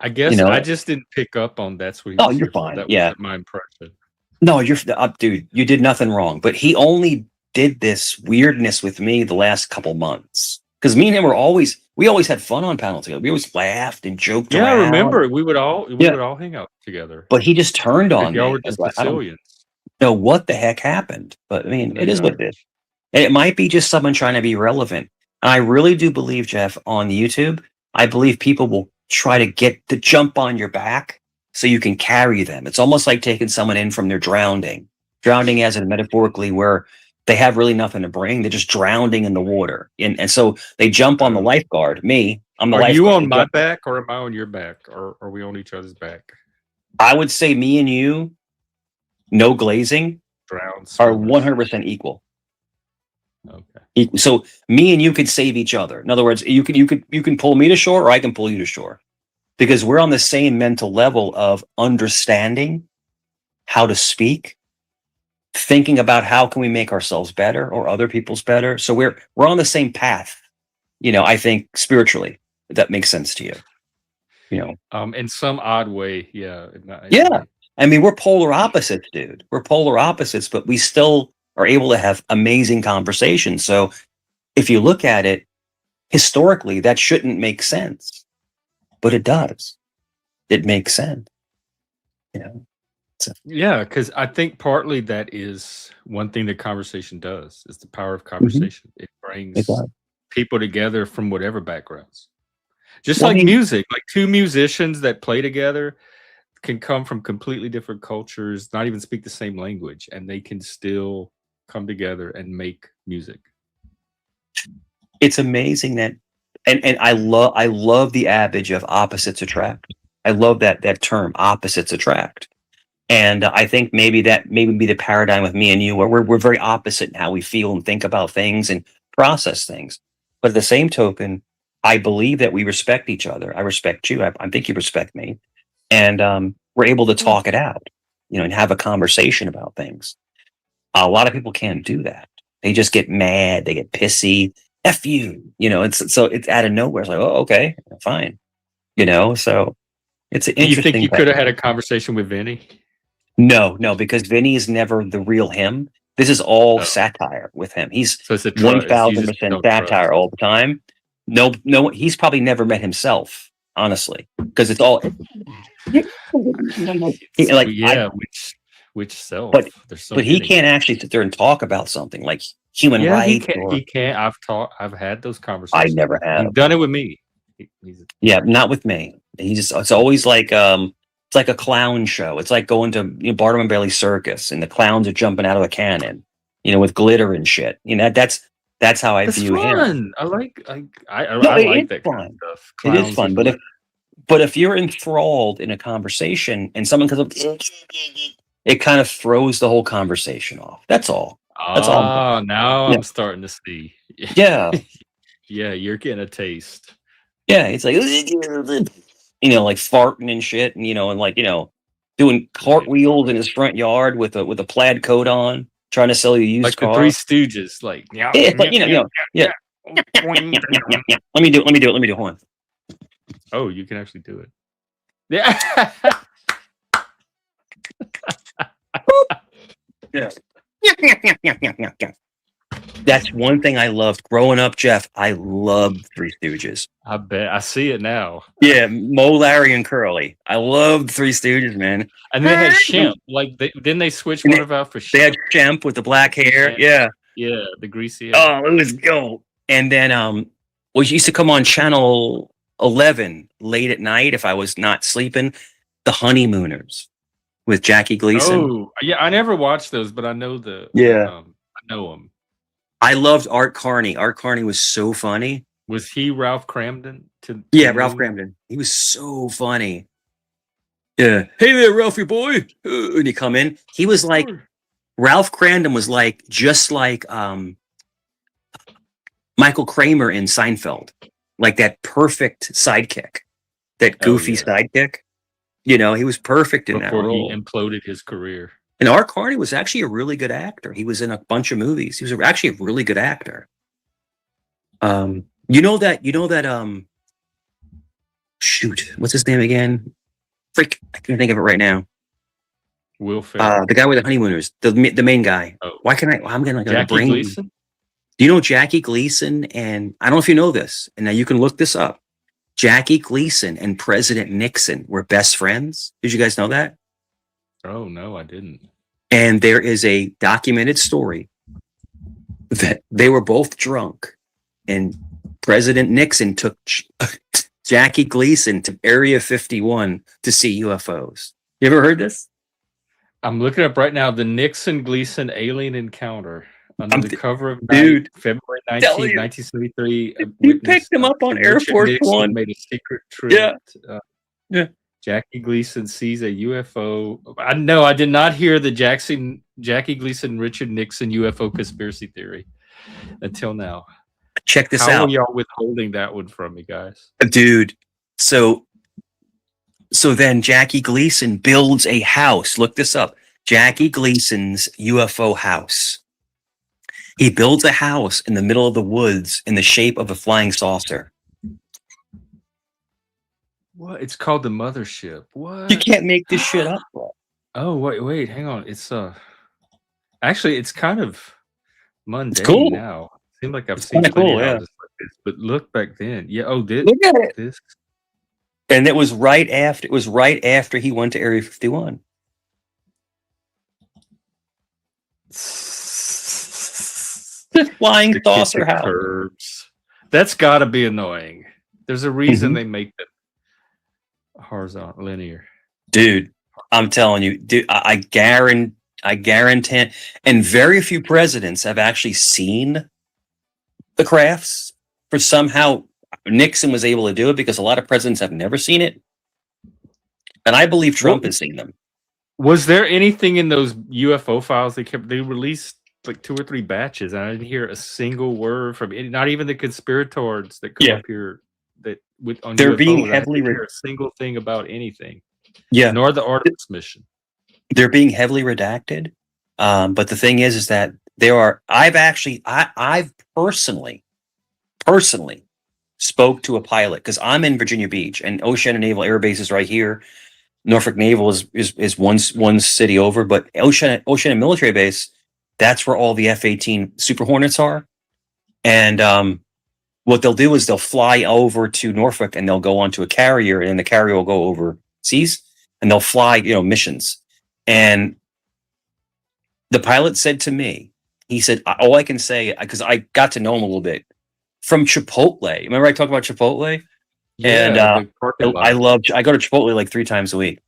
I guess I just didn't pick up on that's what he Oh, was you're here for. fine. That Yeah. wasn't my impression. No, you're dude. You did nothing wrong. But he only did this weirdness with me the last couple months, because me and him we always had fun on panel together. We always laughed and joked Yeah, I around. remember we would all Yeah. hang out together. But he just turned Like on y'all me. were I was just like, I don't Sicilians. know what the heck happened, but I mean, There it you is what are. it is. And it might be just someone trying to be relevant. And I really do believe, Jeff, on YouTube, I believe people will try to get to jump on your back so you can carry them. It's almost like taking someone in from their drowning as in metaphorically, where they have really nothing to bring. They're just drowning in the water. And so they jump on the lifeguard. I'm the Are you lifeguard. on my back or am I on your back? Or are we on each other's back? I would say me and you, no glazing, Drown are swimmers. 100% equal. Okay. So me and you could save each other. In other words, you can pull me to shore, or I can pull you to shore, because we're on the same mental level of understanding how to speak, thinking about how can we make ourselves better or other people's better. So we're on the same path. I think spiritually, if that makes sense to you. In some odd way, yeah. Yeah. I mean, we're polar opposites, dude. We're polar opposites, but we still are able to have amazing conversations. So if you look at it historically, that shouldn't make sense, but it does. It makes sense. So, Yeah, because I think partly that is one thing that conversation does, is the power of conversation. It it brings does. people together from whatever backgrounds. Just Well, I like mean, music, like two musicians that play together can come from completely different cultures, not even speak the same language, and they can still come together and make music. it's amazing that, and I love the adage of opposites attract. I love that term, opposites attract. And I think maybe that be the paradigm with me and you, where we're very opposite in how we feel and think about things and process things. But at the same token, I believe that we respect each other. I respect you. I think you respect me, and we're able to talk it out, and have a conversation about things. A lot of people can't do that. They just get mad. They get pissy. F you. It's out of nowhere. It's like, oh, okay, fine. So it's an Do you think interesting you thing. could have had a conversation with Vinny? No, because Vinny is never the real him. This is all Oh. satire with him. He's So it's 1,000% no satire trust. all the time. No, he's probably never met himself. honestly, because it's all like Yeah, which self? but There's so but he many. can't actually sit there and talk about something like human Yeah, he rights can't. or He can't. I've had those I conversations never with him. have. He's done it with me. He's Yeah, not with me. He just it's always like it's like a clown show. It's like going to Barnum and Bailey Circus and the clowns are jumping out of a cannon, with glitter and shit. That's how I that's view him. fun. I like. I No, it like is that kind of fun. stuff. It is Clowns fun, and but glitter. if you're enthralled in a conversation and someone comes up, it kind of throws the whole conversation off. That's all. That's all. Now Yeah. I'm starting to see. Yeah. Yeah, you're getting a taste. Yeah, it's like like farting and shit, and doing cartwheels in his front yard with a plaid coat on, trying to sell you a used Like the car. Three Stooges, like Yeah, it's like yeah. Let me do it. Hold on. Oh, you can actually do it. Yeah. Yeah. That's one thing I loved growing up, Jeff. I loved Three Stooges. I bet I see it now. Yeah, Mo, Larry, and Curly. I loved Three Stooges, man. And they had Shemp. Like, didn't they switch And one of out for They Shemp? had Shemp with the black hair. Yeah. Yeah. Yeah, the greasy hair. Oh, it was go. And then it used to come on channel 11 late at night if I was not sleeping. The Honeymooners with Jackie Gleason. Oh, yeah. I never watched those, but I know I know them. I loved Art Carney. Art Carney was so funny. Was he Ralph Cramden? Yeah, Ralph Cramden. He was so funny. Yeah. Hey there, Ralphie boy. And he come in. He was like Ralph Cramden was like just like Michael Kramer in Seinfeld, like that perfect sidekick, that goofy sidekick. He was perfect in that before role. He imploded his career. And Art Carney was actually a really good actor. He was in a bunch of movies. He was actually a really good actor. Shoot, what's his name again? Freak, I can't think of it right now. Will Ferrell. The guy with the Honeymooners, the main guy. Oh. Why can I'm gonna Jackie bring Gleason? Do you know Jackie Gleason? And I don't know if you know this, and now you can look this up. Jackie Gleason and President Nixon were best friends. Did you guys know that? Oh, no, I didn't. And there is a documented story that they were both drunk, and President Nixon took Jackie Gleason to Area 51 to see UFOs. You ever heard this? I'm looking up right now the Nixon Gleason alien encounter under the cover of dude, night, February 19, tell you. 1973. You picked him up on Air Richard Force Nixon One. made a secret trip. Yeah. Jackie Gleason sees a UFO. I did not hear the Jackie Gleason, Richard Nixon UFO conspiracy theory until now. Check this How out. are y'all withholding that one from me, guys? Dude, so then Jackie Gleason builds a house. Look this up. Jackie Gleason's UFO house. He builds a house in the middle of the woods in the shape of a flying saucer. What? It's called the Mothership. What? You can't make this shit up, bro. Oh, wait, hang on. It's actually it's kind of mundane cool. now. Seems like I've It's seen kinda plenty cool, of yeah. houses like this, but look back then. Yeah. Oh, Look at it. this. And it was right after he went to Area 51. The flying The saucer kitchen house. curbs. That's got to be annoying. There's a reason Mhm. they make them horizontal, linear. Dude, I'm telling you, dude, I guarantee, and very few presidents have actually seen the crafts. For somehow Nixon was able to do it because a lot of presidents have never seen it. And I believe Trump has seen them. Was there anything in those UFO files they released like 2 or 3 batches, and I didn't hear a single word from any, not even the conspirators that come up here on they're UFOs. being I heavily didn't hear a single thing about anything. Yeah. Nor the Artemis mission. They're being heavily redacted. But the thing is that I've personally spoke to a pilot because I'm in Virginia Beach and Oceana Naval Air Base is right here. Norfolk Naval is one city over, but Oceana Military Base, that's where all the F-18 Super Hornets are. And what they'll do is they'll fly over to Norfolk and they'll go onto a carrier, and the carrier will go overseas, and they'll fly, missions. And the pilot said to me, he said, all I can say, because I got to know him a little bit from Chipotle. Remember I talked about Chipotle? And Yeah, the parking lot. I go to Chipotle like 3 times a week.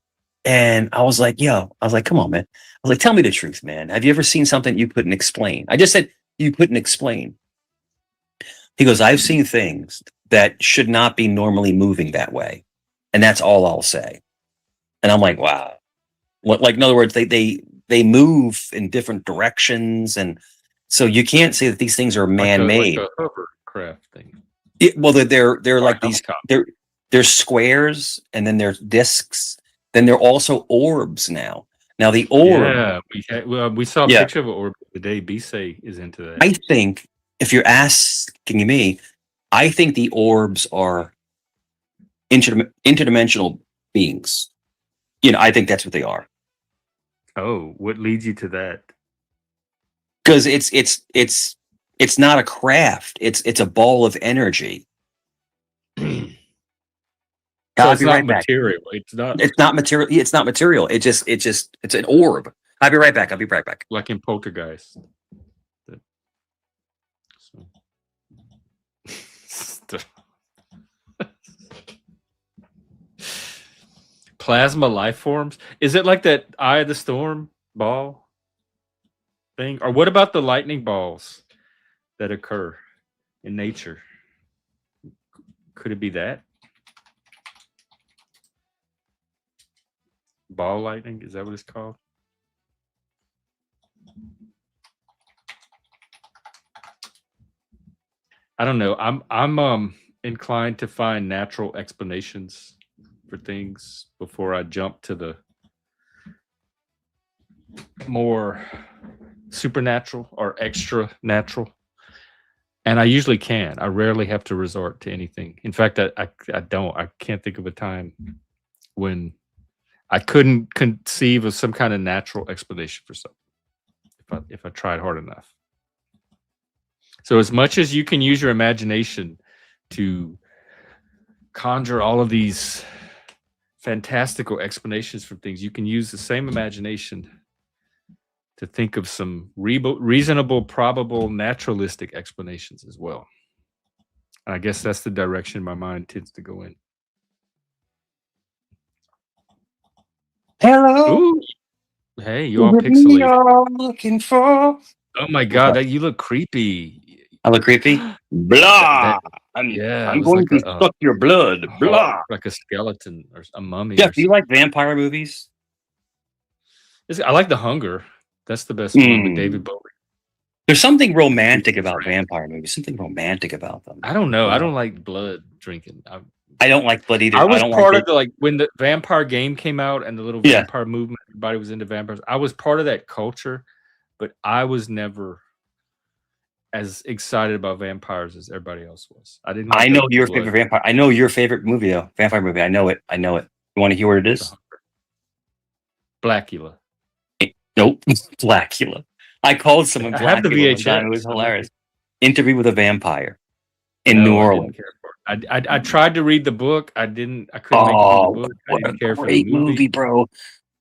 And I was like, come on, man. I was like, tell me the truth, man. Have you ever seen something you couldn't explain? I just said, you couldn't explain. He goes, I've seen things that should not be normally moving that way. And that's all I'll say. And I'm like, wow. Like, in other words, they move in different directions. And so you can't say that these things are man-made. Like a hovercraft thing. Well, they're like these, helicopter. they're squares, and then there's discs. Then they're also orbs now. Now the orb. Yeah, we saw a picture of an orb the day. Bisay is into that. I think, if you're asking me, I think the orbs are interdimensional beings. I think that's what they are. Oh, what leads you to that? Because it's not a craft. It's a ball of energy. So it's not material. It's not material. It's not material. It's an orb. I'll be right back. Like in Poltergeist. Plasma life forms. Is it like that Eye of the Storm ball thing? Or what about the lightning balls that occur in nature? Could it be that? Ball lightning? Is that what it's called? I don't know. I'm inclined to find natural explanations for things before I jump to the more supernatural or extra natural. And I usually can. I rarely have to resort to anything. In fact, I can't think of a time when I couldn't conceive of some kind of natural explanation for something if I tried hard enough. So as much as you can use your imagination to conjure all of these fantastical explanations for things, you can use the same imagination to think of some reasonable, probable, naturalistic explanations as well. And I guess that's the direction my mind tends to go in. Hello. Ooh. Hey, you all pixelated. Looking for. Oh my God, you look creepy. I look creepy. Blah. I'm going to suck your blood. Blah. Like a skeleton or a mummy. Jeff, do you like vampire movies? I like The Hunger. That's the best one with David Bowie. There's something romantic about vampire movies. Something romantic about them. I don't know. I don't like blood drinking. I don't like blood either. I was part of the when the vampire game came out and the little vampire movement. Everybody was into vampires. I was part of that culture, but I was never as excited about vampires as everybody else was. I didn't. I know your favorite vampire. I know your favorite movie though. Vampire movie. I know it. You want to hear what it is? Blackula. Nope. Blackula. I called someone Blackula. I have the VHS. It was hilarious. Interview with a Vampire in New Orleans. I tried to read the book. I couldn't make it through the book. I didn't care for the movie, bro.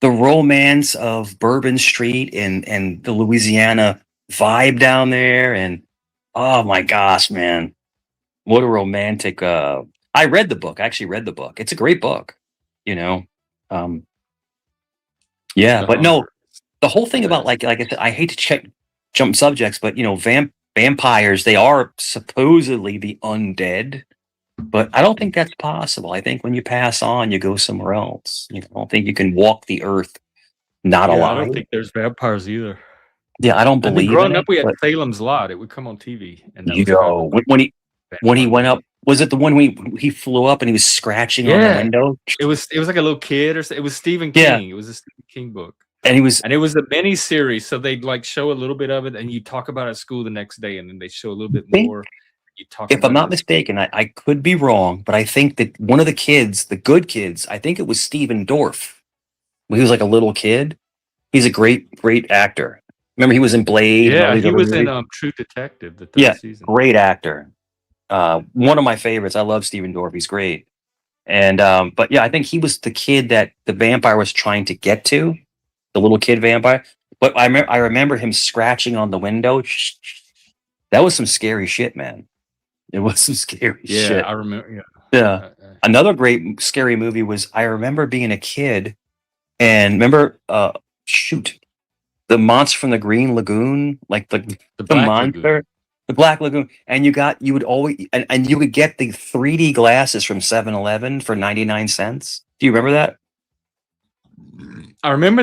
The romance of Bourbon Street and the Louisiana vibe down there, and oh my gosh, man, what a romantic. I read the book. I actually read the book. It's a great book. Yeah, but no, the whole thing about like I said, I hate to jump subjects, but vampires, they are supposedly the undead. But I don't think that's possible. I think when you pass on, you go somewhere else. I don't think you can walk the earth not alive. I don't think there's vampires either. Yeah, I don't believe. Growing up, we had Salem's Lot. It would come on TV. And when he went up, was it the one when he flew up and he was scratching on the window? It was like a little kid, or it was Stephen King. It was a Stephen King book. And it was a mini series, so they'd like show a little bit of it, and you talk about it at school the next day, and then they show a little bit more. If I'm not mistaken, I could be wrong, but I think that one of the kids, the good kids, I think it was Steven Dorff. When he was like a little kid. He's a great actor. Remember, he was in Blade. Yeah, he was in True Detective. The third season. Great actor. One of my favorites. I love Stephen Dorff. He's great. And but yeah, I think he was the kid that the vampire was trying to get to, the little kid vampire. But I remember him scratching on the window. That was some scary shit, man. It was some scary Yeah, shit. I remember. Yeah. Yeah. Another great scary movie was, I remember being a kid and remember shoot, the monster from the Green Lagoon, like the Black monster, Lagoon. the Black Lagoon, and you would always and you would get the 3D glasses from 7-Eleven for 99 cents. Do you remember that? I remember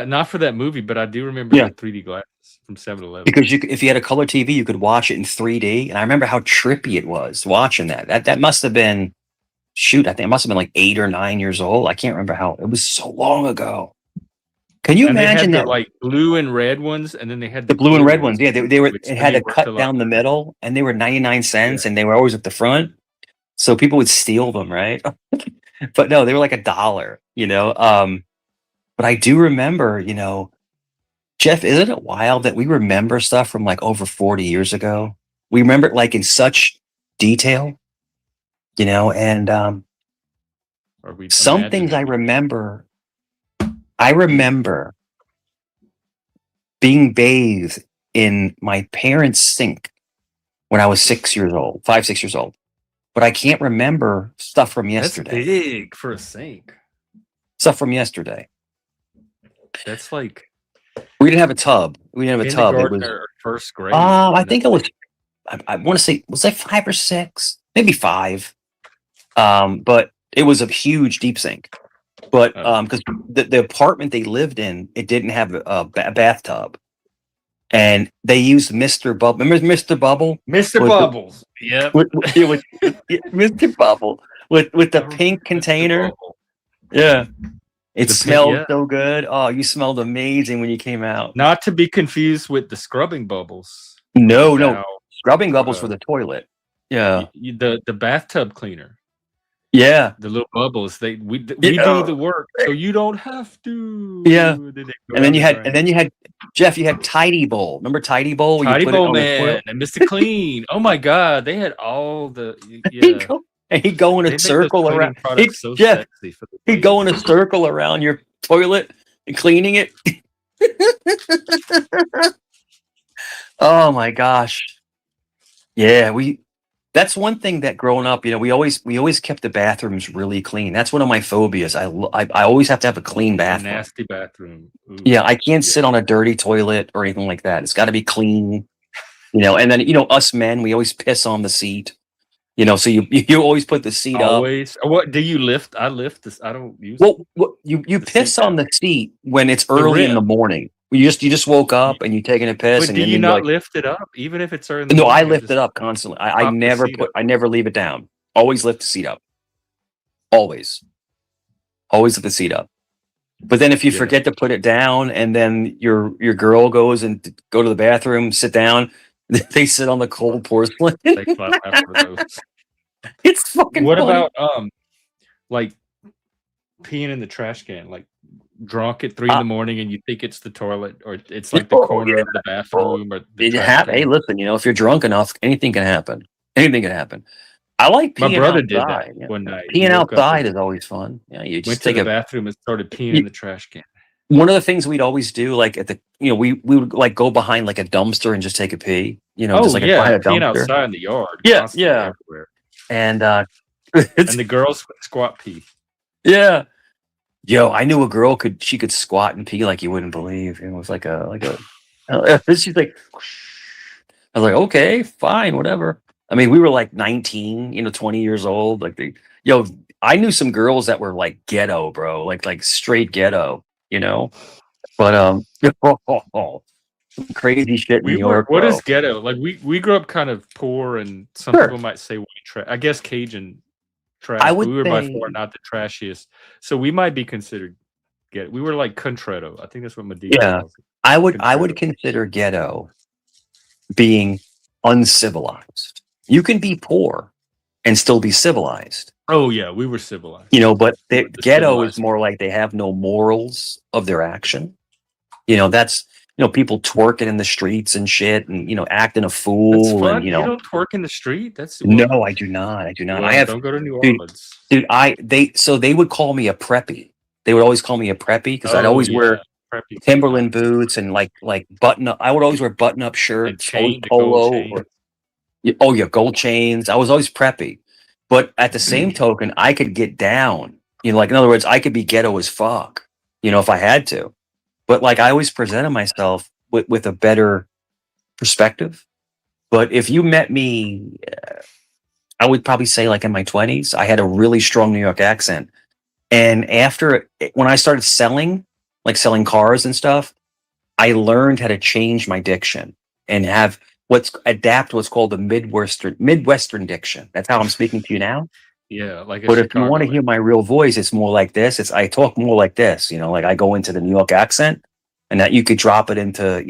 not for that movie, but I do remember Yeah. the 3D glasses from 7-Eleven. Because if you had a color TV, you could watch it in 3D, and I remember how trippy it was watching that. That must have been, shoot, I think it must have been like 8 or 9 years old. I can't remember how. It was so long ago. Can you And imagine they that? had the, like, blue and red ones, and then they had The blue and red ones, too, yeah, they were. which It had you a worked cut a lot down the with. middle, and they were 99 cents, and they were always at the front, so people would steal them, right? But no, they were like $1, you know. But I do remember, you know, Jeff, isn't it wild that we remember stuff from like over 40 years ago? We remember it like in such detail, you know, and Or we some imagine things it. I remember being bathed in my parents' sink when I was 6 years old, 5, 6 years old. But I can't remember stuff from yesterday. That's big for a sink. Stuff from yesterday. That's like We didn't have a tub. We didn't have a tub. It was kindergarten or first grade. I think it was, I want to say, was that 5 or 6? Maybe 5. But it was a huge deep sink. But because the apartment they lived in, it didn't have a bathtub, and they used Mr. Bubble. Remember Mr. Bubble? Mr. With Bubbles. Yep. Mr. Bubble with the I pink remember Mr. container. Bubble. Yeah, it The smelled yeah. so good. Oh, you smelled amazing when you came out. Not to be confused with the scrubbing bubbles. No, Now, scrubbing bubbles for the toilet. Yeah, the bathtub cleaner. yeah. The little bubbles. We do the work, so you don't have to. Yeah. And then you had Jeff. You had Tidy Bowl. Remember Tidy Bowl? Where Tidy you put it Bowl on the Man toilet? and Mr. Clean. Oh my God, they had all the. He'd go in They a made those circle cleaning around. products so Jeff, sexy for the he'd go in a ladies. circle around your toilet and cleaning it. Oh my gosh. Yeah, that's one thing that growing up, you know, we always kept the bathrooms really clean. That's one of my phobias. I always have to have a clean A bathroom. nasty bathroom. Ooh. Yeah, I can't sit on a dirty toilet or anything like that. It's got to be clean, you know. And then, you know, us men, we always piss on the seat, you know. So you always put the seat up. Always. What do you lift? I lift this. I don't use. Well, you the piss seat on the seat when it's early in the rim. morning. You just woke up and you're taking a piss. But And do then you you're not like, lift it up, even if it's early in the no, I morning? lift it up constantly. I prop the never seat up. I never leave it down. Always lift the seat up. Always lift the seat up. But then if you Yeah. forget to put it down, and then your girl goes and go to the bathroom, sit down, they sit on the cold porcelain. They clap after those. It's fucking What funny. about like peeing in the trash can, like drunk at 3 in the morning, and you think it's the toilet, or it's like the corner of the bathroom, or the trash Hey, can? listen, you know, if you're drunk enough, anything can happen. Anything can happen. I like My peeing brother outside. did that Yeah. one night. He Peeing woke up outside and is always fun. Yeah, you went just to take the a. bathroom and started peeing in the trash can. One of the things we'd always do, like at the, you know, we would like go behind like a dumpster and just take a pee. You know, Oh just like yeah, behind a peeing dumpster. outside in the yard. Yeah, Constantly yeah. everywhere. And And the girls squat pee. yeah. Yo, I knew a girl she could squat and pee like you wouldn't believe. It was like a she's like, I was like, okay, fine, whatever. I mean, we were like 19, you know, 20 years old. Like I knew some girls that were like ghetto, bro, like straight ghetto, you know. But some crazy shit in New York. What bro. is ghetto? Like we grew up kind of poor, and some Sure. people might say white trash. I guess Cajun trash. I But would we were by say- far not the trashiest. So we might be considered ghetto. We were like contretto. I think that's what Medea Yeah. calls it. I would Contretto. consider ghetto being uncivilized. You can be poor and still be civilized. Oh yeah, we were civilized. You know, but the The ghetto civilized is more like they have no morals of their action. You know, that's people twerking in the streets and shit, and acting a That's fool, and fun. You don't twerk in the street? That's no, well, I do not. I do not. I well, have, don't go to New dude. Orleans. Dude, they would call me a preppy. They would always call me a preppy because I'd Oh, always wear yeah. Preppy's Timberland nice. boots and like button up. I would always wear button up And shirts, always the gold polo chain. or oh yeah, gold chains. I was always preppy, but at the same token, I could get down. Like in other words, I could be ghetto as fuck. If I had to. But like I always presented myself with a better perspective. But if you met me, I would probably say like in my 20s, I had a really strong New York accent. And when I started selling, like selling cars and stuff, I learned how to change my diction and have adapt what's called the Midwestern diction. That's how I'm speaking to you now. Yeah, like a But if you want to Chicagoan. hear my real voice, it's more like this. I talk more like this, like I go into the New York accent, and that you could drop it into,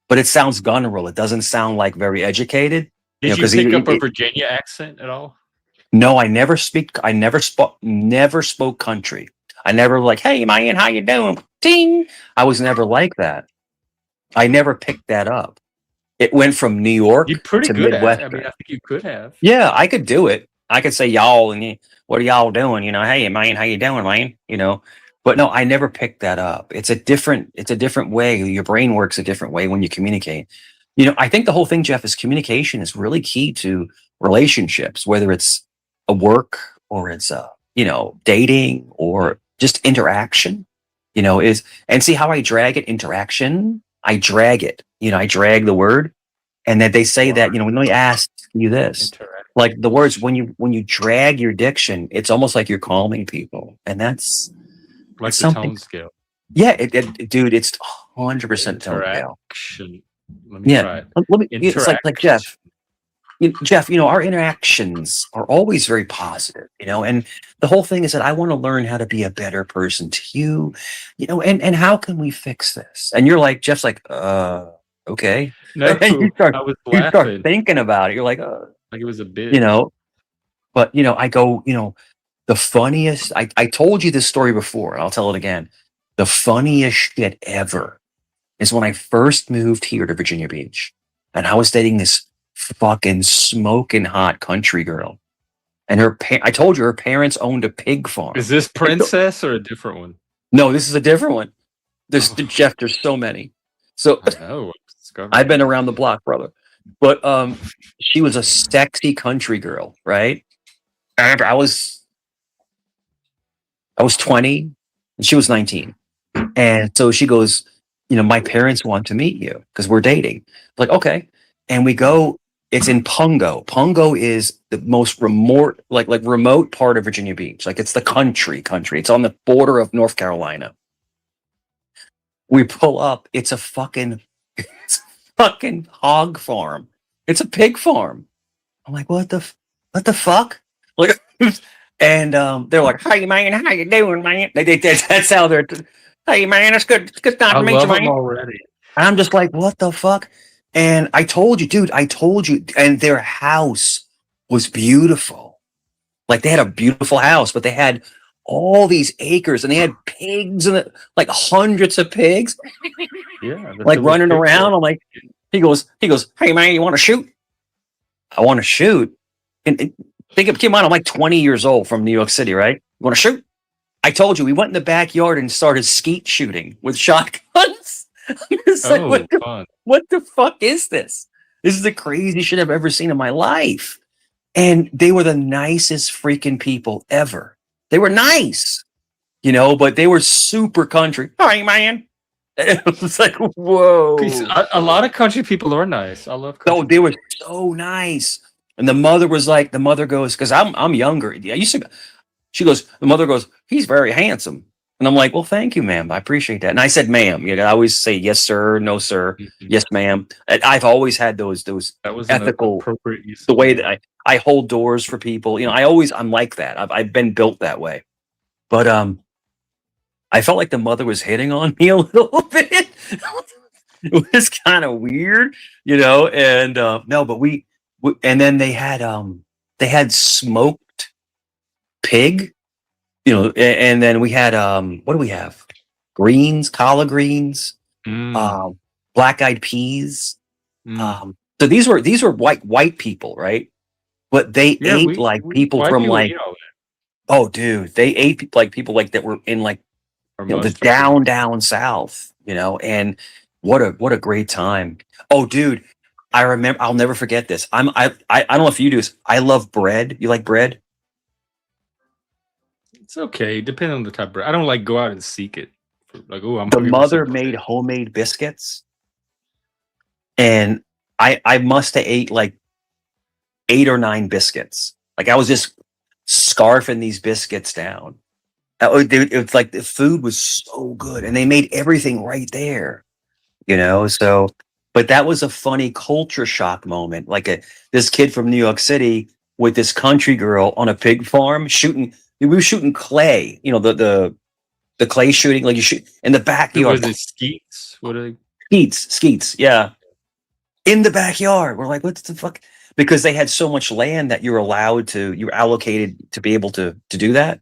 but it sounds guttural. It doesn't sound like very educated. Did you Because pick up a Virginia accent at all? no, I never spoke country. I never like, hey man, how you doing? Ting. I was never like that. I never picked that up. It went from New York You're pretty to good at it. I Midwestern. mean, I think you could have. Yeah, I could do it. I could say y'all and what are y'all doing? Hey man, how you doing, man? But no, I never picked that up. It's a different way. Your brain works a different way when you communicate. I think the whole thing, Jeff, is communication is really key to relationships, whether it's a work or it's dating or just interaction. And see how I drag it, interaction. I drag it. I drag the word. And that they say that, when they ask you this, Interact. like the words, when you drag your diction, it's almost like you're calming people. And that's Like it's the something. tone scale. Yeah, dude, it's 100% tone scale. Interaction. Let me try it. Let me, it's like Jeff. Jeff, our interactions are always very positive, and the whole thing is that I want to learn how to be a better person to you, and how can we fix this? And you're like, Jeff's like, okay. No, And you I was start laughing. thinking about it. You're like, Like it was a bit. But I go, the funniest, I told you this story before, and I'll tell it again. The funniest shit ever is when I first moved here to Virginia Beach, and I was dating this fucking smoking hot country girl. And I told you her parents owned a pig farm. Is this Princess or a different one? No, this is a different one. Jeff, there's so many. So I know. I've been around the block, brother. But she was a sexy country girl, right? I remember I was 20 and she was 19. And so she goes, my parents want to meet you because we're dating. Like, okay. And we go, it's in Pungo. Pungo is the most remote, like remote part of Virginia Beach. Like it's the country. It's on the border of North Carolina. We pull up. It's a fucking hog farm. It's a pig farm. I'm like, what the fuck? Like, and they're like, hey man, how you doing, man? That's how they're. Hey man, it's good. It's good time to meet you, man. Already. And I'm just like, what the fuck? And I told you, dude. And their house was beautiful. Like they had a beautiful house, but they had all these acres, and they had pigs and like hundreds of pigs. Yeah, like running around. I'm like, he goes, hey man, you want to shoot? I want to shoot. And keep in mind, I'm like 20 years old from New York City, right? You want to shoot? I told you, we went in the backyard and started skeet shooting with shotguns. It's like, what the fuck is this? This is the craziest shit I've ever seen in my life. And they were the nicest freaking people ever. They were nice, but they were super country. Hey man. It was like, whoa. A lot of country people are nice. I love country. No, they were so nice. And the mother goes, because I'm younger. She goes, the mother goes, he's very handsome. And I'm like, well, thank you, ma'am. I appreciate that. And I said, ma'am. I always say yes, sir, no, sir, yes, ma'am. I've always had those that was ethical, appropriate use the way that I hold doors for people. I'm like that. I've been built that way. But I felt like the mother was hitting on me a little bit. It was kind of weird, and no, but we and then they had smoked pig, and then we had what do we have? Greens, collard greens, Mm, Black Eyed Peas. mm. So these were white people, right? But they Yeah, ate like we people white from people like, eat all oh, dude, they ate like people like that were in like, that, or the most of them. down south, and what a great time. Oh, dude, I remember. I'll never forget this. I don't know if you do this. I love bread. You like bread? It's okay, depending on the type of bread. I don't like go out and seek it. Like, oh, I'm The hungry for some mother bread. made homemade biscuits, and I must have ate like 8 or 9 biscuits. Like I was just scarfing these biscuits down. Dude, it was like the food was so good, and they made everything right there. So, but that was a funny culture shock moment. Like this kid from New York City with this country girl on a pig farm shooting. We were shooting clay. The clay shooting, like you shoot in the Who backyard. was it? Skeets? What are they? Skeets, yeah, in the backyard. We're like, what the fuck? Because they had so much land that you were allocated to be able to do that.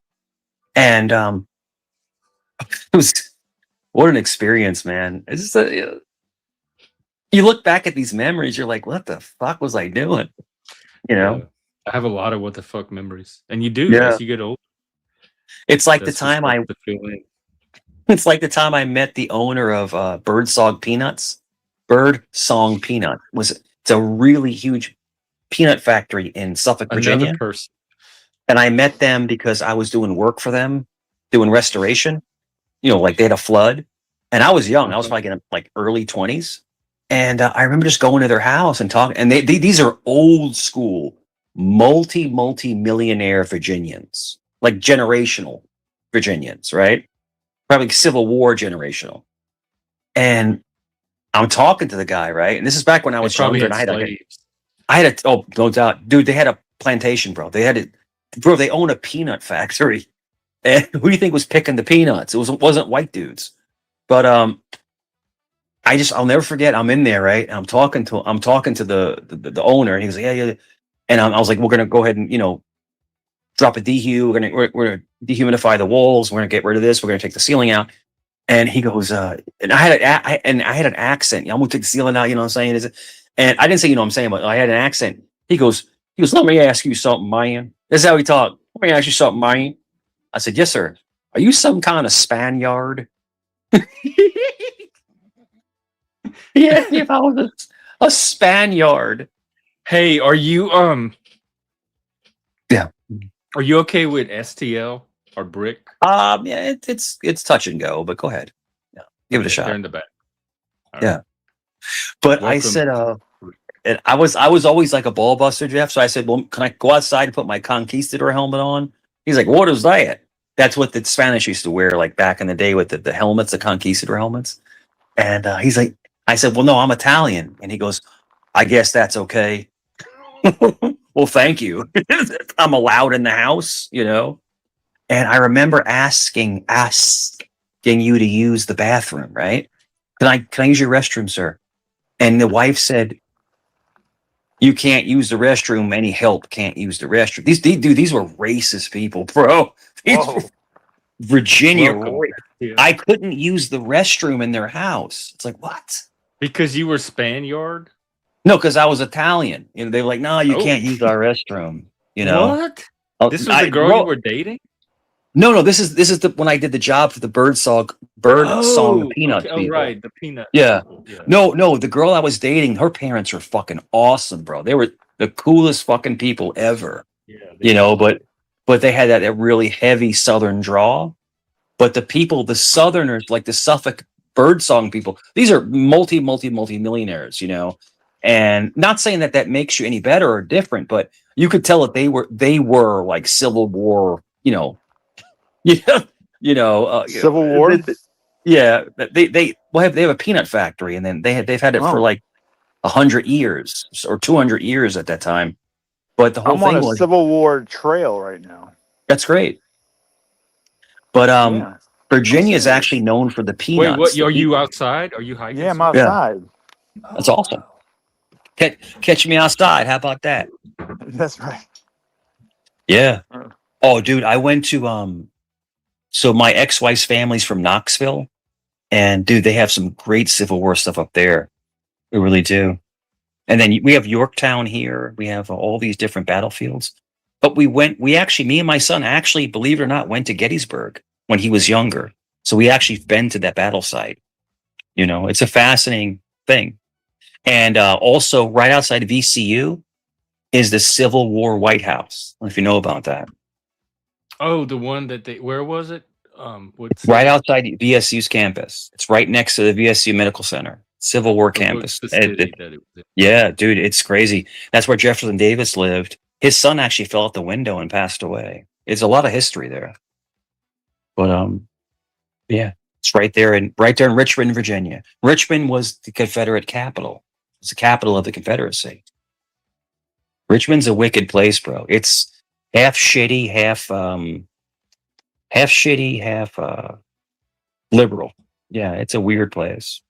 And it was what an experience, man. It's just you look back at these memories, you're like, what the fuck was I doing? You Yeah, know? I have a lot of what the fuck memories, and you do Yeah. as you get older. It's like the That's what time starts to fill in. it's like the time I met the owner of Birdsong Peanuts. Birdsong Peanut it's a really huge peanut factory in Suffolk, Another Virginia. person. And I met them because I was doing work for them, doing restoration. Like they had a flood, and I was young. I was Uh-huh. probably in like early 20s, and I remember just going to their house and talking. And these are old school, multi millionaire Virginians, like generational Virginians, right? Probably Civil War generational. And I'm talking to the guy, right? And this is back when I They was probably younger, had and slaves. oh, no doubt, dude. They had a plantation, bro. Bro. They own a peanut factory. And who do you think was picking the peanuts? Wasn't white dudes. But I'll never forget. I'm in there, right? And I'm talking to the owner, and he goes, yeah, yeah. And I was like, we're gonna go ahead and drop a dehu. We're gonna dehumidify the walls. We're gonna get rid of this. We're gonna take the ceiling out. And he goes, and I had an accent. I'm gonna take the ceiling out. You know what I'm saying? And I didn't say, what I'm saying, but I had an accent. He goes, let me ask you something, man. This is how he talked. Let me ask you something, man. I said, yes, sir. Are you some kind of Spaniard? Yeah, if I was a Spaniard. Hey, are you Yeah. Are you okay with STL or brick? Yeah, it's touch and go, but go ahead. Yeah, give it a They're shot. in the back. All Yeah. right. But I Welcome. said, and I was always like a ball buster, Jeff. So I said, well, can I go outside and put my conquistador helmet on? He's like, what is that? That's what the Spanish used to wear, like back in the day with the helmets, the conquistador helmets. And he's like, I said, well, no, I'm Italian. And he goes, I guess that's okay. Well, thank you. I'm allowed in the house, And I remember asking you to use the bathroom, right? Can I use your restroom, sir? And the wife said, you can't use the restroom. Any help can't use the restroom. These were racist people, bro. Whoa. Virginia. Welcome. Yeah. I couldn't use the restroom in their house. It's like, what? Because you were Spaniard? No, because I was Italian. They were like, no, you Oh. can't use our restroom. What? Oh, This was the girl you were dating? No, this is when I did the job for the birdsong peanut okay. people. Oh, right, the peanut. Yeah. People. Yeah. No, the girl I was dating, her parents were fucking awesome, bro. They were the coolest fucking people ever. Yeah. But they had that really heavy Southern draw. But the Southerners, like the Suffolk birdsong people, these are multi millionaires, And not saying that makes you any better or different, but you could tell that they were like Civil War, Civil War? Yeah, they have a peanut factory, and then they've had it for like 100 years or 200 years at that time. But the whole I'm on thing a was Civil War trail right now. that's great. But Yeah. Virginia is serious. actually known for the Wait, peanuts. what? Are you outside? Are you hiking? Yeah, I'm somewhere? outside. That's awesome. Catch me outside. How about that? That's right. Yeah. Oh, dude, I went to so my ex-wife's family's from Knoxville, And dude, they have some great Civil War stuff up there. They really do. And then we have Yorktown here. We have all these different battlefields. But me and my son actually, believe it or not, went to Gettysburg when he was younger. So we actually been to that battle site. You know, it's a fascinating thing. And also right outside of VCU is the Civil War White House. I don't know if you know about that. Oh, the one that where was it? What's Right outside VSU's campus. It's right next to the VSU Medical Center. Civil War campus. The city that it was in? Yeah, dude, it's crazy. That's where Jefferson Davis lived. His son actually fell out the window and passed away. It's a lot of history there. But yeah, it's right there in Richmond, Virginia. Richmond was the Confederate capital. It's the capital of the Confederacy. Richmond's a wicked place, bro. It's half shitty, half liberal. Yeah, it's a weird place.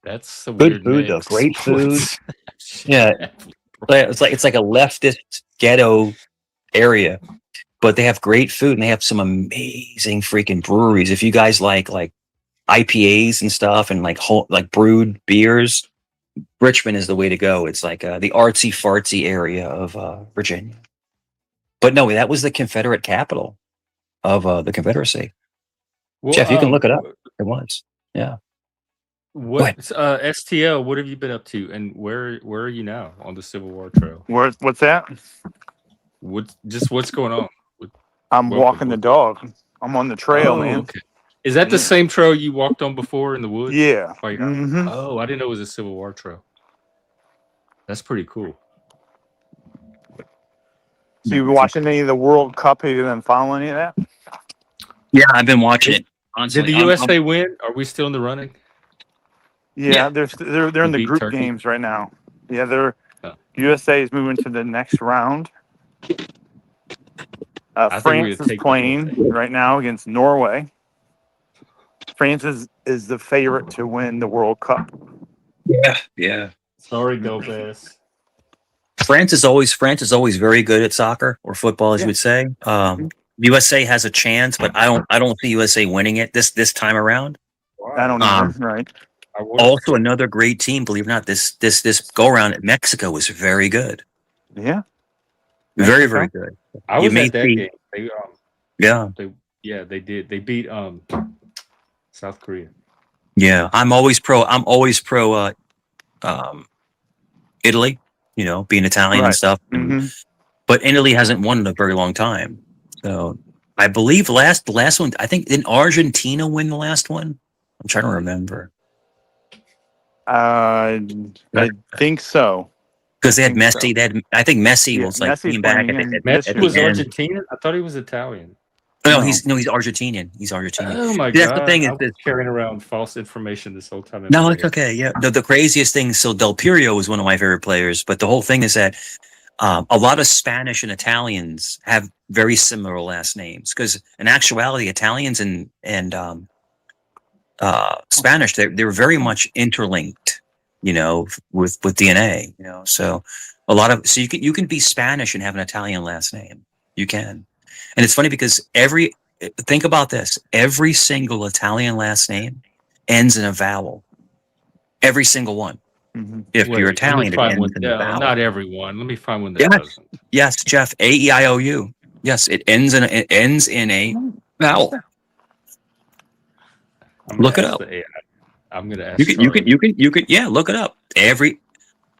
That's a Good weird food though, mix. great food. Yeah, it's like a leftist ghetto area, but they have great food and they have some amazing freaking breweries. If you guys like IPAs and stuff and like brewed beers, Richmond is the way to go. It's like the artsy fartsy area of Virginia. But no, that was the Confederate capital of the Confederacy. Well, Jeff, you can look it up. It was. Yeah. What STL? What have you been up to, and where are you now on the Civil War trail? What's that? What's going on? I'm walking the dog. I'm on the trail, man. Okay. Is that the same trail you walked on before in the woods? Yeah. Mm-hmm. Oh, I didn't know it was a Civil War trail. That's pretty cool. So you watching any of the World Cup? Have you been following any of that? Yeah, I've been watching it constantly. Did the USA win? Are we still in the running? Yeah, they're in the group Turkey? games right now. Yeah, USA is moving to the next round. France is playing right now against Norway. France is the favorite to win the World Cup. Yeah. Sorry, go Bears. France is always very good at soccer or football, as you would say. USA has a chance, but I don't see USA winning it this time around. I don't either. Right. Also, another great team. Believe it or not, this go around at Mexico was very good. Yeah. Very, very good. I was at that game. They did. They beat South Korea. Yeah, I'm always pro Italy, you know, being Italian and stuff. Mm-hmm. But Italy hasn't won in a very long time. So I believe the last one, I think, didn't Argentina win the last one? I'm trying to remember. I think so. Because they had Messi. I think Messi was like came back. Messi was Argentinian? I thought he was Italian. No, he's Argentinian. He's Argentinian. Oh my God! That's God. the thing. I was carrying around false information this whole time. No, it's okay. Yeah, the craziest thing. So Del Piero was one of my favorite players, but the whole thing is that a lot of Spanish and Italians have very similar last names. Because in actuality, Italians and Spanish, they're very much interlinked. You know, with DNA. You know, so you can be Spanish and have an Italian last name. You can. And it's funny because think about this, every single Italian last name ends in a vowel. Every single one. Mm-hmm. If you're Italian, it ends in a vowel. Not everyone. Let me find one that doesn't. Yes, Jeff, AEIOU. Yes, it ends in a vowel. Look it up. I'm gonna ask. You can yeah, look it up.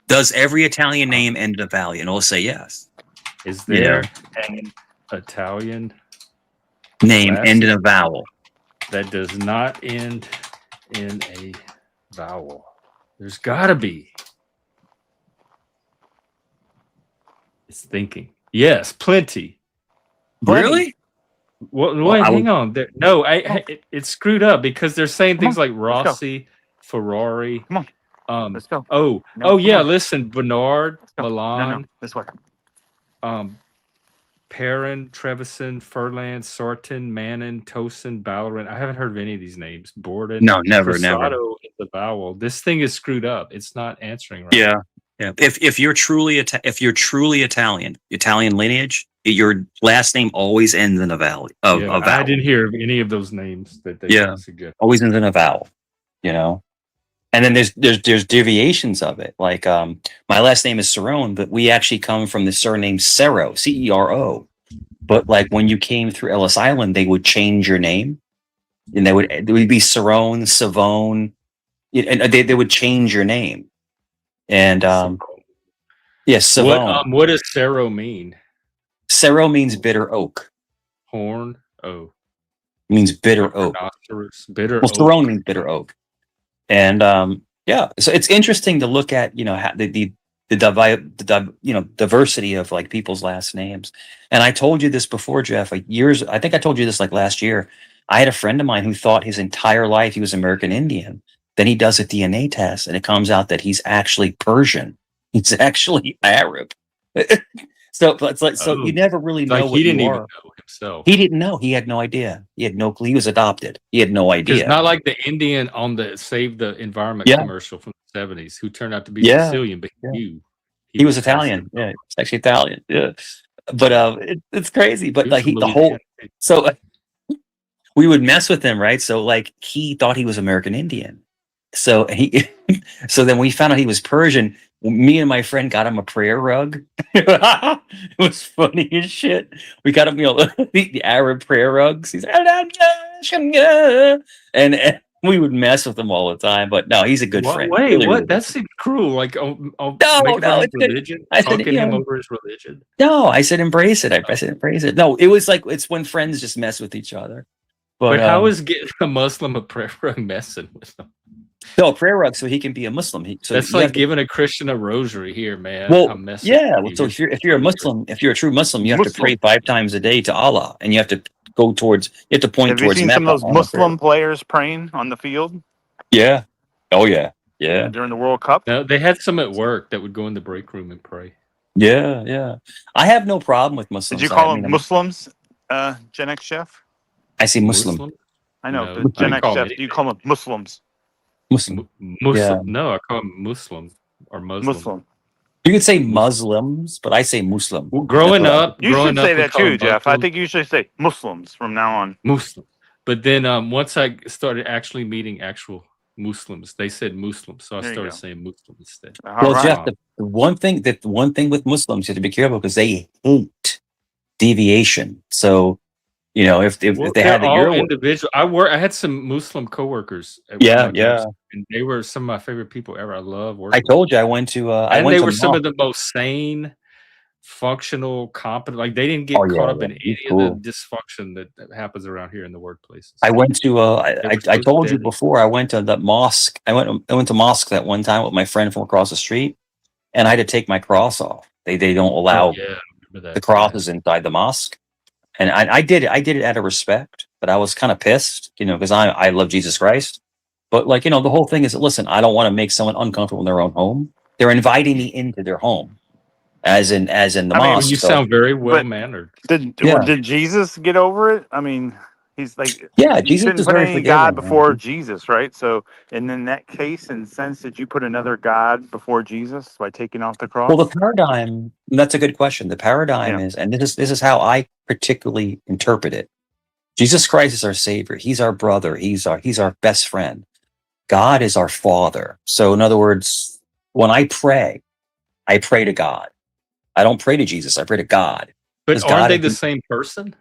Does every Italian name end in a vowel? And it'll say yes. Is there an Italian name end in a vowel that does not end in a vowel? There's gotta be. It's thinking. Yes, plenty. Really? Well, wait, hang on. It's screwed up because they're saying things like Rossi, Ferrari. Come on. Let's go. Listen, Bernard, Milan. No, this way. Perrin, Trevisan, Furlan, Sarton, Mannon, Tosin, Ballerin. I haven't heard of any of these names. Borden. No, never. The vowel. This thing is screwed up. It's not answering right. Yeah. If you're truly Italian lineage, your last name always ends in a vowel. A vowel. I didn't hear of any of those names that they suggest. Always ends in a vowel. you know. And then there's deviations of it. Like my last name is Cerrone, but we actually come from the surname Cero, Cero. But like when you came through Ellis Island, they would change your name, and it would be Cerrone, Savone, and they would change your name. And yes, Savone. What does Cero mean? Cero means bitter oak. Horn? Oh. Means bitter oak. Rhinoceros. Bitter Well, oak. Cerrone means bitter oak. And yeah, so it's interesting to look at, the diversity of like people's last names. And I told you this before, Jeff, I think I told you this like last year. I had a friend of mine who thought his entire life he was American Indian. Then he does a DNA test and it comes out that he's actually Persian. He's actually Arab. So it's like, you never really know what he didn't you even are. know himself. He didn't know. He had no idea. He had no clue. He was adopted. He had no idea. It's not like the Indian on the Save the Environment commercial from the 70s who turned out to be Sicilian, but he was Italian. Yeah, he's actually Italian. Yeah, but it's crazy. But like so we would mess with him, right? So like he thought he was American Indian. So so then we found out he was Persian. Me and my friend got him a prayer rug. It was funny as shit. We got him, the Arab prayer rugs. He's and we would mess with him all the time. But no, he's a good friend. Wait, really, what? really. That seems cruel. Like, No, religion. I said, Talking him over his religion. No, I said embrace it. I said embrace it. No, it was like it's when friends just mess with each other. But how is getting a Muslim a prayer rug messing with them? No, prayer rug, so he can be a Muslim. That's like giving a Christian a rosary here, man. Well, yeah. Well, so if you're a Muslim, if you're a true Muslim, you have to pray 5 times a day to Allah, and you have to point towards. Have you seen some of those Muslim players praying on the field? Yeah. Oh yeah. Yeah. During the World Cup. No, they had some at work that would go in the break room and pray. Yeah, yeah. I have no problem with Muslims. Did you call them Muslims, Gen X Chef? I say Muslim. I know, the Gen X Chef. Do you call them Muslims? Muslim. Yeah. No, I call them Muslim or Muslim. You could say Muslims, but I say Muslim. Well, growing up, you should say that too, Jeff. I think you should say Muslims from now on. Muslim. But then once I started actually meeting actual Muslims, they said Muslim, so I started saying Muslim instead. Well, Jeff, the one thing with Muslims, you have to be careful because they hate deviation. So, if they had the individual, I had some Muslim coworkers. And they were some of my favorite people ever. I love working. I told you I went to. They were some of the most sane, functional, competent. Like they didn't get caught up in any of the dysfunction that happens around here in the workplaces. I went to. I told you before. I went to the mosque. I went to mosque that one time with my friend from across the street, and I had to take my cross off. They don't allow the crosses inside the mosque. And I did it out of respect, but I was kind of pissed, because I love Jesus Christ. But the whole thing is, listen, I don't want to make someone uncomfortable in their own home. They're inviting me into their home, as in the mosque. You sound very well mannered. Did Jesus get over it? I mean, he's like, Jesus is very forgiving, God before Jesus, right? So, and in that case, in the sense, did you put another God before Jesus by taking off the cross? Well, the paradigm. That's a good question. The paradigm is, and this is how I particularly interpret it. Jesus Christ is our Savior. He's our brother. He's our best friend. God is our Father. So, in other words, when I pray to God. I don't pray to Jesus. I pray to God. But aren't they the same person?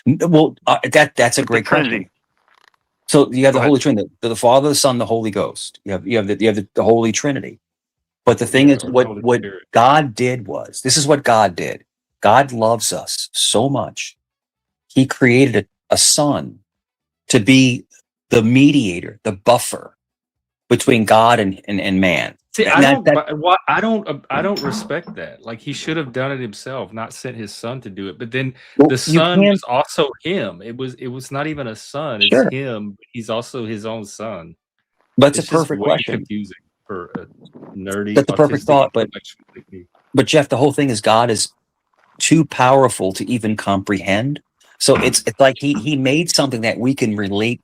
Well, that's a great question. So you have the Holy Trinity, the Father, the Son, the Holy Ghost. You have the Holy Trinity. But the thing is, what God did was, this is what God did. God loves us so much. He created a Son to be the mediator, the buffer between God and man. See, I don't respect that. Like he should have done it himself, not sent his son to do it. But then the son was also him. It was not even a son. It's him. He's also his own son. That's a perfect question. Confusing for a nerdy. That's a perfect thought. But Jeff, the whole thing is God is too powerful to even comprehend. So it's like he made something that we can relate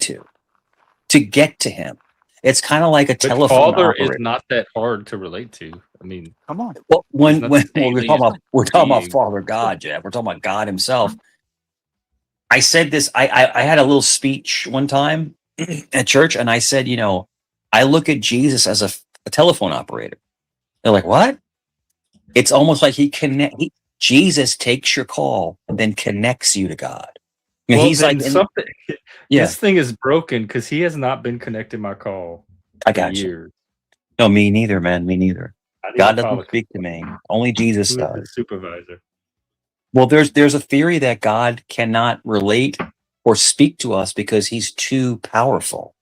to get to him. It's kind of like a telephone. Father is not that hard to relate to. I mean, come on. Well, we're talking about Father God, Jeff. We're talking about God Himself. I said this. I had a little speech one time, at church, and I said, I look at Jesus as a telephone operator. They're like, what? It's almost like Jesus takes your call and then connects you to God. Well, He's then like, something. yeah, This thing is broken because he has not been connecting my call I for got you. years. No, me neither, man. Me neither. I need God to file doesn't a speak to me. complaint. Only Jesus Who is the does. supervisor? Well, there's a theory that God cannot relate or speak to us because he's too powerful.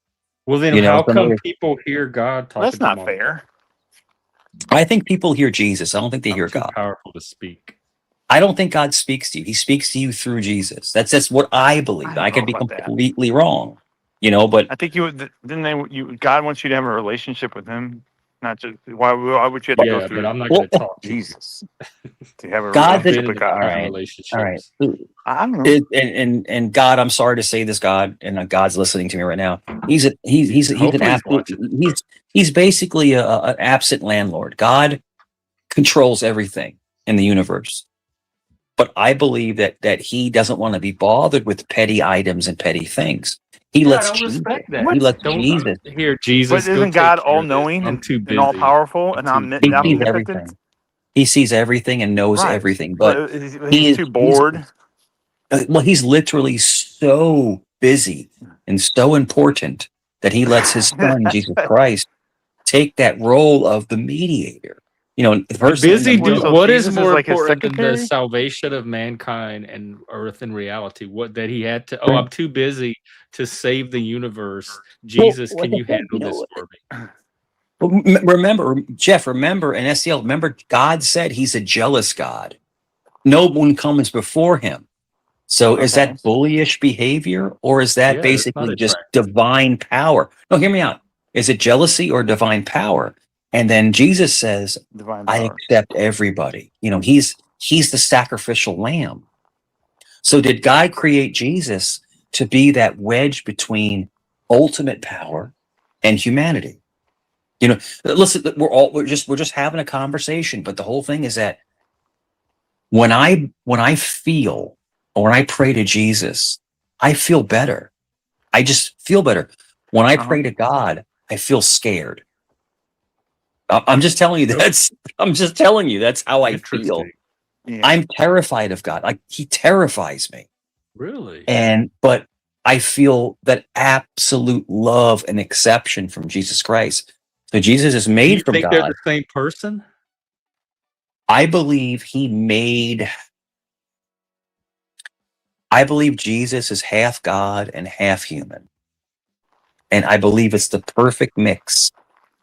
Well, then how come people hear God talking That's to them not on fair. I think people hear Jesus. I don't think they I'm hear too God. powerful to speak. I don't think God speaks to you. He speaks to you through Jesus. That's what I believe. I I don't could be know about that. completely wrong, but I think God wants you to have a relationship with him, not just why would you have to go Yeah, through but I'm not going to talk to you. Jesus to have a God I've been relationship in with a God? all ton of right. relationships. I don't know. And God, I'm sorry to say this, God, and God's listening to me right now. He's an Hopefully he's absolute. watching. He's basically an absent landlord. God controls everything in the universe, but I believe that he doesn't want to be bothered with petty items and petty things. He Yeah, I lets don't Jesus. respect that. He lets Don't Jesus. hear Jesus. But Go isn't take God care all of this. knowing I'm too and all busy. powerful and I'm too He busy. sees omnipotent? everything. He sees everything and knows Right. everything, but He's too bored. he's literally so busy and so important that he lets his son Jesus Christ take that role of the mediator. The person in the Busy do middle. So what is Jesus is more like his important than the secretary? salvation of mankind and earth in reality? What that he had to? Oh, I'm too busy to save the universe. Jesus, Like can I you said, handle this for me? remember, Jeff, and SCL, remember, God said he's a jealous God. No one comes before him. So is Okay. that bullyish behavior, or is that Yeah, that's not basically just attractive. divine power? No, hear me out. Is it jealousy or divine power? And then Jesus says, Divine I power. accept everybody. He's the sacrificial lamb. So did God create Jesus to be that wedge between ultimate power and humanity? Listen, we're just having a conversation, but the whole thing is that when I feel, or when I pray to Jesus, I feel better. I just feel better. When I pray to God, I feel scared. I'm just telling you I'm just telling you that's how I feel. Interesting. Yeah. I'm terrified of God. Like, he terrifies me. Really? But I feel that absolute love and exception from Jesus Christ. So Jesus is Do you made from think they're God. the same person? I believe I believe Jesus is half God and half human. And I believe it's the perfect mix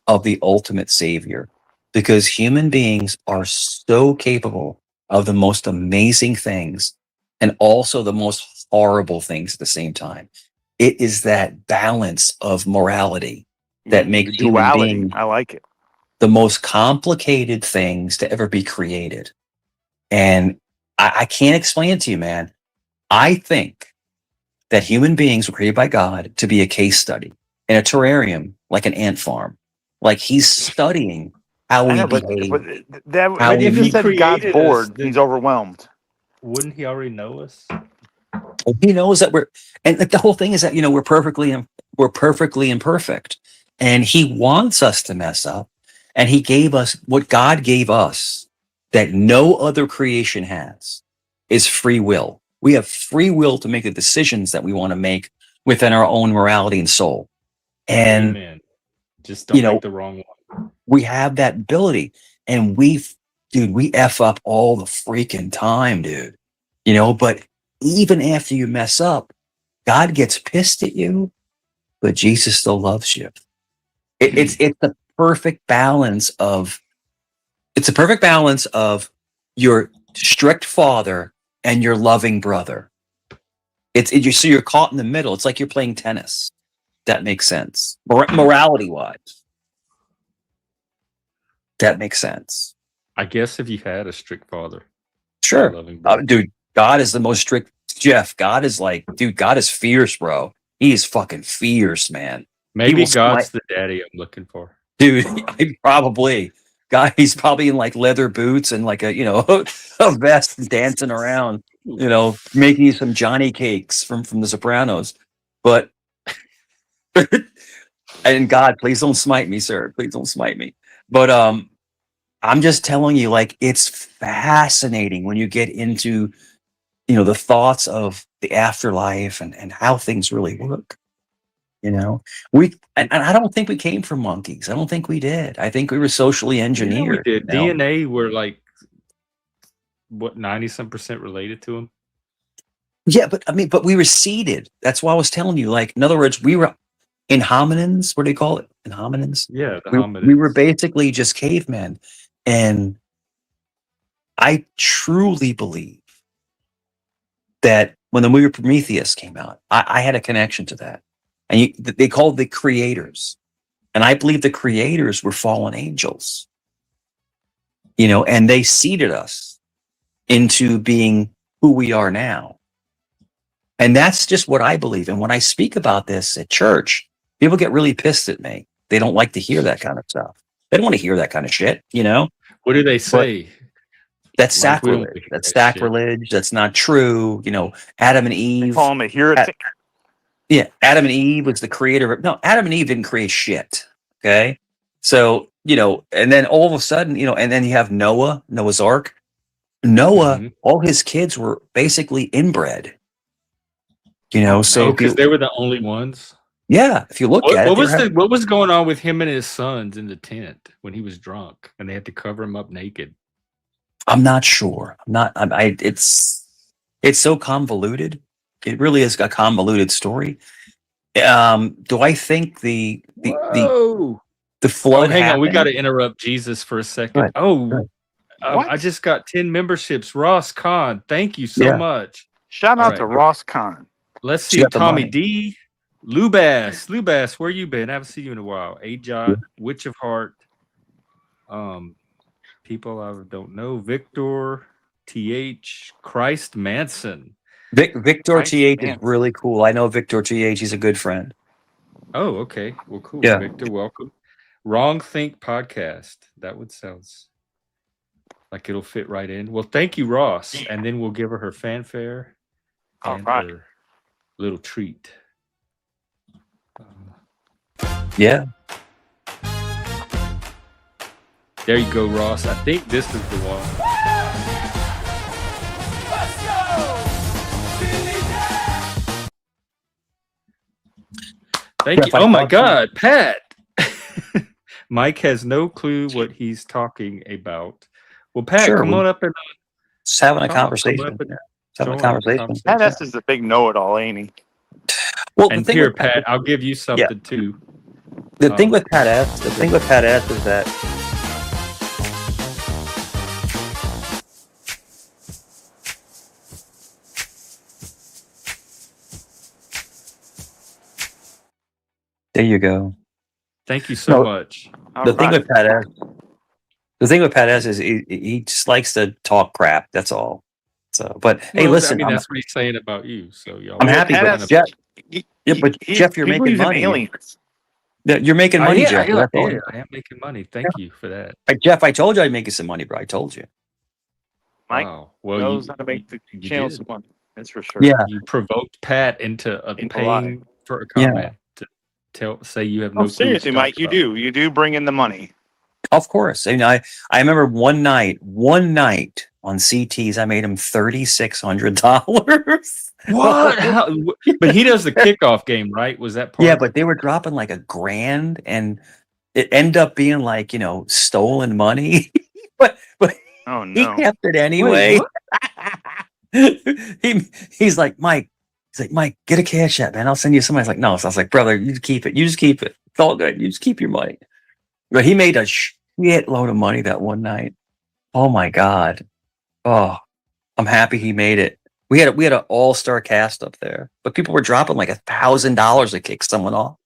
of the ultimate savior, because human beings are so capable of the most amazing things and also the most horrible things at the same time. It is that balance of morality that makes the human duality. beings I like it. the most complicated things to ever be created. And I can't explain it to you, man. I think that human beings were created by God to be a case study in a terrarium, like an ant farm. Like, he's studying how I we know, but behave. that How But you if we, he just said God's created us, bored. He's then overwhelmed. wouldn't he already know us? he knows that and the whole thing is that, we're perfectly imperfect. And he wants us to mess up. And he gave us what God gave us that no other creation has, is free will. We have free will to make the decisions that we want to make within our own morality and soul. And, Amen. Just don't make the wrong one. we have that ability, and we F up all the freaking time, dude. But even after you mess up, God gets pissed at you, but Jesus still loves you. It's the perfect balance of your strict father and your loving brother. So you're caught in the middle. It's like you're playing tennis. That makes sense. Morality wise, that makes sense. I guess if you had a strict father, Sure. loving brother. Dude, God is the most strict. Jeff, God is God is fierce, bro. He is fucking fierce, man. Maybe will smite- God's the daddy I'm looking for. Dude, probably. God, he's probably in like leather boots and like a a vest, dancing around, making you some Johnny cakes from The Sopranos. But And God, please don't smite me, sir. Please don't smite me. But I'm just telling you, like, it's fascinating when you get into, the thoughts of the afterlife and how things really work. And I don't think we came from monkeys. I don't think we did. I think we were socially Yeah, we engineered. did. DNA were like what 90-some% related to them. Yeah, but we were seeded. That's why I was telling you. Like, in other words, we were in hominins. What do they call it? In hominins. Yeah, the We were hominids. basically just cavemen. And I truly believe that when the movie Prometheus came out, I had a connection to that. And they called the creators. And I believe the creators were fallen angels, and they seeded us into being who we are now. And that's just what I believe. And when I speak about this at church, people get really pissed at me. They don't like to hear that kind of stuff. They don't want to hear that kind of shit, What do they say? That's Like, we don't sacrilege. believe That's that shit. sacrilege. That's not true. Adam and They Eve. call him a heretic. Yeah, Adam and Eve was the creator. No, Adam and Eve didn't create shit. Okay. So, and then all of a sudden, and then you have Noah's Ark. Noah, all his kids were basically inbred. So because they were the only ones. Yeah, if you look at it, what was going on with him and his sons in the tent when he was drunk and they had to cover him up naked? I'm not sure. It's so convoluted. It really is a convoluted story. Do I think the flood? Hang on, we happened? got to interrupt Jesus for a second. Right. I just got 10 memberships. Ross Khan, thank you so much. Shout out to Ross Khan. Let's see, Tommy D. Lubass, where you been? I haven't seen you in a while. Ajot, Witch of Heart. People I don't know. Victor, TH, Christ Manson. Victor TH is really cool. I know Victor TH. He's a good friend. Oh, okay. Well, cool. Yeah. Victor, welcome. Wrong Think Podcast. That would sound like it'll fit right in. Well, thank you, Ross. And then we'll give her fanfare and her little treat. Yeah. There you go, Ross. I think this is the one. Thank you. Oh my God, Pat. Mike has no clue what he's talking about. Well, Pat, come on up and just having a conversation. Pat S is a big know-it-all, ain't he? Well, and here, Pat, I'll give you something too. The thing with Pat S is that there you go. Thank you so much. The thing with Pat S is he just likes to talk crap. That's all. So, but hey, listen. That's what he's saying about you. So y'all. I'm happy, but Jeff. But Jeff, you're making money. You're making money, Jeff. I am making money. Thank you for that. Jeff, I told you I'd make you some money, bro. I told you. Mike knows how to make the channel some money. That's for sure. Yeah. You provoked Pat into paying for a comment to say you have no. Seriously, Mike, you do. You do bring in the money. Of course. I remember one night on CTs, I made him $3,600. What? But he does the kickoff game, right? Was that part? Yeah, but they were dropping like $1,000, and it ended up being like stolen money. but oh no, he kept it anyway. He's like, Mike. He's like, Mike, get a cash app, man. I'll send you some. I was like, no. So I was like, brother, you just keep it. You just keep it. It's all good. You just keep your money. But he made a shit load of money that one night. Oh my God. Oh, I'm happy he made it. We had an all-star cast up there, but people were dropping like $1,000 to kick someone off,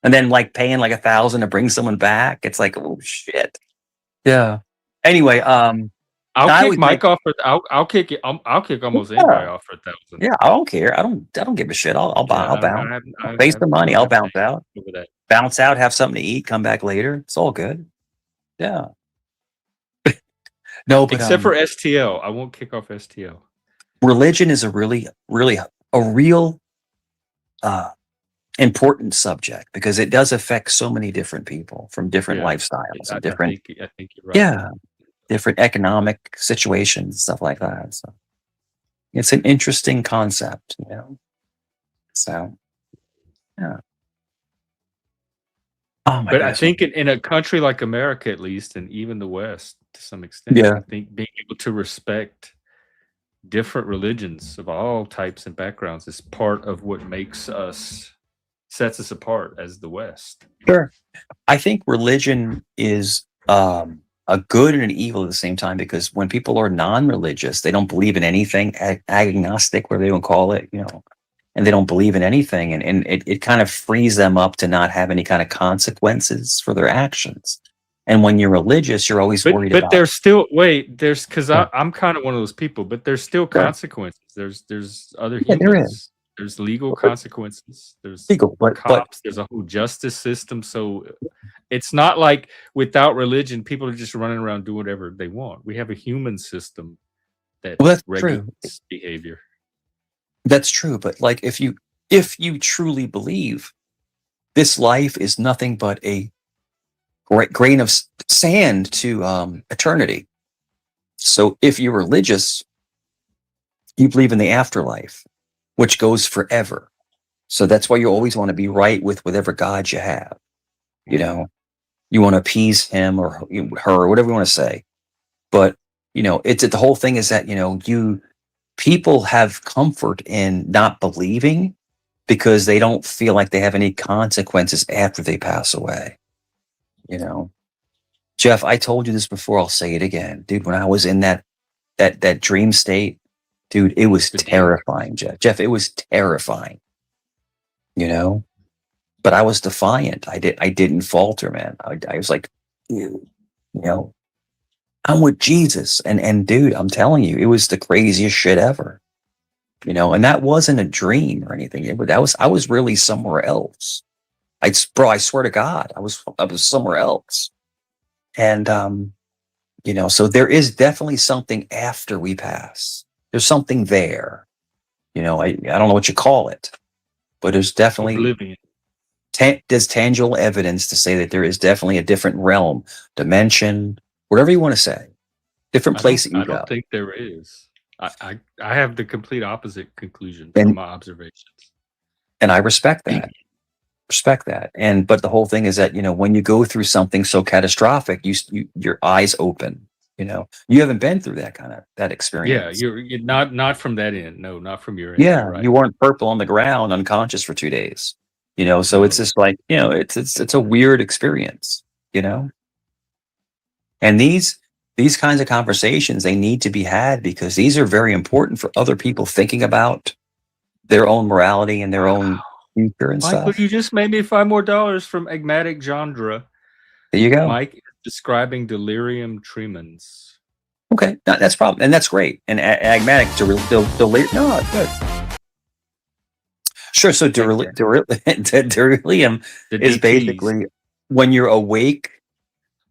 and then like paying like $1,000 to bring someone back. It's like, oh shit. Yeah. Anyway, I'll kick Mike off for. I'll kick it. I'll kick almost anybody off for $1,000. Yeah, I don't care. I don't give a shit. I'll bounce. I'll face the money. I'll bounce out. Bounce out. Have something to eat. Come back later. It's all good. Yeah. No, but except for STL, I won't kick off STL. Religion is a real important subject because it does affect so many different people from different Yeah, lifestyles I and different, think you're right. yeah, different economic situations, stuff like that. So it's an interesting concept, you know. So yeah. Oh my But I goodness. think in a country like America, at least, and even the West to some extent, Yeah. I think being able to respect different religions of all types and backgrounds is part of what sets us apart as the West. Sure. I think religion is a good and an evil at the same time because when people are non-religious, they don't believe in anything, agnostic, whatever they want to call it, you know, and they don't believe in anything, and it kind of frees them up to not have any kind of consequences for their actions. And when you're religious, you're always worried But about. there's still there's because Yeah. I'm kind of one of those people, but there's still Sure. consequences. There's other Yeah, there is. humans. There's legal consequences. There's Legal, but cops. There's a whole justice system. So it's not like without religion, people are just running around doing whatever they want. We have a human system that well, that's true. regulates behavior. That's true. But like, if you truly believe this life is nothing but a grain of sand to eternity. So if you're religious, you believe in the afterlife, which goes forever. So that's why you always want to be right with whatever God you have. You know, you want to appease him or her or whatever you want to say. But, you know, the whole thing is that, you know, people have comfort in not believing because they don't feel like they have any consequences after they pass away. You know, Jeff, I told you this before. I'll say it again, dude. When I was in that dream state, dude, it was terrifying, Jeff, it was terrifying. You know, but I was defiant. I didn't falter, man. I was like, you know, I'm with Jesus, and dude, I'm telling you, it was the craziest shit ever. You know, and that wasn't a dream or anything. I was really somewhere else. Bro, I swear to God, I was somewhere else. And you know, so there is definitely something after we pass. There's something there. You know, I don't know what you call it, but there's definitely Oblivion. there's tangible evidence to say that there is definitely a different realm, dimension, whatever you want to say, different place that you I go. don't think there is. I have the complete opposite conclusion And- from my observations. And I respect that. And but the whole thing is that, you know, when you go through something so catastrophic, your eyes open. You know, you haven't been through that experience. Yeah, you're not from that end. No, not from your end. Yeah, You're right. you weren't purple on the ground, unconscious for 2 days. You know, so it's No. just like, you know, it's a weird experience. You know, and these kinds of conversations, they need to be had because these are very important for other people thinking about their own morality and their own future and Michael, stuff. you just made me $5 more from Agmatic Genre. There you go. Mike is describing delirium tremens. Okay, that's problem, and that's great. And agmatic delirium. No, it's good. Sure. So delirium The is DTs. basically when you're awake,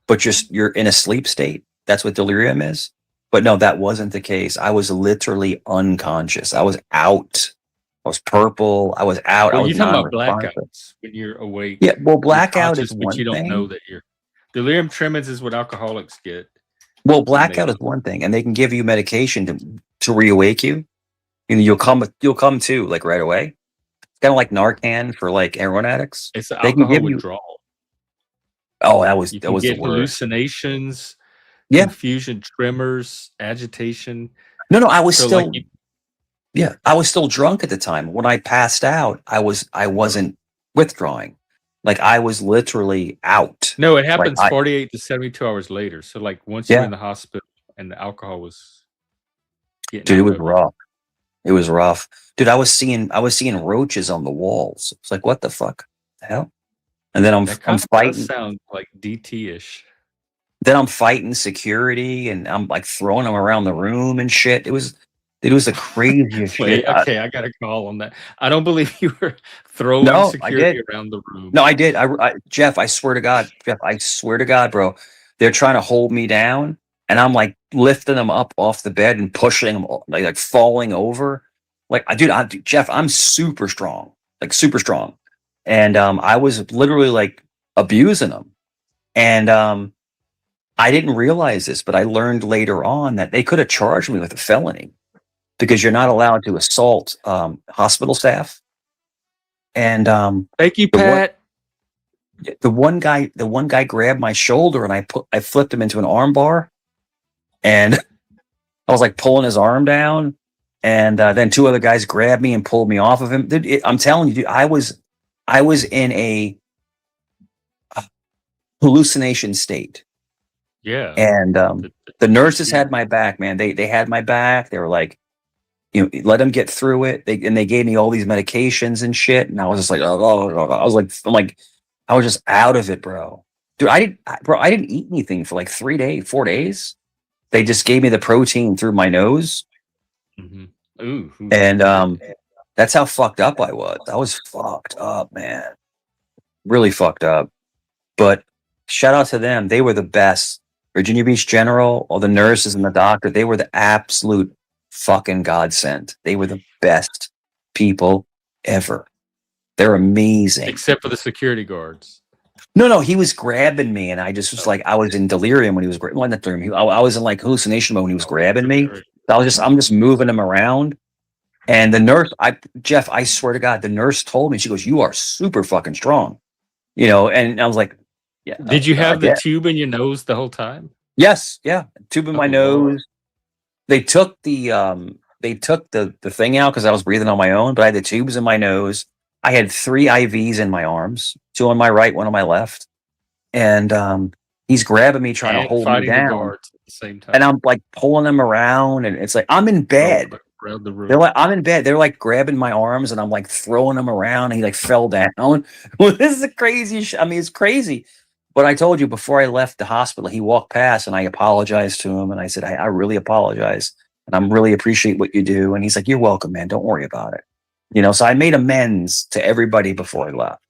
but you're in a sleep state. That's what delirium is. But no, that wasn't the case. I was literally unconscious. I was out. I was purple. I was out. Well, I was you're talking about non-responsive. blackouts when you're awake. Yeah, well, You're blackout is conscious, one but you don't thing. know that you're. Delirium tremens is what alcoholics get. Well, blackout is one thing, and they can give you medication to reawake you. You know, you'll come to like right away. It's kind of like Narcan for like heroin addicts. It's They can alcohol give you. withdrawal. Oh, that You was can the get worst. hallucinations, Yeah. confusion, tremors, agitation. No, I was So, still. like, Yeah, I was still drunk at the time. When I passed out, I wasn't withdrawing. Like I was literally out. No, it happens Like, 48 to 72 hours later. So, like, once Yeah. you're in the hospital and the alcohol was getting Dude, it out was of you. rough. It was rough. Dude, I was seeing roaches on the walls. It's like, what the fuck? The hell? And then I'm That kind of fighting. does sound like DT-ish. Then I'm fighting security and I'm like throwing them around the room and shit. It was the craziest Wait, shit. okay, I got a call on that. I don't believe you were throwing No, I security did. around the room. No, I did. Jeff, I swear to God, bro. They're trying to hold me down, and I'm like lifting them up off the bed and pushing them, like falling over. Like, Jeff, I'm super strong, like super strong. and I was literally like abusing them. And I didn't realize this, but I learned later on that they could have charged me with a felony because you're not allowed to assault hospital staff. And Thank you, the one Pat. the one guy grabbed my shoulder, and I flipped him into an arm bar, and I was like pulling his arm down, and then two other guys grabbed me and pulled me off of him. Dude, I'm telling you, dude, I was in a hallucination state. Yeah. And The- the nurses had my back, man. They had my back. They were like, let them get through it. They gave me all these medications and shit, and I was just like, I was just out of it, bro. Dude, I didn't eat anything for like 4 days. They just gave me the protein through my nose, Mhm. Ooh. and that's how fucked up I was. I was fucked up, man. Really fucked up. But shout out to them. They were the best. Virginia Beach General, all the nurses and the doctor, they were the absolute fucking godsend. They were the best people ever. They're amazing. Except for the security guards. No, he was grabbing me, and I just was like, I was in delirium when he was not delirium. I was in like hallucination mode when he was grabbing me. So I'm just moving him around. And the nurse, Jeff, I swear to God, the nurse told me, she goes, "You are super fucking strong," and I was like, yeah. Did you have the yeah. tube in your nose the whole time? Yes, yeah. Tube in my Lord. nose. They took the thing out because I was breathing on my own, but I had the tubes in my nose. I had 3 IVs in my arms, 2 on my right, 1 on my left. And he's grabbing me, trying to hold me fighting the down. guards at the same time. And I'm like pulling them around, and it's like I'm in bed. Around the room. They're like, I'm in bed. They're like grabbing my arms, and I'm like throwing them around, and he like fell down. Well, this is a crazy I mean, it's crazy. But I told you before I left the hospital, he walked past, and I apologized to him, and I said, I really apologize, and I'm really appreciate what you do. And he's like, "You're welcome, man. Don't worry about it." So I made amends to everybody before I left.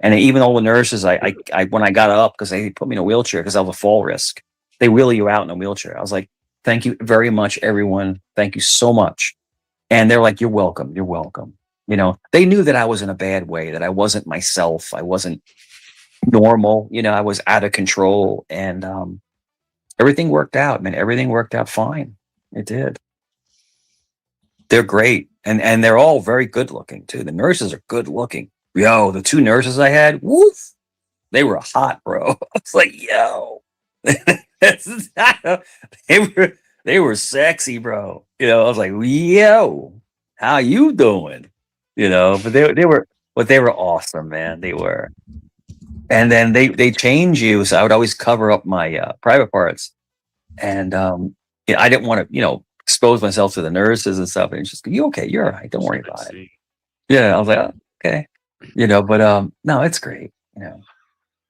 And even all the nurses, I when I got up, because they put me in a wheelchair because I have a fall risk, they wheel you out in a wheelchair. I was like, "Thank you very much, everyone. Thank you so much." And they're like, "You're welcome. You're welcome." They knew that I was in a bad way, that I wasn't myself. I wasn't normal. I was out of control, and everything worked out, man. Everything worked out fine. It did. They're great, and they're all very good looking too. The nurses are good looking. Yo, the 2 nurses I had, woof, they were hot, bro. I was like, yo, they were sexy, bro. I was like, yo, how you doing? But they were awesome, man. They were. And then they change you, so I would always cover up my private parts, and I didn't want to expose myself to the nurses and stuff. And it's just, "You okay? You're all right. Don't worry about it." Yeah, I was like, "Oh, okay," but no, it's great.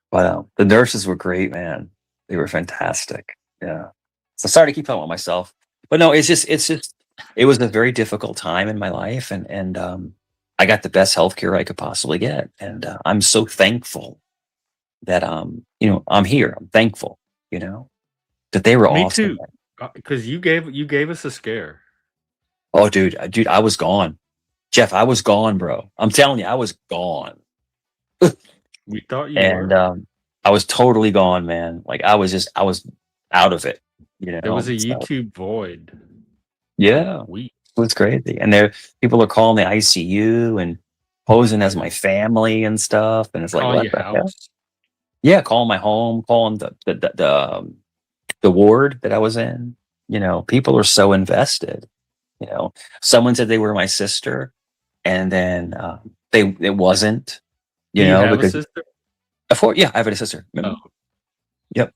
But the nurses were great, man. They were fantastic. Yeah. So sorry to keep talking about myself, but no, it's just it was a very difficult time in my life, and I got the best healthcare I could possibly get, and I'm so thankful that I'm here. I'm thankful, that they were Me awesome. too, because you gave us a scare. Oh, dude, I was gone, Jeff. I was gone, bro. I'm telling you, I was gone. We thought you And were. I was totally gone, man. Like I was out of it. There was a So, YouTube void. yeah, We it was crazy. And people are calling the ICU and posing as my family and stuff. And it's like, calling what your the hell? house. Yeah, calling my home, calling the ward that I was in. People are so invested. Someone said they were my sister, and then it wasn't. Do you have a Because sister? yeah, I have a sister. Oh, Yep.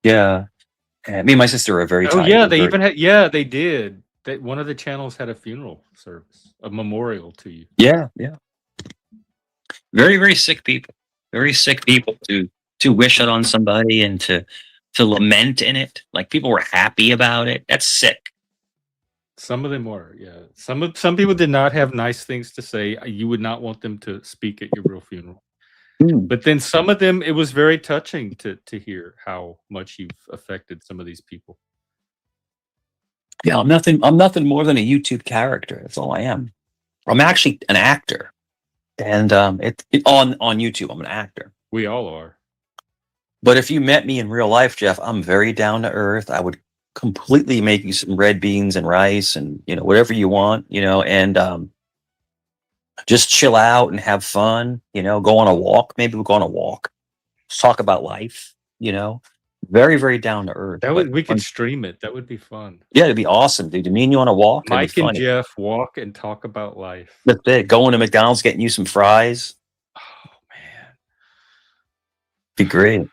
Yeah. And me and my sister are very oh tight. yeah, We're they very- even had. Yeah, they did. That one of the channels had a funeral service, a memorial to you. Yeah, yeah. Very, very sick people. Very sick people to wish it on somebody and to lament in it. Like people were happy about it. That's sick. Some of them were, yeah. Some people did not have nice things to say. You would not want them to speak at your real funeral. But then some of them, it was very touching to hear how much you've affected some of these people. Yeah, I'm nothing more than a YouTube character. That's all I am. I'm actually an actor. And on YouTube, I'm an actor. We all are. But if you met me in real life, Jeff, I'm very down to earth. I would completely make you some red beans and rice and, whatever you want, and just chill out and have fun, go on a walk. Maybe we'll go on a walk, just talk about life, very, very down to earth. That But would we could stream it. That would be fun. yeah, it'd be awesome, dude. To me and you on a walk, it'd be Mike and funny. Jeff walk and talk about life. That's it. Going to McDonald's, getting you some fries. Oh man. Be great.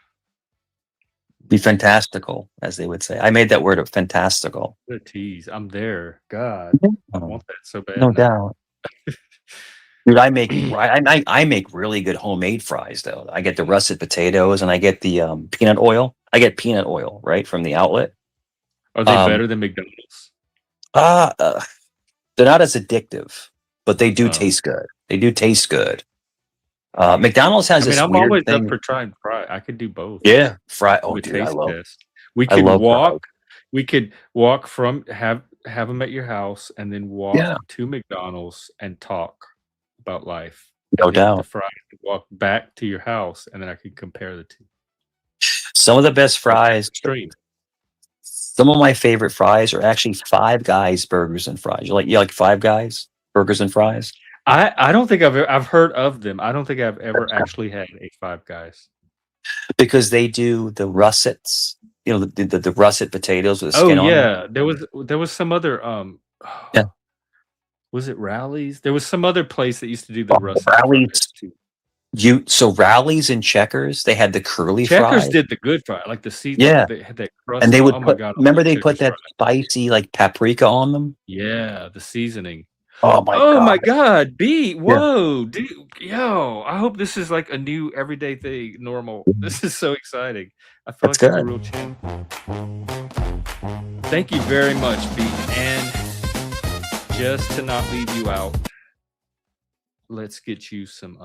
Be fantastical, as they would say. I made that word a fantastical. What a tease. I'm there. God. I want that so bad. No now. doubt. Dude, I make really good homemade fries though. I get the russet potatoes and I get the peanut oil. I get peanut oil right from the outlet. Are they better than McDonald's? They're not as addictive, but they do Oh. taste good. They do taste good. McDonald's has this I'm weird always thing. up for trying fry. I could do both. Yeah, fry. Oh, With dude, I taste love. test. We I could love walk. We could walk from have them at your house and then walk Yeah. to McDonald's and talk about life. No And then doubt. The fries and walk back to your house and then I could compare the two. Some of the best fries. Extreme. Some of my favorite fries are actually Five Guys burgers and fries. You like Five Guys burgers and fries? I don't think I've heard of them. I don't think I've ever actually had a Five Guys. Because they do the russets, the russet potatoes with the Oh skin on them. yeah, there was some other Yeah. Was it Rallies? There was some other place that used to do the russet Rallies. fries, too. So Rallies and Checkers, they had the curly Checkers fries. did the good fry, like the season. Yeah. They had that crust. And they would oh my put, God, I remember love they put Checkers that fries. spicy like paprika on them? Yeah, the seasoning. Oh my Oh God. my God, B, whoa, dude, yo! I hope this is like a new everyday thing, normal. This is so exciting. I feel That's like it's a good. real champ. Thank you very much, B. And just to not leave you out, let's get you some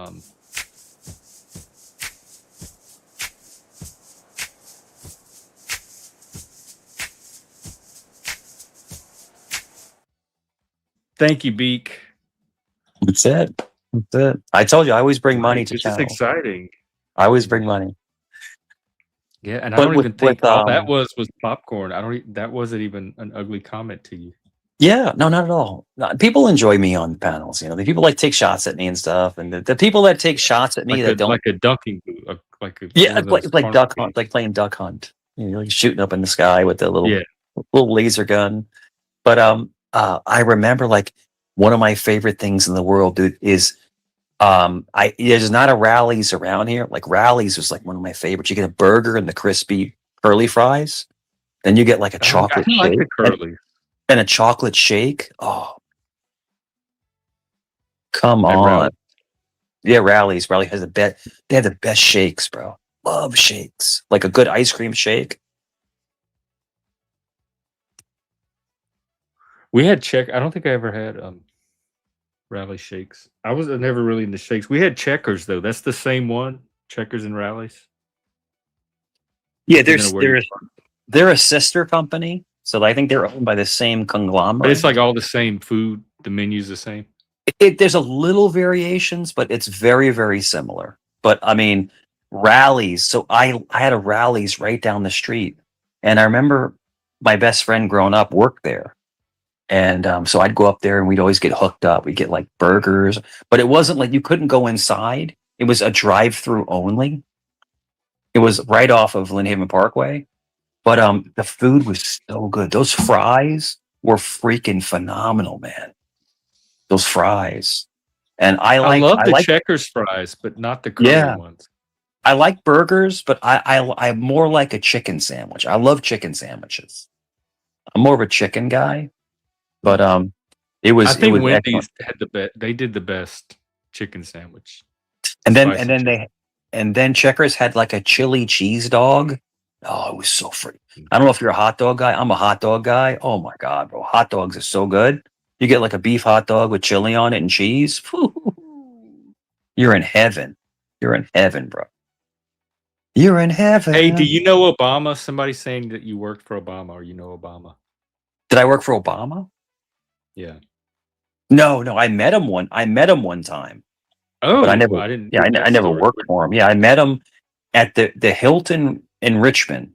Thank you, Beak. That's it. That's it. I told you, I always bring money Right, to this is channel. exciting. I always bring money. Yeah, and I But don't with- even think with, all that was popcorn. That wasn't even an ugly comment to you. Yeah, no, not at all. No, people enjoy me on panels. The people like take shots at me and stuff, and the people that take shots at me that don't. Like a dunking boot, like a, Yeah, one of it's those like carnival duck games. hunt, like playing duck hunt. You're like shooting up in the sky with the little Yeah. little laser gun. But I remember like one of my favorite things in the world, dude, is there's not a Rallies around here. Like Rallies was like one of my favorites. You get a burger and the crispy curly fries, then you get like a chocolate I like shake the curly. and a chocolate shake. Oh, come At on. Rallies. Yeah, Rallies. Rally has the best. They have the best shakes, bro. Love shakes. Like a good ice cream shake. We had I don't think I ever had Rally shakes. I was never really into shakes. We had Checkers though. That's the same one. Checkers and Rallies. Yeah, Depending on where you're from. They're a sister company, so I think they're owned by the same conglomerate. But it's like all the same food. The menu's the same. There's a little variations, but it's very, very similar. But I mean, Rallies. So I had a Rallies right down the street, and I remember my best friend growing up worked there, and so I'd go up there and we'd always get hooked up. We'd get like burgers, but it wasn't like you couldn't go inside. It was a drive-through only. It was right off of Lynn Haven Parkway, but the food was so good. Those fries were freaking phenomenal, man. Those fries. And I love the like Checkers fries, but not the curly Yeah. ones. I like burgers, but I'm more like a chicken sandwich. I love chicken sandwiches. I'm more of a chicken guy, but it was. I think it was Wendy's excellent. had the best. They did the best chicken sandwich. and then spicy and then Checkers had like a chili cheese dog. Oh, it was so free. I don't know if you're a hot dog guy. I'm a hot dog guy. Oh my god, bro, hot dogs are so good. You get like a beef hot dog with chili on it and cheese. You're in heaven. You're in heaven, bro. You're in heaven. Hey, do you know Obama? Somebody's saying that you worked for Obama or you know Obama. Did I work for Obama? Yeah. No. I met him one time. but I Oh, never, I didn't yeah, hear that I never story. worked for him. Yeah, I met him at the Hilton in Richmond.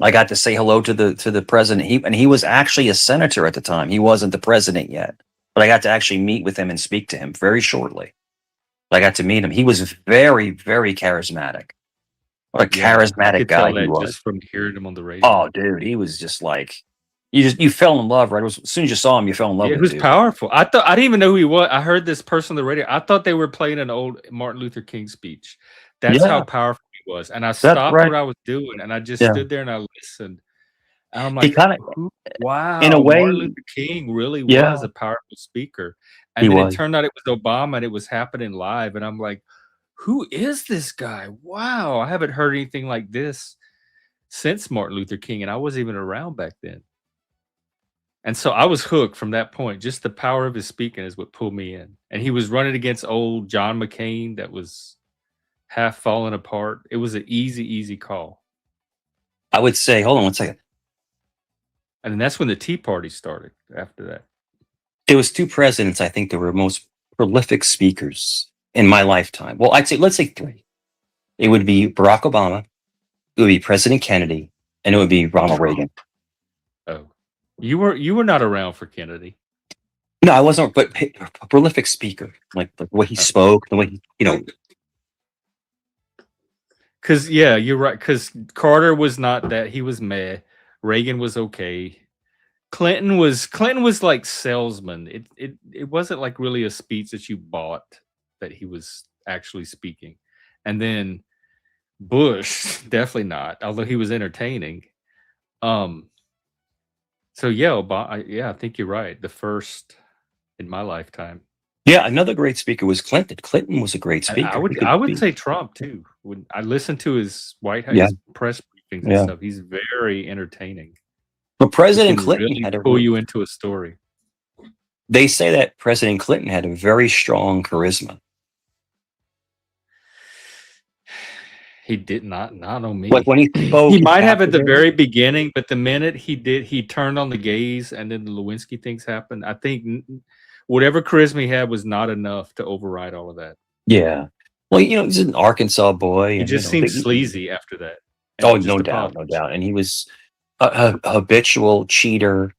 I got to say hello to the president. He was actually a senator at the time. He wasn't the president yet, but I got to actually meet with him and speak to him very shortly. I got to meet him. He was very, very charismatic. What a Yeah, I charismatic could tell guy he that was. just from hearing him on the radio. Oh, dude, he was just like you fell in love, right? As soon as you saw him, you fell in love Yeah, it with was the dude. powerful. I didn't even know who he was. I heard this person on the radio. I thought they were playing an old Martin Luther King speech. That's how Yeah, powerful he was. And I that's stopped right. what I was doing and I just Yeah, stood there and I listened. And I'm he like, kind of, who? in a Wow, Martin way, Luther King really yeah, was a powerful speaker. he And then it was. turned out it was Obama and it was happening live. And I'm like, who is this guy? Wow, I haven't heard anything like this since Martin Luther King. And I wasn't even around back then. And so I was hooked from that point. Just the power of his speaking is what pulled me in. And he was running against old John McCain that was half falling apart. It was an easy, easy call. I would say, hold on one second. And then that's when the Tea Party started after that. There was two presidents I think that were most prolific speakers in my lifetime. Well, let's say three. It would be Barack Obama, it would be President Kennedy, and it would be Ronald Reagan. Oh. You were not around for Kennedy. No, I wasn't, but a prolific speaker, like the way he spoke, the way he, Cause yeah, you're right. Cause Carter was not that. He was meh. Reagan was okay. Clinton was like salesman. It wasn't like really a speech that you bought that he was actually speaking. And then Bush, definitely not, although he was entertaining. So yeah, Obama, I think you're right. The first in my lifetime. Yeah, another great speaker was Clinton. Clinton was a great And speaker. He could I would speak. say Trump too. When I listened to his White House Yeah. his press briefings and Yeah. stuff, he's very entertaining. But He President can Clinton really had a, pull you into a story. they say that President Clinton had a very strong charisma. He did not on me. Like when he spoke, He might have at the after very beginning, but the minute he turned on the gays and then the Lewinsky things happened, I think whatever charisma he had was not enough to override all of that. yeah. Well, he's an Arkansas boy. He And, just seemed sleazy after that. And Oh, just no a doubt, no politician. doubt. And he was a habitual cheater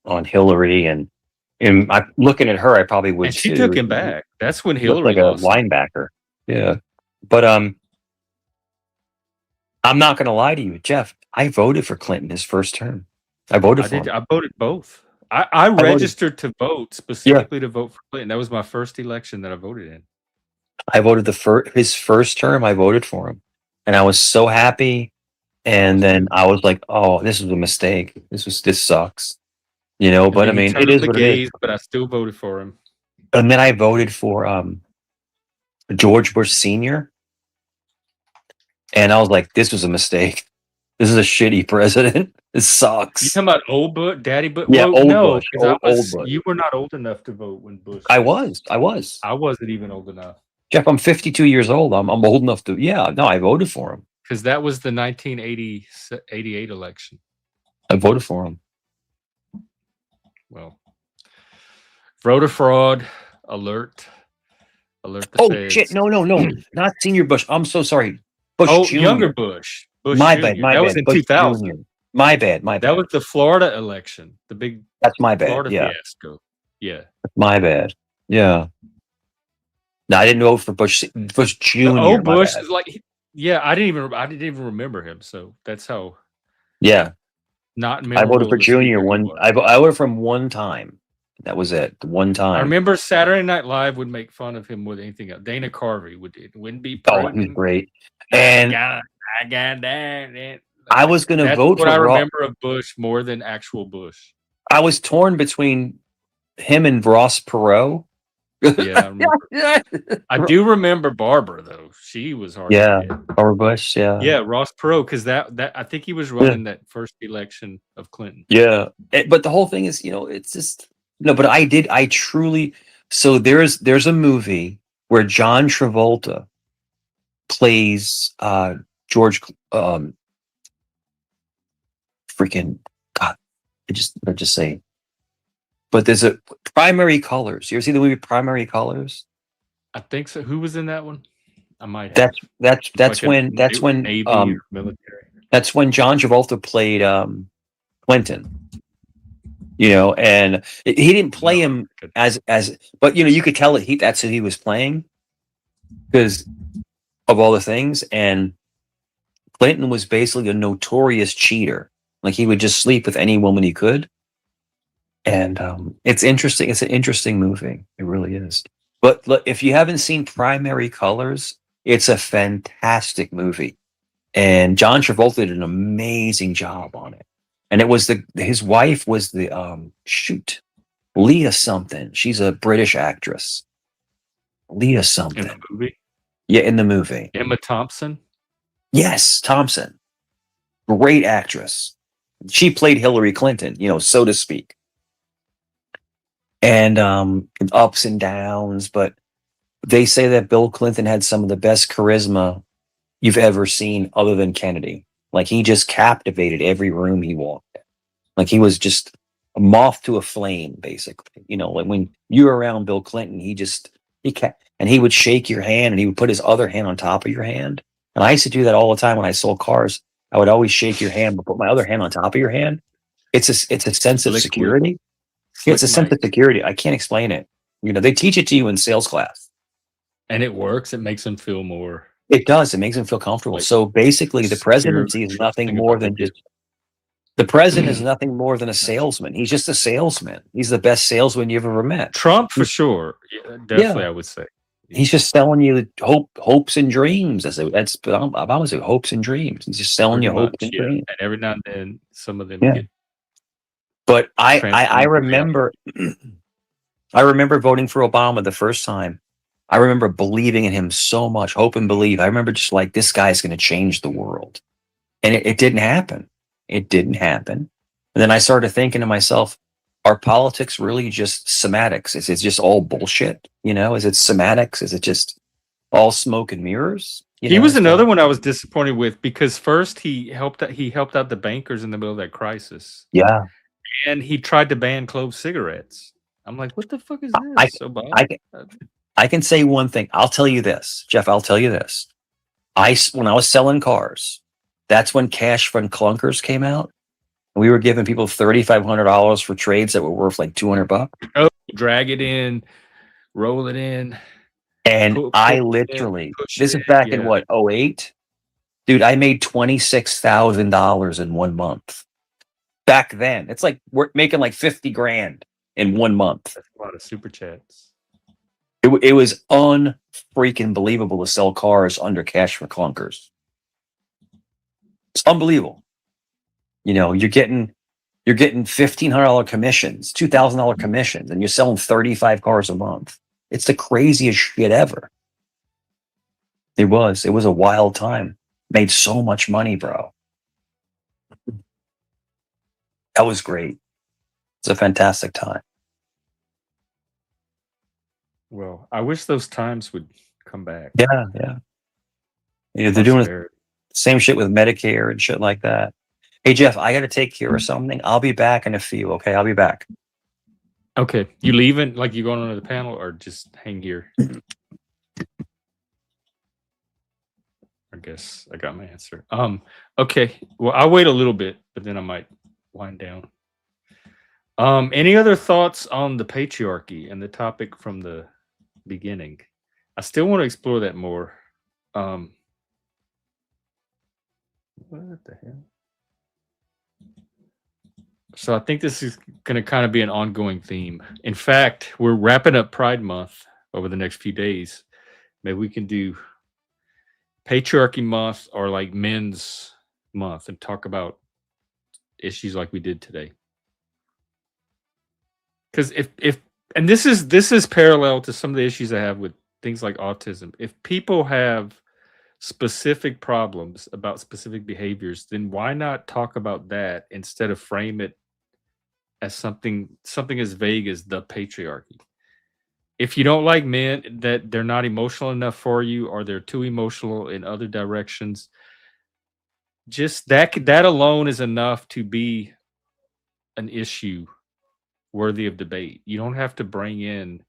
on Hillary. And looking at her, I probably would And she too. took him back. That's when He looked Hillary like a lost. linebacker. Yeah. But I'm not going to lie to you, Jeff. I voted for Clinton his first term. I voted for him. I voted both. I voted- registered to vote specifically to vote for Clinton. That was my first election that I voted in. I voted his first term. I voted for him, and I was so happy. And then I was like, "Oh, this was a mistake. This sucks." And But I then he mean, turned it is the what it is. gays, but I still voted for him. And then I voted for George Bush Sr. And I was like, "This was a mistake. This is a shitty president. This You sucks." talking about old Bush, Daddy Bush? Yeah, Well, old no, Bush, 'cause old Bush. you were not old enough to vote when Bush. I was. I wasn't even old enough Jeff, I'm 52 years old. I'm old enough to. Yeah, no, I voted for him. because that was the 1988 election. I voted for him. Well, voter fraud alert the Oh feds. shit! No, not Senior Bush. I'm so sorry. Bush Oh, Jr. younger Bush. Bush My Jr. bad. My that bad. was in Bush 2000. Jr. My bad. That was the Florida election, the big That's my bad. Florida Yeah, fiasco. Yeah. my bad. Yeah. No, I didn't vote for Bush Jr. Oh, my Bush bad. is like, yeah, I didn't even remember him. So that's how Yeah, not I memorable. voted for of a speaker Jr. he one. was. I voted for him one time. That was it. One I time. remember Saturday Night Live would make fun of him more than anything else. Dana Carvey wouldn't be. Oh, he's great. And I got that. I was going to That's vote what for I Ross. remember of Bush more than actual Bush. I was torn between him and Ross Perot. Yeah, I remember. I do remember Barbara though. She was hard. Yeah. to get. Or Bush. Yeah. Yeah, Ross Perot, because that I think he was running that first election of Clinton. Yeah. But the whole thing is, it's just no. But I truly. So there's a movie where John Travolta plays George freaking God. I just say. But there's a Primary Colors. You ever see the movie Primary Colors? I think so. Who was in that one? I might have. That's Like a that's when Navy or military. that's when John Travolta played Clinton. You know, and he didn't play No, him as but you know, you could tell that that's who he was playing because of all the things. And Clinton was basically a notorious cheater. Like he would just sleep with any woman he could. And it's interesting. It's an interesting movie. It really is. But look, if you haven't seen Primary Colors, it's a fantastic movie. And John Travolta did an amazing job on it. And it was his wife was the Leah something. She's a British actress. Leah in something. the movie. Yeah, in the movie. Emma Thompson. Yes, Thompson. Great actress. She played Hillary Clinton, you know, so to speak. And ups and downs, but they say that Bill Clinton had some of the best charisma you've ever seen other than Kennedy. Like he just captivated every room he walked in. Like he was just a moth to a flame, basically. You know, like when you were around Bill Clinton, and he would shake your hand and he would put his other hand on top of your hand. And I used to do that all the time when I sold cars. I would always shake your hand, but put my other hand on top of your hand. It's a sense of Liquid. security. It's a sense of security. I can't explain it. You know, they teach it to you in sales class. And it works. It makes them feel more. It does. It makes them feel comfortable. Like, so basically, the presidency is nothing more than just. The president is nothing more than a salesman. He's just a salesman. He's the best salesman you've ever met. Trump for sure. Yeah, definitely, Yeah. I would say. He's just selling you hopes and dreams. That's I would say hopes and dreams. He's just selling Pretty you hopes much, and yeah. dreams. And every now and then, some of them Yeah. get. But I transformed. remember, I remember voting for Obama the first time. I remember believing in him so much, hope and believe. I remember just like, this guy's going to change the world. And it didn't happen. It didn't happen. And then I started thinking to myself, are politics really just semantics? Is it just all bullshit? You know, is it semantics? Is it just all smoke and mirrors? You He know, was it's another like- one I was disappointed with because first he helped out the bankers in the middle of that crisis. Yeah. And he tried to ban clove cigarettes. I'm like, what the fuck is this? I- so bad. I can say one thing. I'll tell you this, Jeff. I'll tell you this. When I was selling cars, that's when cash from clunkers came out. We were giving people $3,500 for trades that were worth like $200. Drag it in, roll it in. And Pull I it in, literally, push this it is back in, in yeah. what, 08? Dude, I made $26,000 in 1 month. Back then, it's like we're making like 50 grand in 1 month. That's a lot of super chats. It was unfreaking believable to sell cars under cash for clunkers. It's unbelievable. You know, you're getting $1,500 commissions, $2,000 commissions, and you're selling 35 cars a month. It's the craziest shit ever. It was a wild time. Made so much money, bro. That was great. It's a fantastic time. Well, I wish those times would come back. Yeah. You know, they're doing the same shit with Medicare and shit like that. Hey, Jeff, I got to take care of something. I'll be back in a few. Okay, I'll be back. Okay, you leaving? Like you going on to the panel, or just hang here? I guess I got my answer. Okay. Well, I'll wait a little bit, but then I might wind down. Any other thoughts on the patriarchy and the topic from the beginning? I still want to explore that more. What the hell? So I think this is going to kind of be an ongoing theme. In fact, we're wrapping up Pride Month over the next few days. Maybe we can do Patriarchy Month or like Men's Month and talk about issues like we did today. Because if and this is parallel to some of the issues I have with things like autism. If people have specific problems about specific behaviors, then why not talk about that instead of frame it as something as vague as the patriarchy? If you don't like men, that they're not emotional enough for you, or they're too emotional in other directions, just that alone is enough to be an issue worthy of debate. You don't have to bring in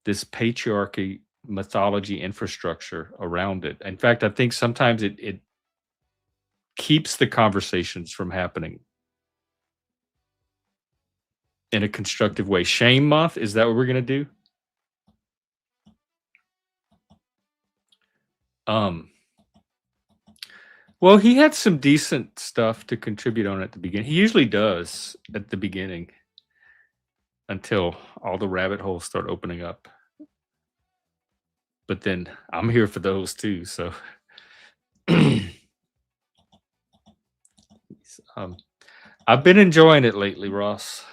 this patriarchy mythology infrastructure around it. In fact, I think sometimes it keeps the conversations from happening in a constructive way. Shame month, is that what we're gonna do? Well, he had some decent stuff to contribute on at the beginning. He usually does at the beginning until all the rabbit holes start opening up. But then I'm here for those too. So I've been enjoying it lately, Ross.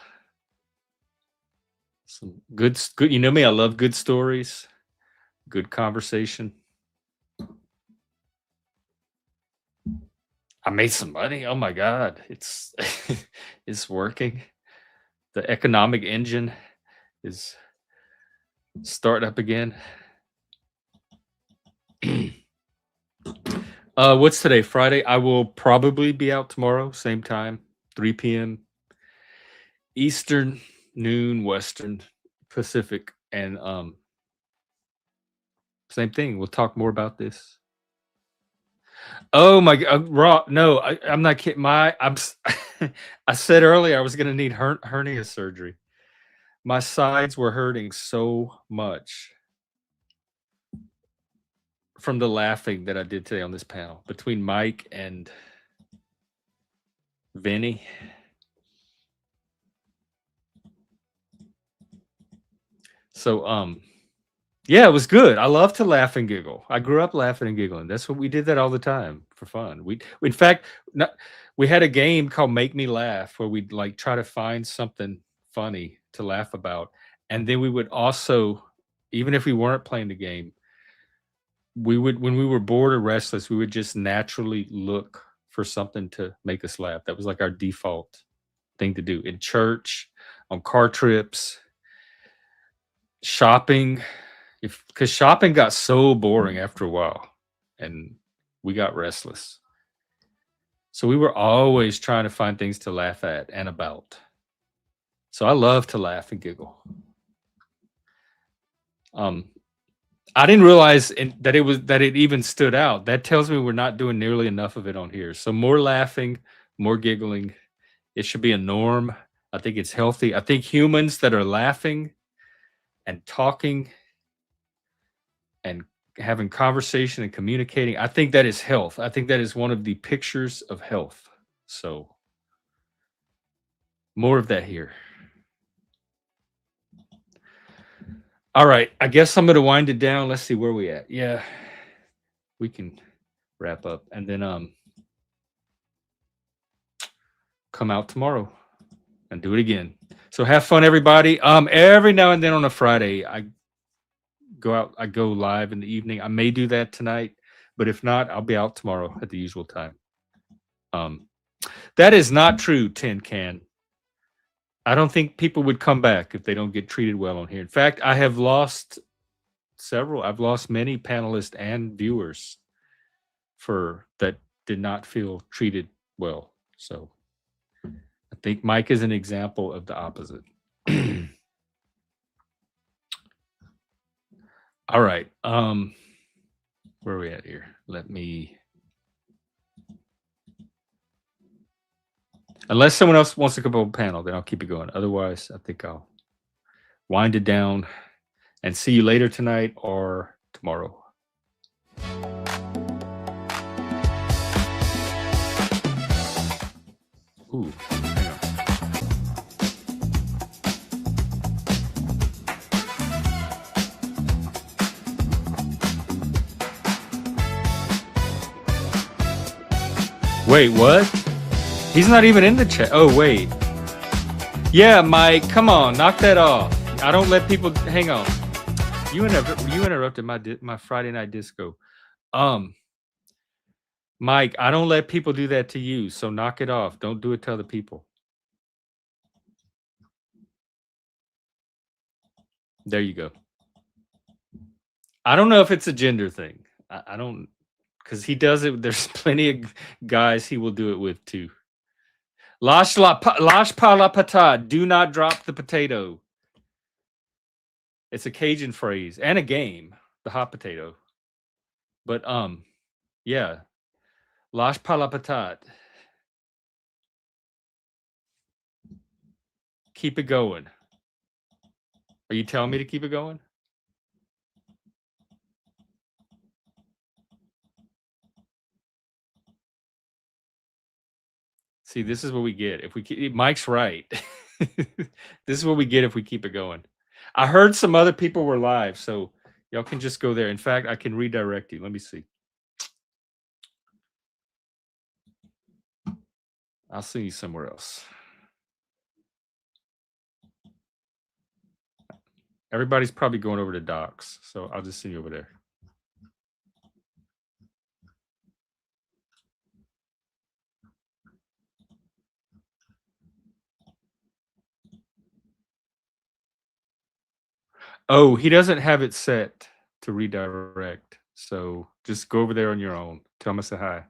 Some good. You know me, I love good stories, good conversation. I made some money. Oh my God. It's it's working. The economic engine is starting up again. What's today? Friday. I will probably be out tomorrow, same time, 3 p.m. Eastern, noon Western, Pacific, and same thing. We'll talk more about this. Oh my God, Raw! No, I'm not kidding. I said earlier I was going to need hernia surgery. My sides were hurting so much from the laughing that I did today on this panel between Mike and Vinny. So yeah, it was good. I love to laugh and giggle. I grew up laughing and giggling. That's what we did that all the time for fun. In fact, we had a game called Make Me Laugh where we'd like try to find something funny to laugh about. And then we would also, even if we weren't playing the game, when we were bored or restless, we would just naturally look for something to make us laugh. That was like our default thing to do in church, on car trips, shopping. Because shopping got so boring after a while and we got restless. So we were always trying to find things to laugh at and about. So I love to laugh and giggle. I didn't realize that it even stood out. That tells me we're not doing nearly enough of it on here. So more laughing, more giggling. It should be a norm. I think it's healthy. I think humans that are laughing and talking and having conversation and communicating, I think that is health. I think that is one of the pictures of health. So more of that here. All right, I guess I'm going to wind it down. Let's see where we at. Yeah, we can wrap up and then come out tomorrow and do it again. So have fun, everybody. Every now and then on a Friday, I go live in the evening. I may do that tonight, but if not, I'll be out tomorrow at the usual time. That is not true, Tin Can. I don't think people would come back if they don't get treated well on here. In fact, I have lost several. I've lost many panelists and viewers that did not feel treated well. So I think Mike is an example of the opposite. All right. Where are we at here? Unless someone else wants to come on the panel, then I'll keep it going. Otherwise, I think I'll wind it down and see you later tonight or tomorrow. Ooh, hang on. Wait, what? He's not even in the chat. Oh, wait. Yeah, Mike, come on, knock that off. I don't let people. Hang on. You interrupted my Friday night disco. Mike, I don't let people do that to you, so knock it off. Don't do it to other people. There you go. I don't know if it's a gender thing. I don't, because he does it. There's plenty of guys he will do it with too. Lash pa la patat. Do not drop the potato. It's a Cajun phrase and a game. the hot potato. But yeah. Lash palapatat. Keep it going. Are you telling me to keep it going? See, this is what we get if we keep. Mike's right. This is what we get if we keep it going. I heard some other people were live, so y'all can just go there. In fact, I can redirect you. Let me see. I'll send you somewhere else. Everybody's probably going over to Docs, so I'll just send you over there. Oh, he doesn't have it set to redirect. So just go over there on your own. Tell him I say hi.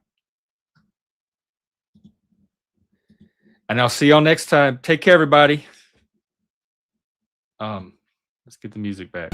And I'll see y'all next time. Take care, everybody. Let's get the music back.